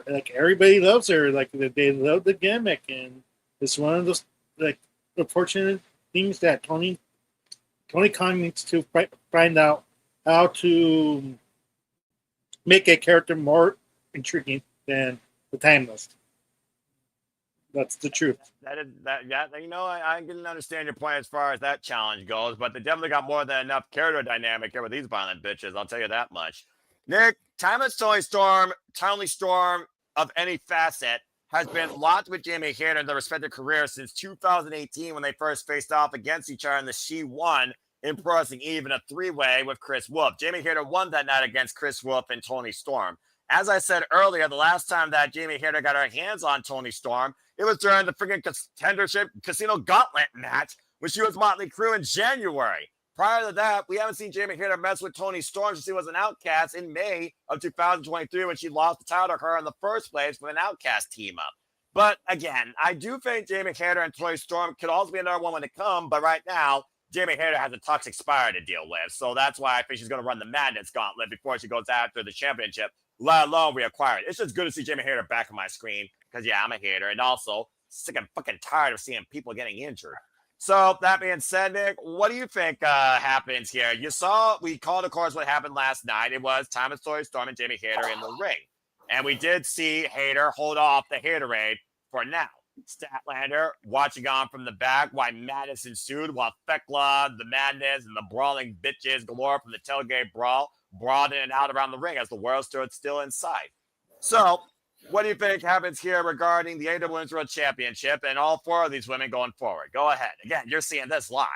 Like everybody loves her. Like they love the gimmick, and it's one of those like unfortunate things that Tony Khan needs to find out how to make a character more intriguing than the Timeless. That's the truth. I can understand your point as far as that challenge goes, but they definitely got more than enough character dynamic here with these violent bitches. I'll tell you that much. Nick, timeless Tony Storm of any facet has been locked with Jamie Hayter in their respective careers since 2018 when they first faced off against each other in the She Won in Pro Wrestling Eve in a three-way with Chris Wolf. Jamie Hayter won that night against Chris Wolf and Tony Storm. As I said earlier, the last time that Jamie Hayter got her hands on Tony Storm, it was during the freaking contendership Casino Gauntlet match when she was Motley Crue in January. Prior to that, we haven't seen Jamie Hayter mess with Tony Storm since she was an Outcast in May of 2023 when she lost the title to her in the first place with an Outcast team up. But again, I do think Jamie Hayter and Tony Storm could also be another one when it comes, but right now, Jamie Hayter has a Toxic Spire to deal with, so that's why I think she's going to run the Madness Gauntlet before she goes after the championship, let alone reacquire it. It's just good to see Jamie Hayter back on my screen, because yeah, I'm a hater, and also sick and fucking tired of seeing people getting injured. So that being said, Nick, what do you think happens here? You saw, we called, of course, what happened last night. It was Thomas Tony Storm and Jamie Hayter in the ring. And we did see Hayter hold off the Haterade for now. Statlander watching on from the back while madness ensued, while Thekla, the Madness, and the brawling bitches galore from the tailgate brawl brawled in and out around the ring as the world stood still inside. So, what do you think happens here regarding the AEW Women's World Championship and all four of these women going forward? Go ahead. Again, you're seeing this live.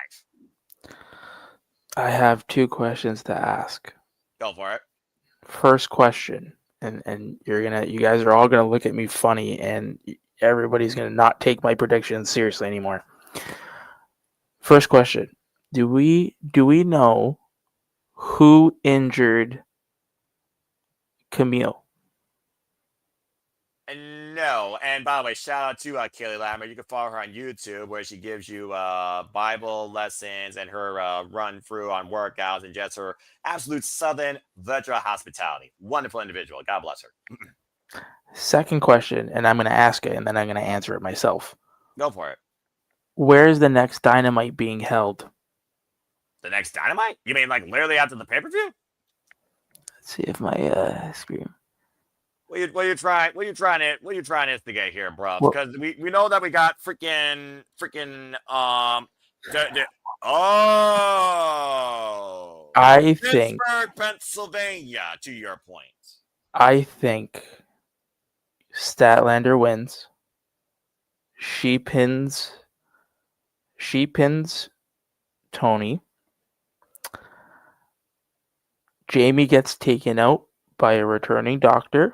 I have two questions to ask. Go for it. First question, and you guys are all gonna look at me funny, and everybody's gonna not take my predictions seriously anymore. First question: Do we know who injured Camille? No. And by the way, shout out to Kaylee Lammer. You can follow her on YouTube where she gives you Bible lessons and her run through on workouts and just her absolute Southern virtual hospitality. Wonderful individual. God bless her. Second question, and I'm going to ask it, and then I'm going to answer it myself. Go for it. Where is the next Dynamite being held? The next Dynamite? You mean like literally after the pay-per-view? Let's see if my screen. What you trying to instigate here, bro? Because we know that we got freaking I think Pittsburgh, Pennsylvania, to your point. I think Statlander wins. She pins Tony. Jamie gets taken out by a returning doctor.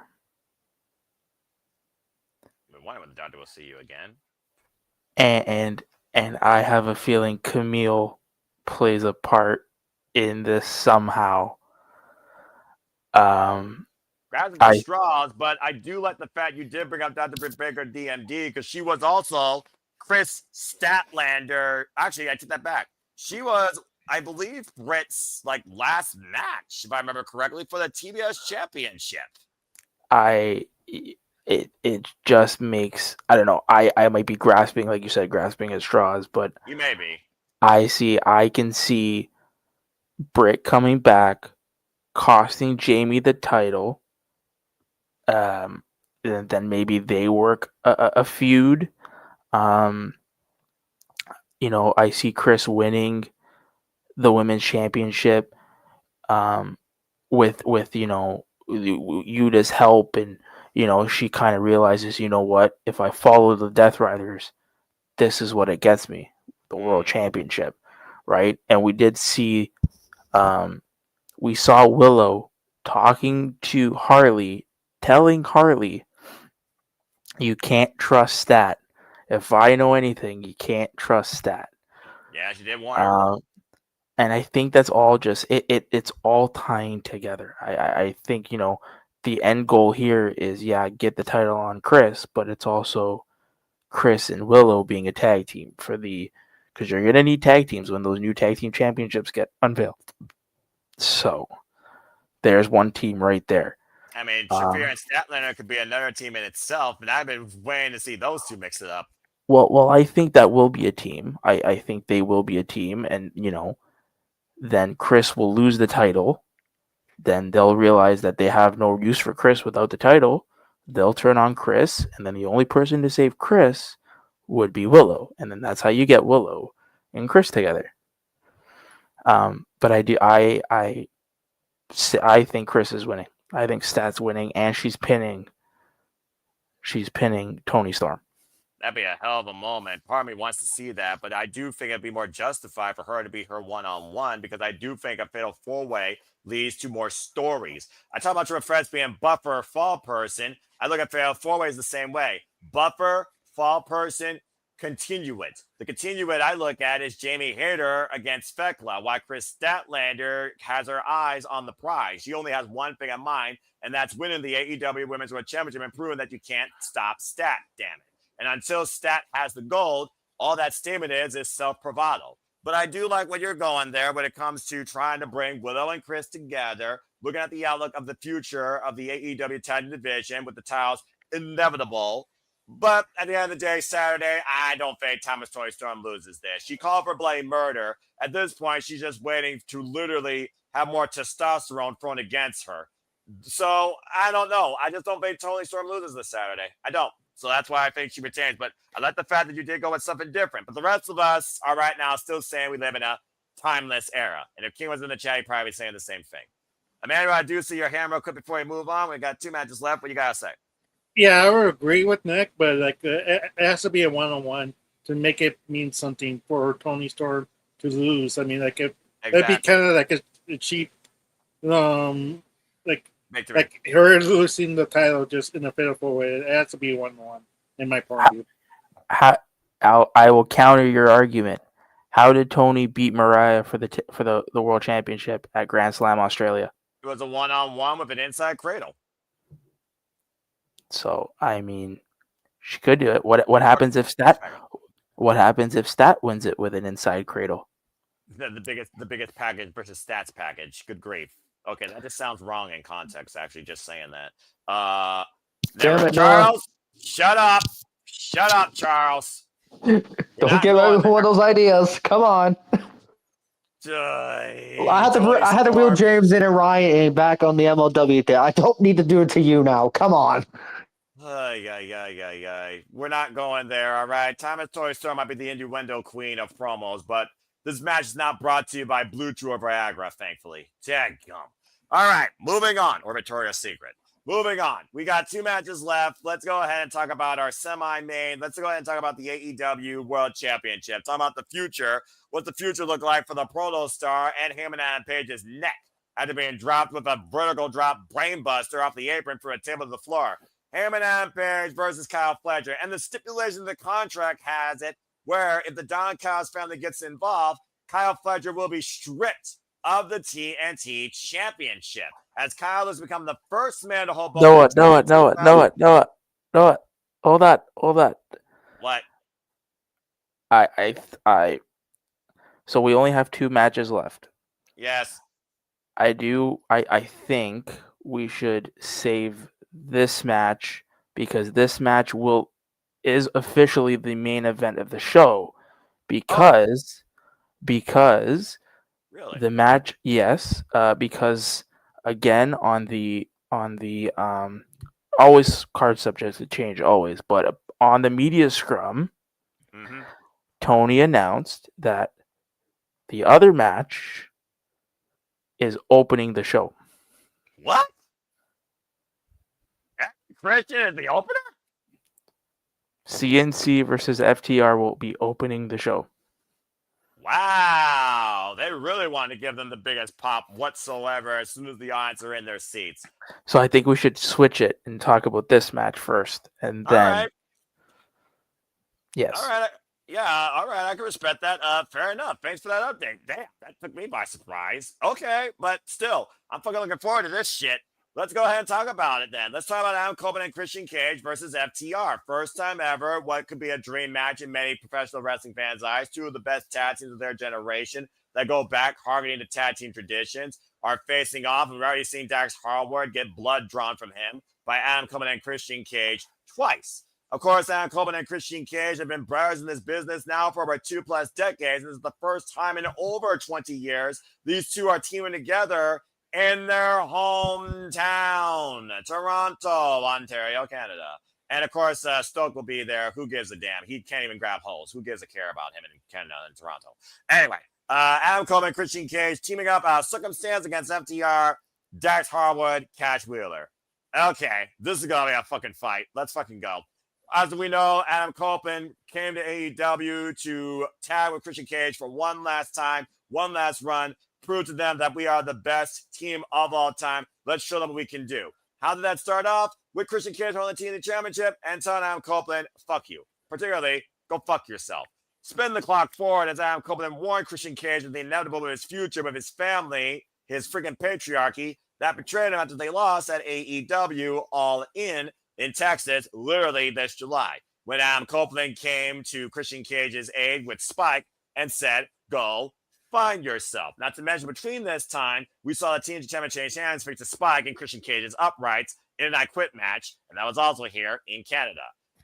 Why would the doctor will see you again? And I have a feeling Camille plays a part in this somehow. Grabs the straws, but I do like the fact you did bring up Dr. Britt Baker DMD because she was also Chris Statlander. Actually, I take that back. She was, I believe, Britt's last match, if I remember correctly, for the TBS Championship. it just makes, I don't know, I might be grasping, like you said, grasping at straws, but You may be. I can see Britt coming back, costing Jamie the title. And then maybe they work a feud. Um, I see Chris winning the women's championship. With Yuta's help, and she kind of realizes, what, if I follow the Death Riders, this is what it gets me, the world championship, right? And we saw Willow talking to Harley, telling Harley, you can't trust Stat. If I know anything, you can't trust Stat. Yeah, she did warn her. And I think that's all just it's all tying together. I think, the end goal here is, get the title on Chris, but it's also Chris and Willow being a tag team because you're gonna need tag teams when those new tag team championships get unveiled. So there's one team right there. I mean, Shafir and Statlander could be another team in itself, and I've been waiting to see those two mix it up. Well, I think that will be a team. I think they will be a team, and then Chris will lose the title. Then they'll realize that they have no use for Chris without the title. They'll turn on Chris, and then the only person to save Chris would be Willow, and then that's how you get Willow and Chris together. But I think Chris is winning. I think Stat's winning, and she's pinning Tony Storm. That'd be a hell of a moment. Part of me wants to see that, but I do think it'd be more justified for her to be her one-on-one, because I do think a fatal four-way leads to more stories. I talk about your friends being buffer, fall person. I look at fatal four-ways the same way. Buffer, fall person, continuate. The continuate I look at is Jamie Hayter against Fekla, while Chris Statlander has her eyes on the prize. She only has one thing in mind, and that's winning the AEW Women's World Championship and proving that you can't stop Stat, damn it. And until Stat has the gold, all that statement is self-bravado. But I do like what you're going there when it comes to trying to bring Willow and Chris together, looking at the outlook of the future of the AEW tag division with the titles inevitable. But at the end of the day, Saturday, I don't think Thomas Toni Storm loses this. She called for bloody murder. At this point, she's just waiting to literally have more testosterone thrown against her. So I don't know. I just don't think Toni Storm loses this Saturday. I don't. So that's why I think she retains. But I like the fact that you did go with something different. But the rest of us are right now still saying we live in a timeless era. And if King was in the chat, he'd probably be saying the same thing. Emmanuel, I do see your hand real quick before we move on. We got 2 matches left. What you got to say? Yeah, I would agree with Nick, but it has to be a one-on-one to make it mean something for Toni Storm to lose. I mean, it'd be kind of like a cheap, Victory. like her losing the title just in a pitiful way. It has to be 1-1 in my point of view. I will counter your argument. How did Toni beat Mariah for the World Championship at Grand Slam Australia? It was a one-on-one with an inside cradle. So I mean, she could do it. What happens if Stat? What happens if Stat wins it with an inside cradle? The biggest package versus Stats package. Good grief. Okay, that just sounds wrong in context, actually, just saying that. Damn it, Charles, shut up. Shut up, Charles. Don't give everyone those ideas. Come on. I had to wheel James in and Ryan back on the MLW thing. I don't need to do it to you now. Come on. We're not going there, all right? Thomas Toni Storm might be the innuendo queen of promos, but this match is not brought to you by Blue Chew or Viagra, thankfully. Dadgum. All right, moving on. Or Victoria's Secret. Moving on. We got 2 matches left. Let's go ahead and talk about our semi-main. Let's go ahead and talk about the AEW World Championship. Talk about the future. What's the future look like for the Proto Star and Heyman Adam Page's neck after being dropped with a vertical drop brainbuster off the apron for a table to the floor? Heyman Adam Page versus Kyle Fletcher. And the stipulation of the contract has it where if the Don Callis family gets involved, Kyle Fletcher will be stripped of the TNT Championship, as Kyle has become the first man to hold both. No. Hold on. What? So we only have 2 matches left. Yes. I think we should save this match because this match is officially the main event of the show because Really? the match, yes, because again on the always card subjects to change always, but on the media scrum, Mm-hmm. Tony announced that the other match is opening the show. What? Christian is the opener? CNC versus FTR will be opening the show. Wow. They really want to give them the biggest pop whatsoever as soon as the audience are in their seats. So I think we should switch it and talk about this match first, and All then right. yes. All right. Yeah, all right. I can respect that. Fair enough. Thanks for that update. Damn, that took me by surprise. Okay, but still, I'm fucking looking forward to this shit. Let's go ahead and talk about it then. Let's talk about Adam Copeland and Christian Cage versus FTR. First time ever, what could be a dream match in many professional wrestling fans' eyes. Two of the best tag teams of their generation that go back harkening to tag team traditions are facing off. We've already seen Dax Harwood get blood drawn from him by Adam Copeland and Christian Cage twice. Of course, Adam Copeland and Christian Cage have been brothers in this business now for over 2+ decades. And this is the first time in over 20 years these two are teaming together in their hometown, Toronto, Ontario, Canada. And of course, Stoke will be there. Who gives a damn? He can't even grab holes. Who gives a care about him in Canada and Toronto? Anyway, Adam Copeland and Christian Cage teaming up Circumstance against FTR, Dax Harwood, Cash Wheeler. Okay, this is going to be a fucking fight. Let's fucking go. As we know, Adam Copeland came to AEW to tag with Christian Cage for one last time, one last run, prove to them that we are the best team of all time. Let's show them what we can do. How did that start off? With Christian Cage holding the TNT Championship and telling Adam Copeland, fuck you. Particularly, go fuck yourself. Spin the clock forward as Adam Copeland warned Christian Cage of the inevitable of his future with his family, his freaking patriarchy, that betrayed him after they lost at AEW All in Texas, literally this July, when Adam Copeland came to Christian Cage's aid with Spike and said, go find yourself. Not to mention, between this time, we saw the TNT Championship change hands fix to Spike and Christian Cage's uprights in an I Quit match, and that was also here in Canada.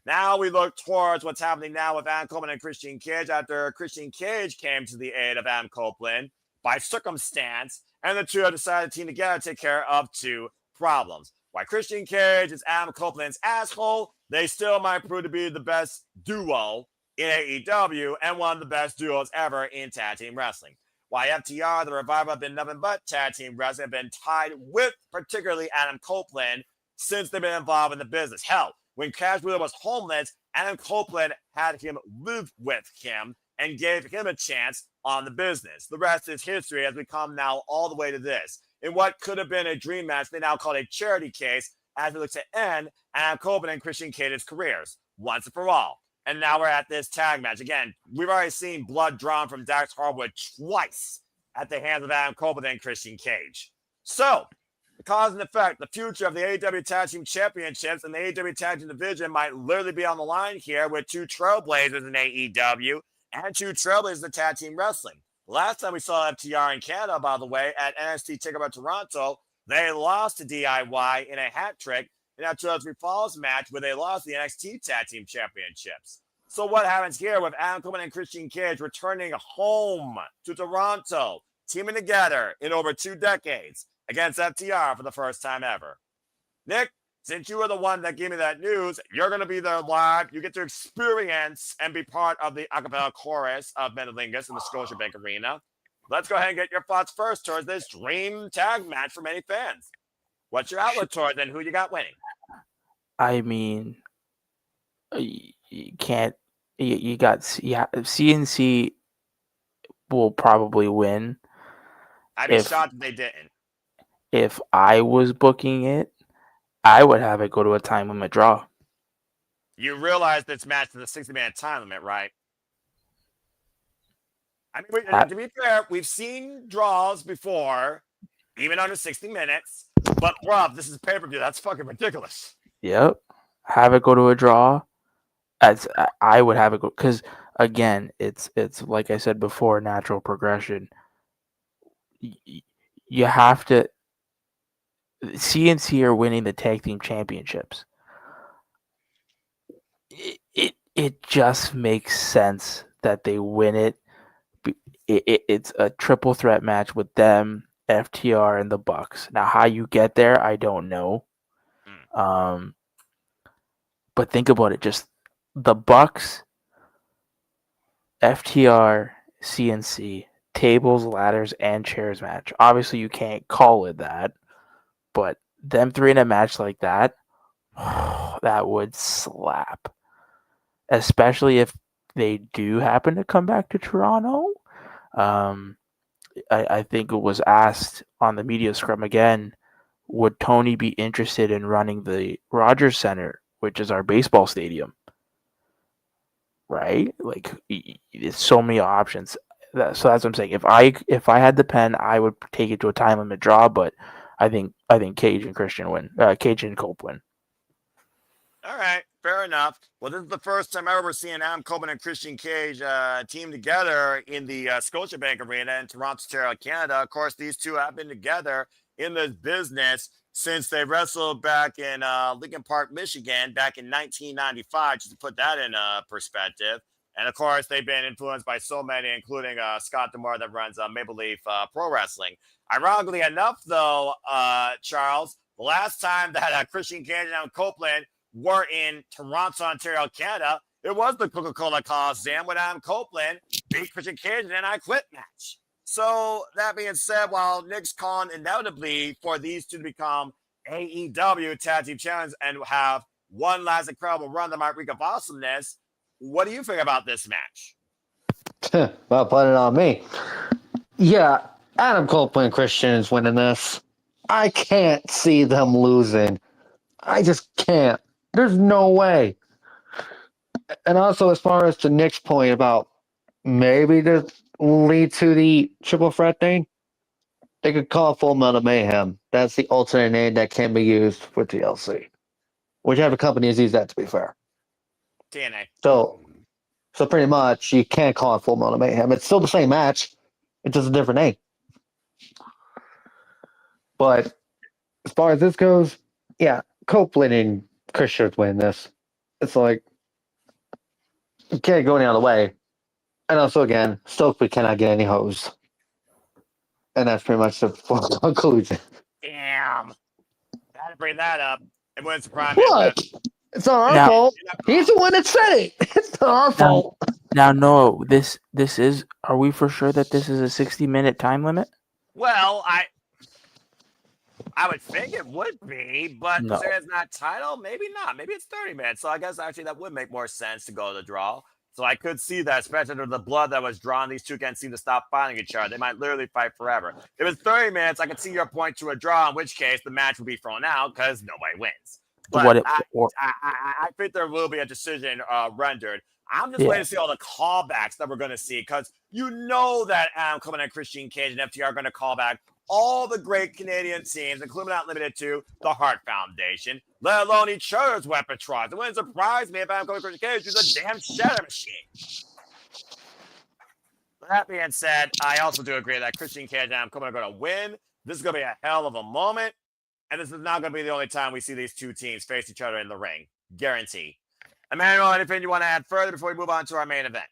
Now we look towards what's happening now with Adam Copeland and Christian Cage after Christian Cage came to the aid of Adam Copeland by circumstance, and the two have decided to team together to take care of two problems. While Christian Cage is Adam Copeland's asshole, they still might prove to be the best duo in AEW and one of the best duos ever in tag team wrestling. While FTR, the Revival, have been nothing but tag team wrestling, have been tied with particularly Adam Copeland since they've been involved in the business. Hell, when Cash Wheeler was homeless, Adam Copeland had him live with him and gave him a chance on the business. The rest is history as we come now all the way to this. In what could have been a dream match, they now call it a charity case as it looks to end Adam Copeland and Christian Cage's careers once and for all. And now we're at this tag match. Again, we've already seen blood drawn from Dax Harwood twice at the hands of Adam Copeland and Christian Cage. So, the cause and effect, the future of the AEW Tag Team Championships and the AEW Tag Team Division might literally be on the line here with two trailblazers in AEW and two trailblazers in Tag Team Wrestling. Last time we saw FTR in Canada, by the way, at NXT TakeOver Toronto, they lost to DIY in a hat trick in that 2003 Falls match where they lost the NXT Tag Team Championships. So what happens here with Adam Copeland and Christian Cage returning home to Toronto, teaming together in over 2 decades against FTR for the first time ever? Nick, since you were the one that gave me that news, you're going to be there live. You get to experience and be part of the a cappella chorus of Metalingus in the Scotiabank Arena. Let's go ahead and get your thoughts first towards this dream tag match for many fans. What's your outlook towards and who you got winning? I mean, you can't. You got CNC will probably win. I'd be shocked if they didn't. If I was booking it, I would have it go to a time limit draw. You realize this match is a 60-minute time limit, right? I mean, to be fair, we've seen draws before, even under 60 minutes. But, Rob, this is pay-per-view. That's fucking ridiculous. Yep. Have it go to a draw. I would have it go, because, again, it's like I said before, natural progression. You have to... CNC are winning the tag team championships. it just makes sense that they win it. It's a triple threat match with them, FTR, and the Bucks. Now, how you get there, I don't know. But think about it: just the Bucks, FTR, CNC, tables, ladders, and chairs match. Obviously, you can't call it that, but them three in a match like that, that would slap. Especially if they do happen to come back to Toronto. I think it was asked on the media scrum again, would Tony be interested in running the Rogers Center, which is our baseball stadium? Right? Like, there's so many options. So that's what I'm saying. If I had the pen, I would take it to a time limit draw. But I think Cage and Christian win. Cage and Cope win. All right, fair enough. Well, this is the first time I ever seen Adam Coleman and Christian Cage team together in the Scotiabank Arena in Toronto, Ontario, Canada. Of course, these two have been together in this business since they wrestled back in Lincoln Park, Michigan, back in 1995, just to put that in perspective. And of course, they've been influenced by so many, including Scott Demore that runs Maple Leaf Pro Wrestling. Ironically enough, though, Charles, the last time that Christian Cage and Adam Copeland were in Toronto, Ontario, Canada, it was the Coca-Cola Coliseum when Adam Copeland beat Christian Cage in an I Quit match. So that being said, while Nick's calling inevitably for these two to become AEW Tag Team Champions and have one last incredible run that might reek of awesomeness, what do you think about this match? Well, put it on me. Yeah, Adam Copeland and Christian is winning this. I can't see them losing. I just can't. There's no way. And also, as far as to Nick's point about maybe to lead to the triple threat thing, they could call Full Metal Mayhem. That's the alternate name that can be used for TLC. Whichever company has used that, to be fair. TNA. So pretty much, you can't call it Full Metal Mayhem. It's still the same match. It's just a different name. But as far as this goes, yeah, Copeland and Christian win this. It's like, you can't go any other way. And also, again, Stokely cannot get any hose. And that's pretty much the conclusion. Damn. Had to bring that up. It wouldn't surprise me. What? It's not our fault. He's the one that said it. It's not our fault. Now, no, this is. Are we for sure that this is a 60-minute time limit? Well, I would think it would be, but No. since it's not title, maybe not. Maybe it's 30 minutes. So I guess actually that would make more sense to go to the draw. So I could see that, especially under the blood that was drawn. These two can't seem to stop fighting each other. They might literally fight forever. If it's 30 minutes, I could see your point to a draw, in which case the match would be thrown out because nobody wins. But I think there will be a decision rendered. I'm just waiting to see all the callbacks that we're going to see, because you know that Adam Coleman and Christian Cage and FTR are going to call back all the great Canadian teams, including not limited to the Hart Foundation, let alone each other's repertoires. It wouldn't surprise me if Adam Coleman and Christian Cage use a damn shatter machine. That being said, I also do agree that Christian Cage and Adam Coleman are going to win. This is going to be a hell of a moment. And this is not going to be the only time we see these two teams face each other in the ring. Guarantee. Emmanuel, anything you want to add further before we move on to our main event?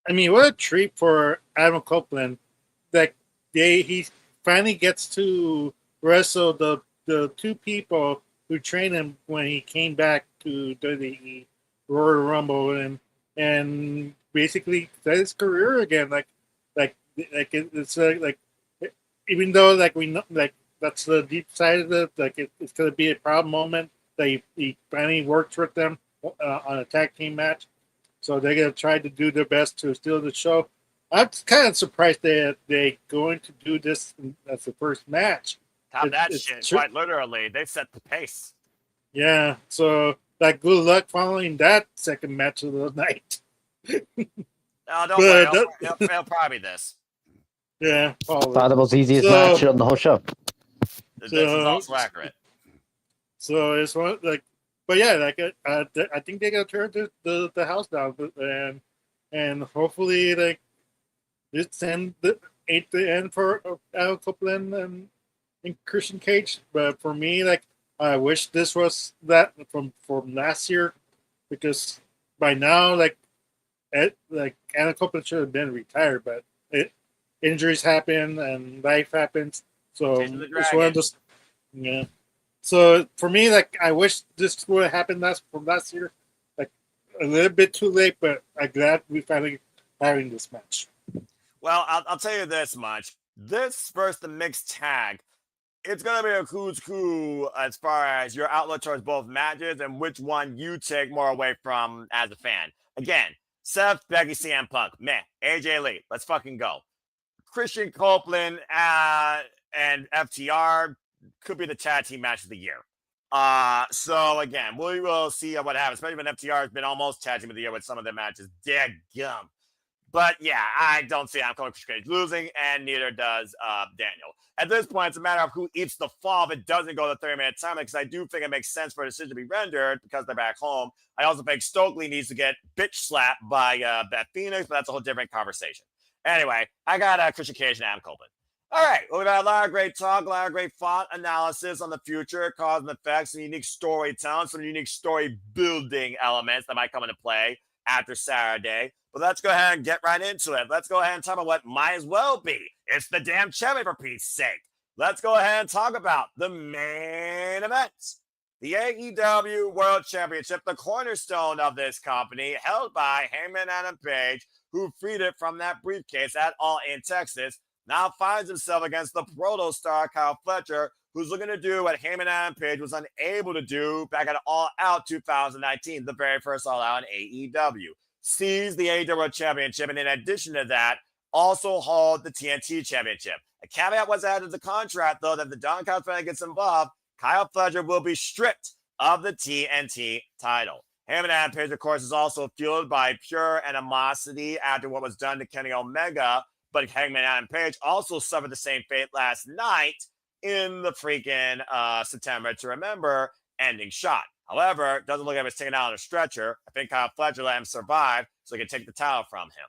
I mean, what a treat for Adam Copeland that he finally gets to wrestle the two people who trained him when he came back to WWE Royal Rumble and basically start his career again. It's like even though like we know like that's the deep side of it, like it's going to be a proud moment that he finally worked with them on a tag team match. So they're going to try to do their best to steal the show. I'm kind of surprised they're going to do this as the first match. Top that shit, quite literally. They've set the pace. Yeah, so like good luck following that second match of the night. No, don't worry. It'll probably be this. Yeah, probably. Thought it was the easiest match on the whole show. This is also accurate. So it's one like, but yeah, like I think they're gonna turn the house down, and hopefully like this end ain't the end for Al Copeland and Christian Cage. But for me, like I wish this was that from last year, because by now, Anna Copeland should have been retired, but injuries happen and life happens. So Chasing the it's one of dragon. those. Yeah. So for me, I wish this would have happened from last year, like a little bit too late, but I'm glad we finally having this match. Well, I'll tell you this much. This versus the mixed tag, it's going to be a who's who as far as your outlook towards both matches and which one you take more away from as a fan. Again, Seth, Becky, CM Punk, meh. AJ Lee, let's fucking go. Christian Copeland and FTR could be the tag team match of the year. So again, we will see what happens, especially when FTR has been almost tag team of the year with some of their matches. Dadgum. But yeah, I don't see Copeland losing, and neither does Daniel. At this point, it's a matter of who eats the fall if it doesn't go the 30-minute time, because I do think it makes sense for a decision to be rendered because they're back home. I also think Stokely needs to get bitch slapped by Beth Phoenix, but that's a whole different conversation. Anyway, I got Christian Cage and Adam Copeland. All right, well, we've had a lot of great talk, a lot of great thought analysis on the future, cause and effects, some unique storytelling, some unique story building elements that might come into play after Saturday. But let's go ahead and get right into it. Let's go ahead and talk about what might as well be. It's the damn champion, for Pete's sake. Let's go ahead and talk about the main event. The AEW World Championship, the cornerstone of this company, held by Hangman Adam Page, who freed it from that briefcase at All In Texas, now finds himself against the proto-star Kyle Fletcher, who's looking to do what Hangman Adam Page was unable to do back at All Out 2019, the very first All Out in AEW. Seize the AEW World Championship, and in addition to that, also hold the TNT Championship. A caveat was added to the contract, though, that if the Don Callis family gets involved, Kyle Fletcher will be stripped of the TNT title. Hangman Adam Page, of course, is also fueled by pure animosity after what was done to Kenny Omega, but Hangman Adam Page also suffered the same fate last night in the freaking September to Remember ending shot. However, it doesn't look like he was taken out on a stretcher. I think Kyle Fletcher let him survive so he could take the title from him.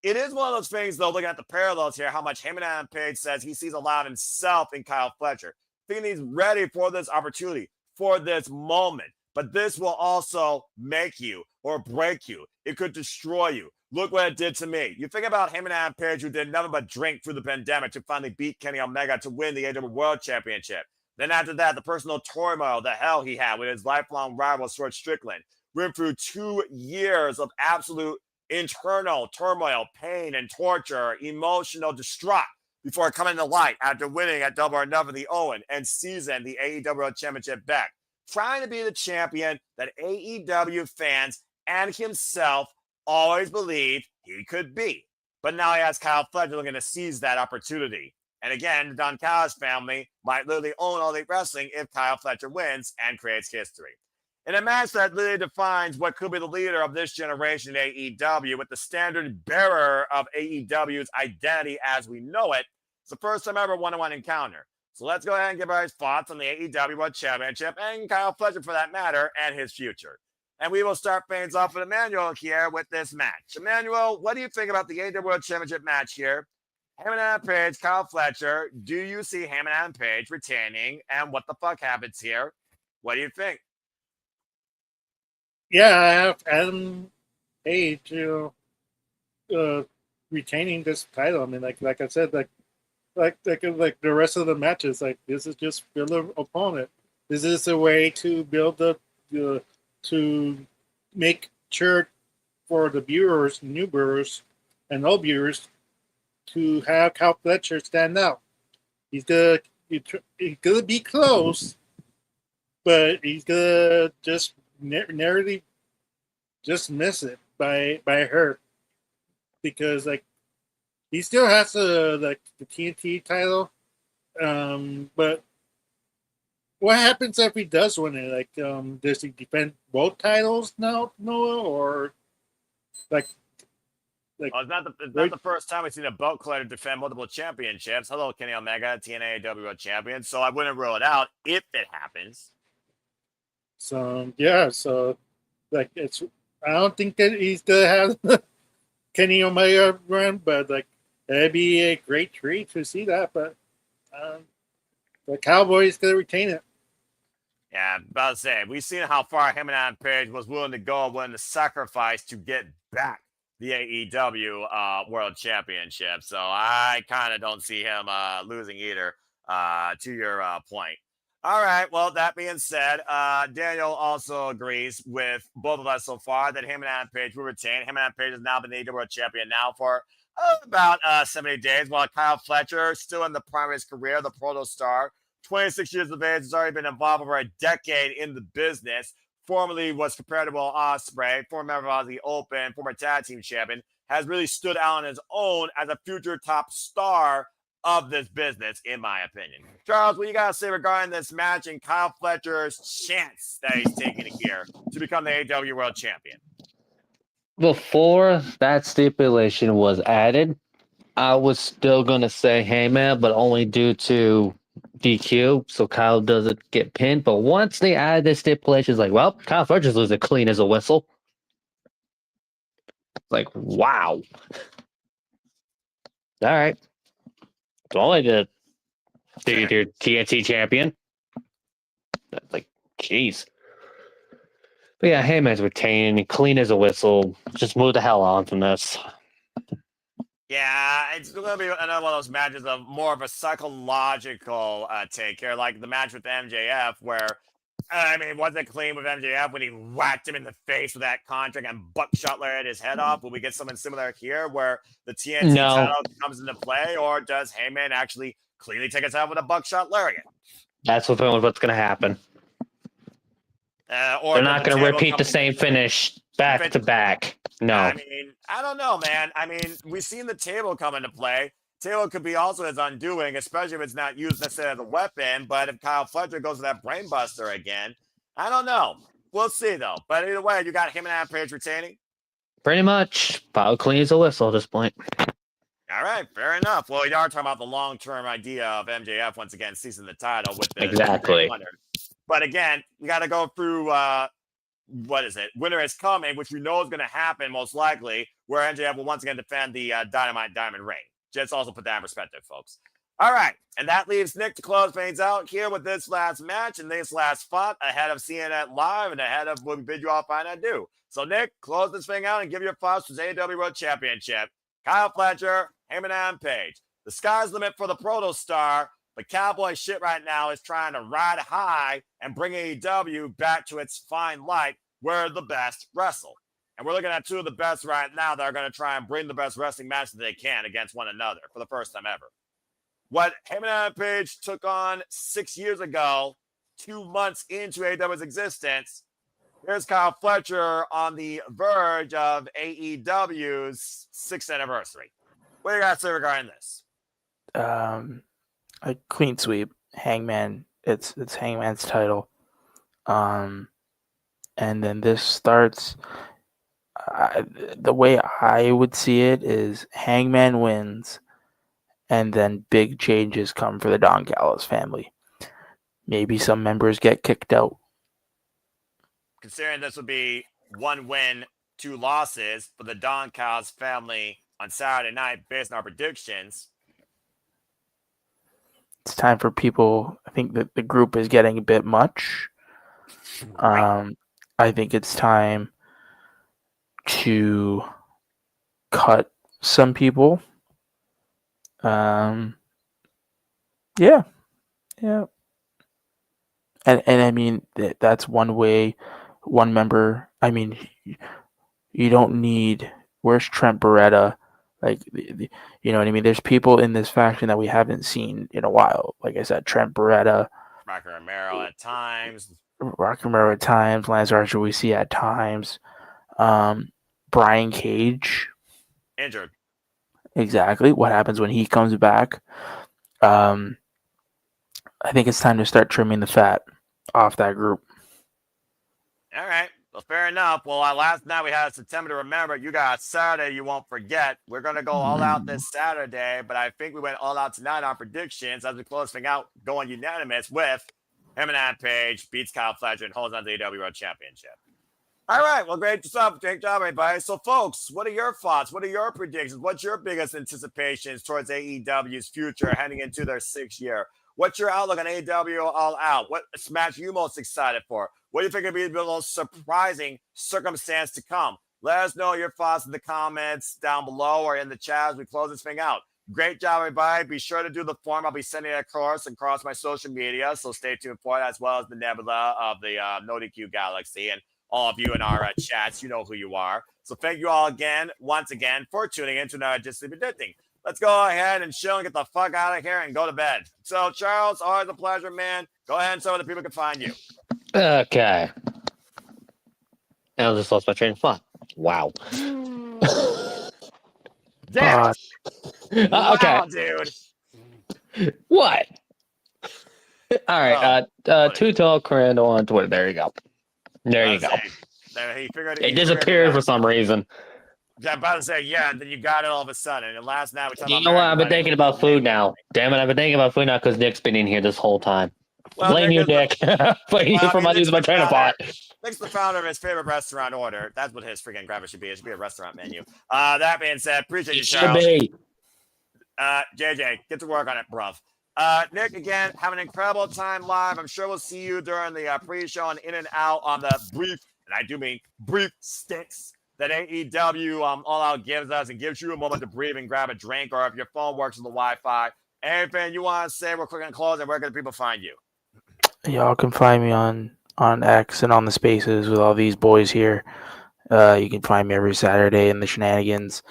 It is one of those things, though, looking at the parallels here, how much Hangman Adam Page says he sees a lot of himself in Kyle Fletcher. Thinking he's ready for this opportunity, for this moment. But this will also make you or break you. It could destroy you. Look what it did to me. You think about Hangman Adam Page, who did nothing but drink through the pandemic to finally beat Kenny Omega to win the AEW World Championship. Then after that, the personal turmoil, the hell he had with his lifelong rival, Stuart Strickland. Went through 2 years of absolute internal turmoil, pain, and torture, emotional distraught before coming to light after winning at Double or Nothing the Owen and seizing the AEW World Championship back. Trying to be the champion that AEW fans and himself always believed he could be. But now he has Kyle Fletcher looking to seize that opportunity. And again, the Don Callis family might literally own All Elite Wrestling if Kyle Fletcher wins and creates history. In a match that literally defines what could be the leader of this generation in AEW, with the standard bearer of AEW's identity as we know it, it's the first time ever one-on-one encounter. So let's go ahead and give our thoughts on the AEW World Championship and Kyle Fletcher for that matter and his future. And we will start things off with Emmanuel here with this match. Emmanuel, what do you think about the AEW World Championship match here? Hangman Adam Page, Kyle Fletcher. Do you see Hangman Adam Page retaining? And what the fuck happens here? What do you think? Yeah, I have Adam Page, retaining this title. I mean, like I said, like the rest of the matches, like this is just build an opponent. This is a way to build to make sure for the viewers, new viewers, and old viewers to have Kyle Fletcher stand out. He's gonna be close, but he's gonna just narrowly just miss it by her, because like he still has the TNT title, but what happens if he does win it? Like, does he defend both titles now, Noah, or like? It's not the first time we've seen a belt collector defend multiple championships. Hello, Kenny Omega, TNA World Champion. So I wouldn't rule it out if it happens. So yeah, so like I don't think that he's gonna have Kenny Omega run, but like it'd be a great treat to see that. But the Cowboys gonna retain it. Yeah, about to say, we've seen how far him and Adam Page was willing to go, willing to sacrifice to get back the AEW World Championship. So I kind of don't see him losing either, to your point. All right. Well, that being said, Daniel also agrees with both of us so far that him and Adam Page will retain. Him and Adam Page has now been the AEW World Champion now for about 70 days, while Kyle Fletcher, still in the prime of his career, the proto star, 26 years of age, has already been involved over a decade in the business. Formerly was compared to Will Ospreay, former member of the Open, former tag team champion, has really stood out on his own as a future top star of this business, in my opinion. Charles, what you got to say regarding this match and Kyle Fletcher's chance that he's taking here to become the AEW World Champion? Before that stipulation was added, I was still gonna say Heyman, but only due to DQ, so Kyle doesn't get pinned. But once they added this stipulation, it's like, well, Kyle Fletcher's losing clean as a whistle. Like, wow. All right. So only the TNT champion. Like, jeez. But yeah, Heyman's retaining, clean as a whistle. Just move the hell on from this. Yeah, it's going to be another one of those matches of more of a psychological take here, like the match with MJF, where, I mean, wasn't it clean with MJF when he whacked him in the face with that contract and buckshot at his head off? Will we get something similar here where the TNT title comes into play, or does Heyman actually cleanly take his head with a buckshot lariat? That's what's going to happen. Or they're not going to repeat the same finish back to back. No. I mean, I don't know, man. I mean, we've seen the table come into play. Table could be also his undoing, especially if it's not used necessarily as a weapon. But if Kyle Fletcher goes to that brainbuster again, I don't know. We'll see, though. But either way, you got him and Adam Page retaining? Pretty much. About clean as a whistle at this point. All right, fair enough. Well, you are talking about the long-term idea of MJF once again seizing the title with the exactly. But again, we got to go through what is it? Winter is coming, which we know is going to happen most likely, where MJF will once again defend the Dynamite Diamond ring. Just also put that in perspective, folks. All right, and that leaves Nick to close things out here with this last match and this last spot ahead of seeing it live and ahead of what we bid you all find out do. So, Nick, close this thing out and give your thoughts to the AEW World Championship. Kyle Fletcher, Heyman and Page. The sky's the limit for the Proto Star. But Cowboy shit right now is trying to ride high and bring AEW back to its fine light where the best wrestle. And we're looking at two of the best right now that are going to try and bring the best wrestling match that they can against one another for the first time ever. What Heyman and Page took on 6 years ago, 2 months into AEW's existence, here's Kyle Fletcher on the verge of AEW's 6th anniversary. What do you guys say regarding this? A clean sweep. Hangman. It's Hangman's title. And then this starts. The way I would see it is Hangman wins, and then big changes come for the Don Callis family. Maybe some members get kicked out. Considering this would be 1 win, 2 losses for the Don Callis family on Saturday night, based on our predictions. It's time for people. I think that the group is getting a bit much. I think it's time to cut some people. Yeah. And I mean, that's one way, one member. I mean, you don't need. Where's Trent Beretta? Like, you know what I mean? There's people in this faction that we haven't seen in a while. Like I said, Trent Beretta. Rocky Romero at times. Lance Archer we see at times. Brian Cage. Injured. Exactly. What happens when he comes back? I think it's time to start trimming the fat off that group. All right. Well, fair enough. Well, last night we had September to remember. You got Saturday you won't forget. We're going to go all out this Saturday, but I think we went all out tonight on predictions as we close thing out, going unanimous with Heyman Page beats Kyle Fletcher and holds on to the AEW World Championship. All right. Well, great job. Great job, everybody. So, folks, what are your thoughts? What are your predictions? What's your biggest anticipations towards AEW's future heading into their 6th year? What's your outlook on AEW All Out? What match are you most excited for? What do you think would be the most surprising circumstance to come? Let us know your thoughts in the comments down below or in the chat as we close this thing out. Great job, everybody. Be sure to do the form. I'll be sending it across my social media, so stay tuned for it, as well as the nebula of the No DQ Galaxy and all of you in our chats. You know who you are. So thank you all again, once again, for tuning in to another Just Sleep Addicting. Let's go ahead and chill and get the fuck out of here and go to bed. So, Charles, always a pleasure, man. Go ahead and so the people can find you. Okay. I just lost my train of thought. Wow. Damn. Okay. Wow, dude. What? All right. Oh, Tutel Crandall on Twitter. There you go. There you go. It disappeared for some reason. I'm about to say, yeah, and then you got it all of a sudden. And last night we talked about. You know what? I've been thinking about food now. Damn it, I've been thinking about food now because Nick's been in here this whole time. Well, Blame you, Nick. Blame you for my losing my train of thought. Nick's the founder of his favorite restaurant order. That's what his freaking graphic should be. It should be a restaurant menu. That being said, appreciate you, Charles. Should be. JJ, get to work on it, bruv. Nick, again, have an incredible time live. I'm sure we'll see you during the pre-show and in and out on the brief, and I do mean brief sticks that AEW All Out gives us and gives you a moment to breathe and grab a drink, or if your phone works with the Wi-Fi. Anything you want to say real quick and close, and where can people find you? Y'all can find me on X and on the Spaces with all these boys here. You can find me every Saturday in the shenanigans.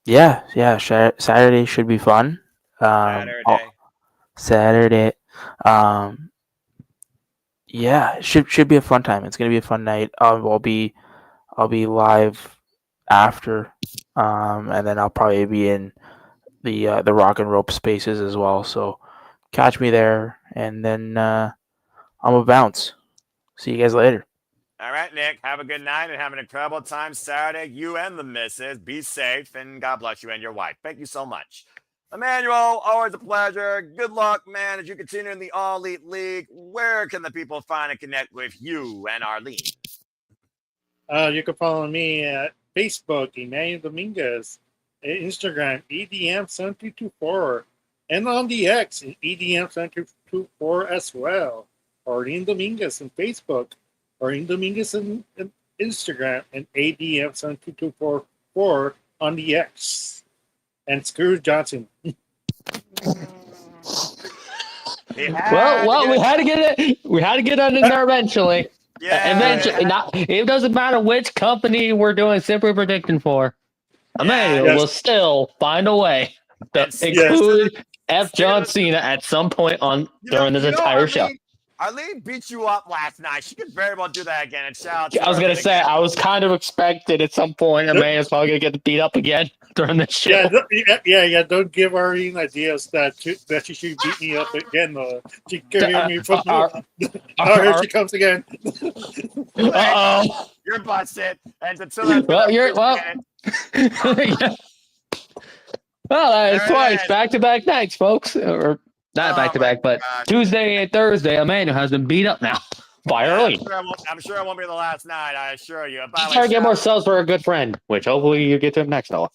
Saturday should be fun. Saturday. Should be a fun time. It's gonna be a fun night. I'll be live after, and then I'll probably be in the Rock and Rope Spaces as well. So catch me there, and then I'm a bounce. See you guys later. All right, Nick. Have a good night and have an incredible time Saturday. You and the missus. Be safe, and God bless you and your wife. Thank you so much. Emmanuel, always a pleasure. Good luck, man, as you continue in the All Elite League. Where can the people find and connect with you and Arlene? You can follow me at Facebook, Emmanuel Dominguez, Instagram, EDM7224, and on the X, EDM7224 as well. Arlene Dominguez on Facebook, Arlene Dominguez on Instagram, and ADM72244 on the X. And Scrooge Johnson. Well, we had to get it. We had to get it in there eventually. Eventually, it doesn't matter which company we're doing Simply Predicting for. Emmanuel will still find a way to include F. John Cena at some point during this entire show. Arlene beat you up last night. She could very well do that again. And shout out I was going to say, I was kind of expected at some point Emmanuel's probably going to get beat up again during this show. Yeah. Don't give Arlene ideas that she should beat me up again. She can hear me from here she comes again. Uh-oh. You're busted. And until it's twice back-to-back nights, folks. Or not back-to-back, but Tuesday and Thursday, Emmanuel has been beat up now by Arlene. I'm sure it won't be the last night, I assure you. Try to get more subs for a good friend, which hopefully you get to him next, Noah.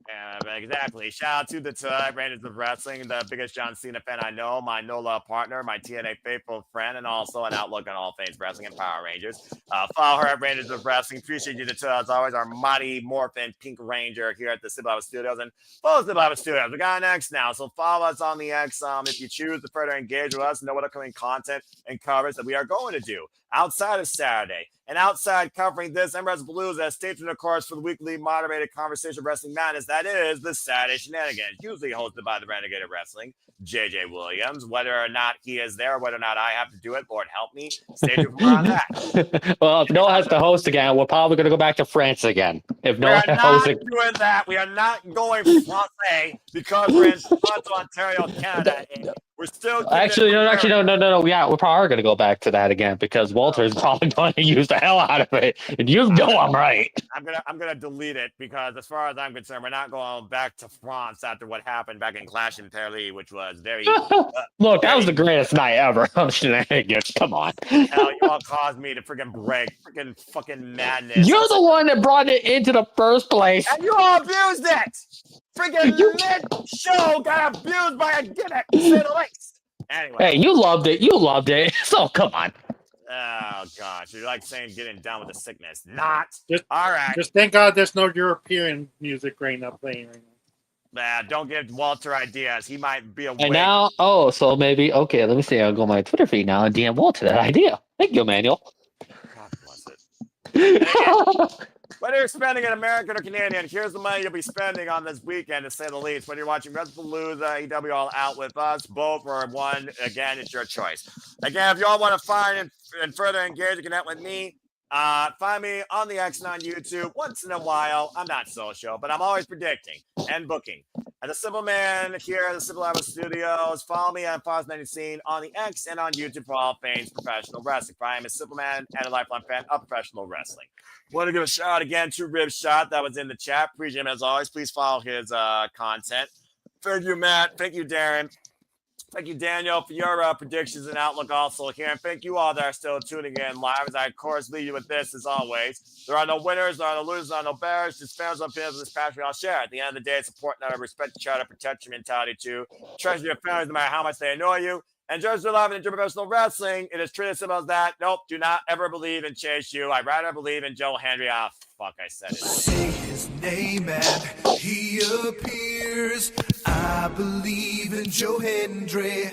Yeah, exactly. Shout out to the Rangers of Wrestling, the biggest John Cena fan I know, my NOLA partner, my TNA faithful friend, and also an outlook on all things wrestling and Power Rangers. Follow her at Rangers of Wrestling. Appreciate you, as always, our mighty Morphin Pink Ranger here at the Sibaba Studios. And follow the Sibaba Studios. We got an X now, so follow us on the X if you choose to further engage with us, know what upcoming content and coverage that we are going to do outside of Saturday. And outside covering this, Emirates Blues, stay tuned, of course, for the weekly moderated conversation Wrestling Madness. That is the Saturday Shenanigans, usually hosted by the Renegade of Wrestling, JJ Williams. Whether or not he is there, whether or not I have to do it, Lord help me. Stay tuned for more on that. Well, if Noah has to host again, we're probably going to go back to France again. If Noah hosts again. We are not doing that. We are not going Francais because we're in Toronto, Ontario, Canada. We're still no. Yeah, we're probably going to go back to that again because Walter's probably going to use the hell out of it, and you know I'm right. I'm gonna delete it because, as far as I'm concerned, we're not going back to France after what happened back in Clash in Paris, which was very. Look, that was the greatest night ever. Shenanigans, come on. Hell, you all caused me to freaking break, freaking fucking madness. You're the one that brought it into the first place, and you all abused it. freaking mid-show got abused by a gimmick, to say the least. Anyway. Hey, you loved it. You loved it. So come on. Oh, gosh. You're like saying getting down with the sickness. Not. Just- All right. Just thank God there's no European music right now playing right now. Don't give Walter ideas. He might be a And now, so maybe, okay, let me see. I'll go on my Twitter feed now and DM Walter that idea. Thank you, Emmanuel. God bless it. Whether you're spending in American or Canadian, here's the money you'll be spending on this weekend, to say the least. Whether you're watching WrestlePalooza, AEW All Out with us, both or one, again, it's your choice. Again, if you all want to find and further engage and connect with me, find me on the X and on YouTube once in a while. I'm not social, but I'm always predicting and booking. As a Simple Man here at the Simple Lab Studios, follow me on Fox 90 Scene on the X and on YouTube for all things professional wrestling. I am a Simple Man and a lifelong fan of professional wrestling. Want to give a shout out again to Rib Shot that was in the chat. Appreciate him as always. Please follow his content. Thank you, Matt. Thank you, Darren. Thank you, Daniel, for your predictions and outlook also here. And thank you all that are still tuning in live. As I, of course, leave you with this, as always. There are no winners, there are no losers, there are no bears. Just fans on fans of this passion we all share. At the end of the day, it's important that I respect each other, protect your mentality too. Treasure your families no matter how much they annoy you. And judge their love and enjoy professional wrestling. It is treated as simple as that. Nope, do not ever believe in Chase U. I'd rather believe in Joe Henry. Ah, fuck, I said it. Say his name and he appears. I believe in Joe Hendry.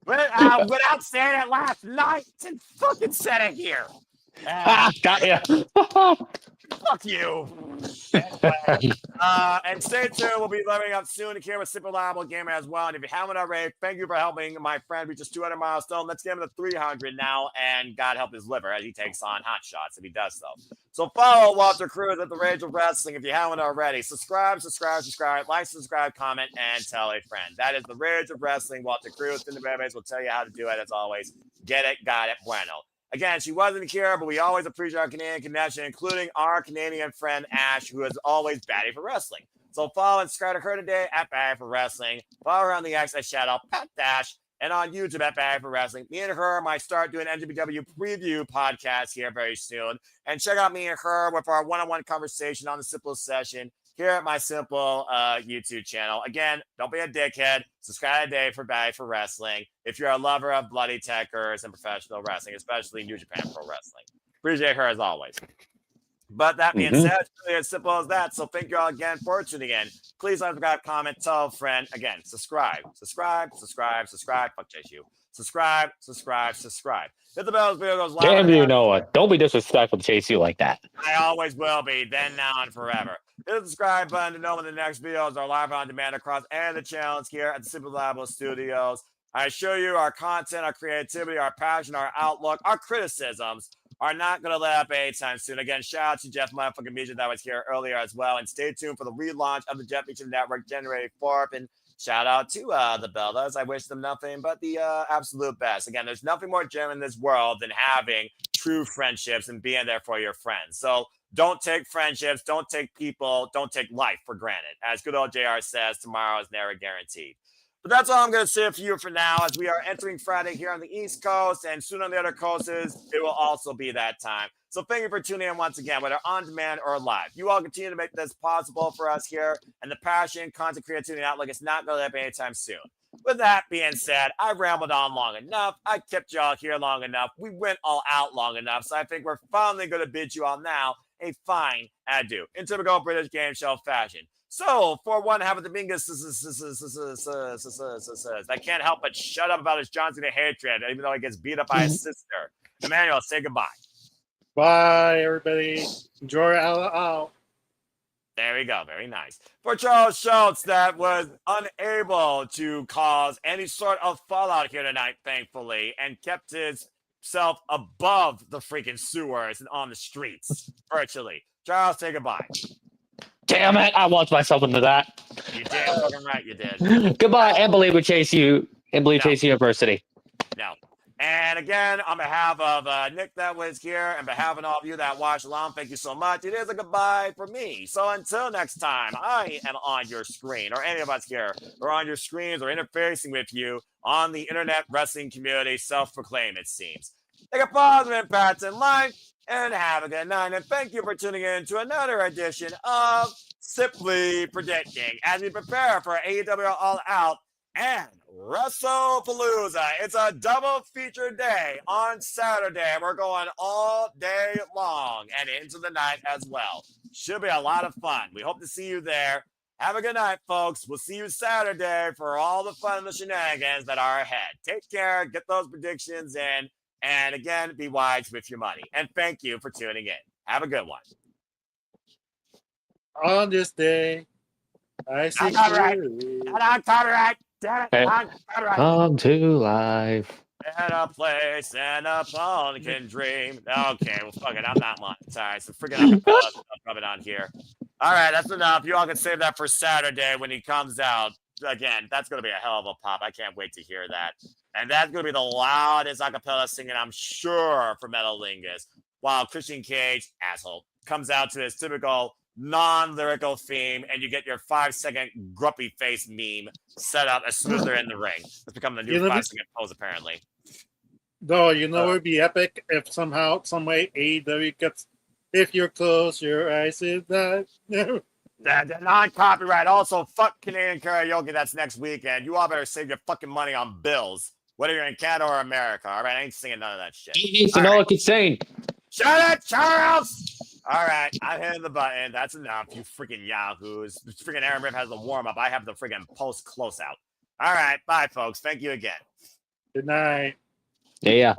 Without saying it last night, and fucking said it here. Got ya. Fuck you. And stay tuned. We'll be leveling up soon here with Simple Lab Gamer as well. And if you haven't already, thank you for helping my friend reach his 200 milestone. Let's get him to 300 now, and God help his liver as he takes on hot shots if he does so. So follow Walter Cruz at the Rage of Wrestling if you haven't already. Subscribe, like, subscribe, comment, and tell a friend. That is the Rage of Wrestling. Walter Cruz in the Bearbase will tell you how to do it as always. Get it, got it, bueno. Again, she wasn't here, but we always appreciate our Canadian connection, including our Canadian friend Ash, who is always batty for wrestling. So follow and subscribe to her today at Batty for Wrestling. Follow her on the X at Shadow Pat Dash, and on YouTube at Batty for Wrestling. Me and her might start doing NJPW preview podcast here very soon. And check out me and her with our one-on-one conversation on the Simple Session here at my Simple YouTube channel. Again, don't be a dickhead. Subscribe today for Batty for Wrestling if you're a lover of bloody techers and professional wrestling, especially New Japan Pro Wrestling. Appreciate her as always. But that being said, it's really as simple as that. So thank you all again for tuning in. Please don't forget to comment, tell a friend. Again, subscribe. Fuck Chase U. Subscribe. Hit the bell as video goes live. Damn you, Noah. Don't be disrespectful to Chase U like that. I always will be, then, now, and forever. Hit the subscribe button to know when the next videos are live on demand across any of the channels here at the Simple Labo Studios. I assure you our content, our creativity, our passion, our outlook, our criticisms are not going to let up anytime soon. Again, shout out to Jeff motherfucking Meacham that was here earlier as well. And stay tuned for the relaunch of the Jeff Meacham Network January 4th. And shout out to the Bellas. I wish them nothing but the absolute best. Again, there's nothing more genuine in this world than having true friendships and being there for your friends. So don't take friendships, don't take people, don't take life for granted. As good old JR says, tomorrow is never guaranteed. But that's all I'm going to say for you for now, as we are entering Friday here on the East Coast, and soon on the other coasts, it will also be that time. So thank you for tuning in once again, whether on demand or live. You all continue to make this possible for us here, and the passion, content, creativity, and outlook is not going to let up anytime soon. With that being said, I rambled on long enough. I kept y'all here long enough. We went all out long enough, so I think we're finally going to bid you all now a fine adieu in typical British game show fashion. So, for one half of the Mingus, I can't help but shut up about his John Cena hatred, even though he gets beat up by his sister. Emmanuel, say goodbye. Bye, everybody. Enjoy All Out. There we go. Very nice. For Charles Schultz, that was unable to cause any sort of fallout here tonight, thankfully, and kept himself above the freaking sewers and on the streets, virtually. Charles, say goodbye. Damn it! I launched myself into that. You damn fucking right, you did. Goodbye, and believe with Chase U, and believe Chase University. No. And again, on behalf of Nick that was here, and behalf of all of you that watched along, thank you so much. It is a goodbye for me. So until next time, I am on your screen, or any of us here are on your screens or interfacing with you on the internet wrestling community, self-proclaimed, it seems. Take a positive impact in life, and have a good night. And thank you for tuning in to another edition of Simply Predicting as we prepare for AEW All Out and WrestlePalooza. It's a double feature day on Saturday. We're going all day long and into the night as well. Should be a lot of fun. We hope to see you there. Have a good night, folks. We'll see you Saturday for all the fun and the shenanigans that are ahead. Take care. Get those predictions in. And again, be wise with your money. And thank you for tuning in. Have a good one. On this day, I see Copyright. clearly. Not copyright. Damn it. Hey. Not copyright. Come to life. In a place and a phone can dream. Okay, well, fuck it. I'm not monetized. So freaking acapella stuff coming on here. All right, that's enough. You all can save that for Saturday when he comes out. Again, that's going to be a hell of a pop. I can't wait to hear that. And that's going to be the loudest acapella singing, I'm sure, for Metalingus. While Christian Cage, asshole, comes out to his typical non-lyrical theme, and you get your 5-second grumpy face meme set up as soon as they're in the ring. It's become the new 5-second pose, apparently. No, you know it would be epic if somehow, some way, AEW gets. If you're close, your eyes is that. Non-copyright. Also, fuck Canadian karaoke. That's next weekend. You all better save your fucking money on bills, whether you're in Canada or America. All right, I ain't singing none of that shit. He needs to know what he's saying. Shut it, Charles! All right, I'm hitting the button. That's enough, you freaking yahoos. Freaking Aaron Riff has the warm-up. I have the freaking post close-out. All right, bye, folks. Thank you again. Good night. Yeah.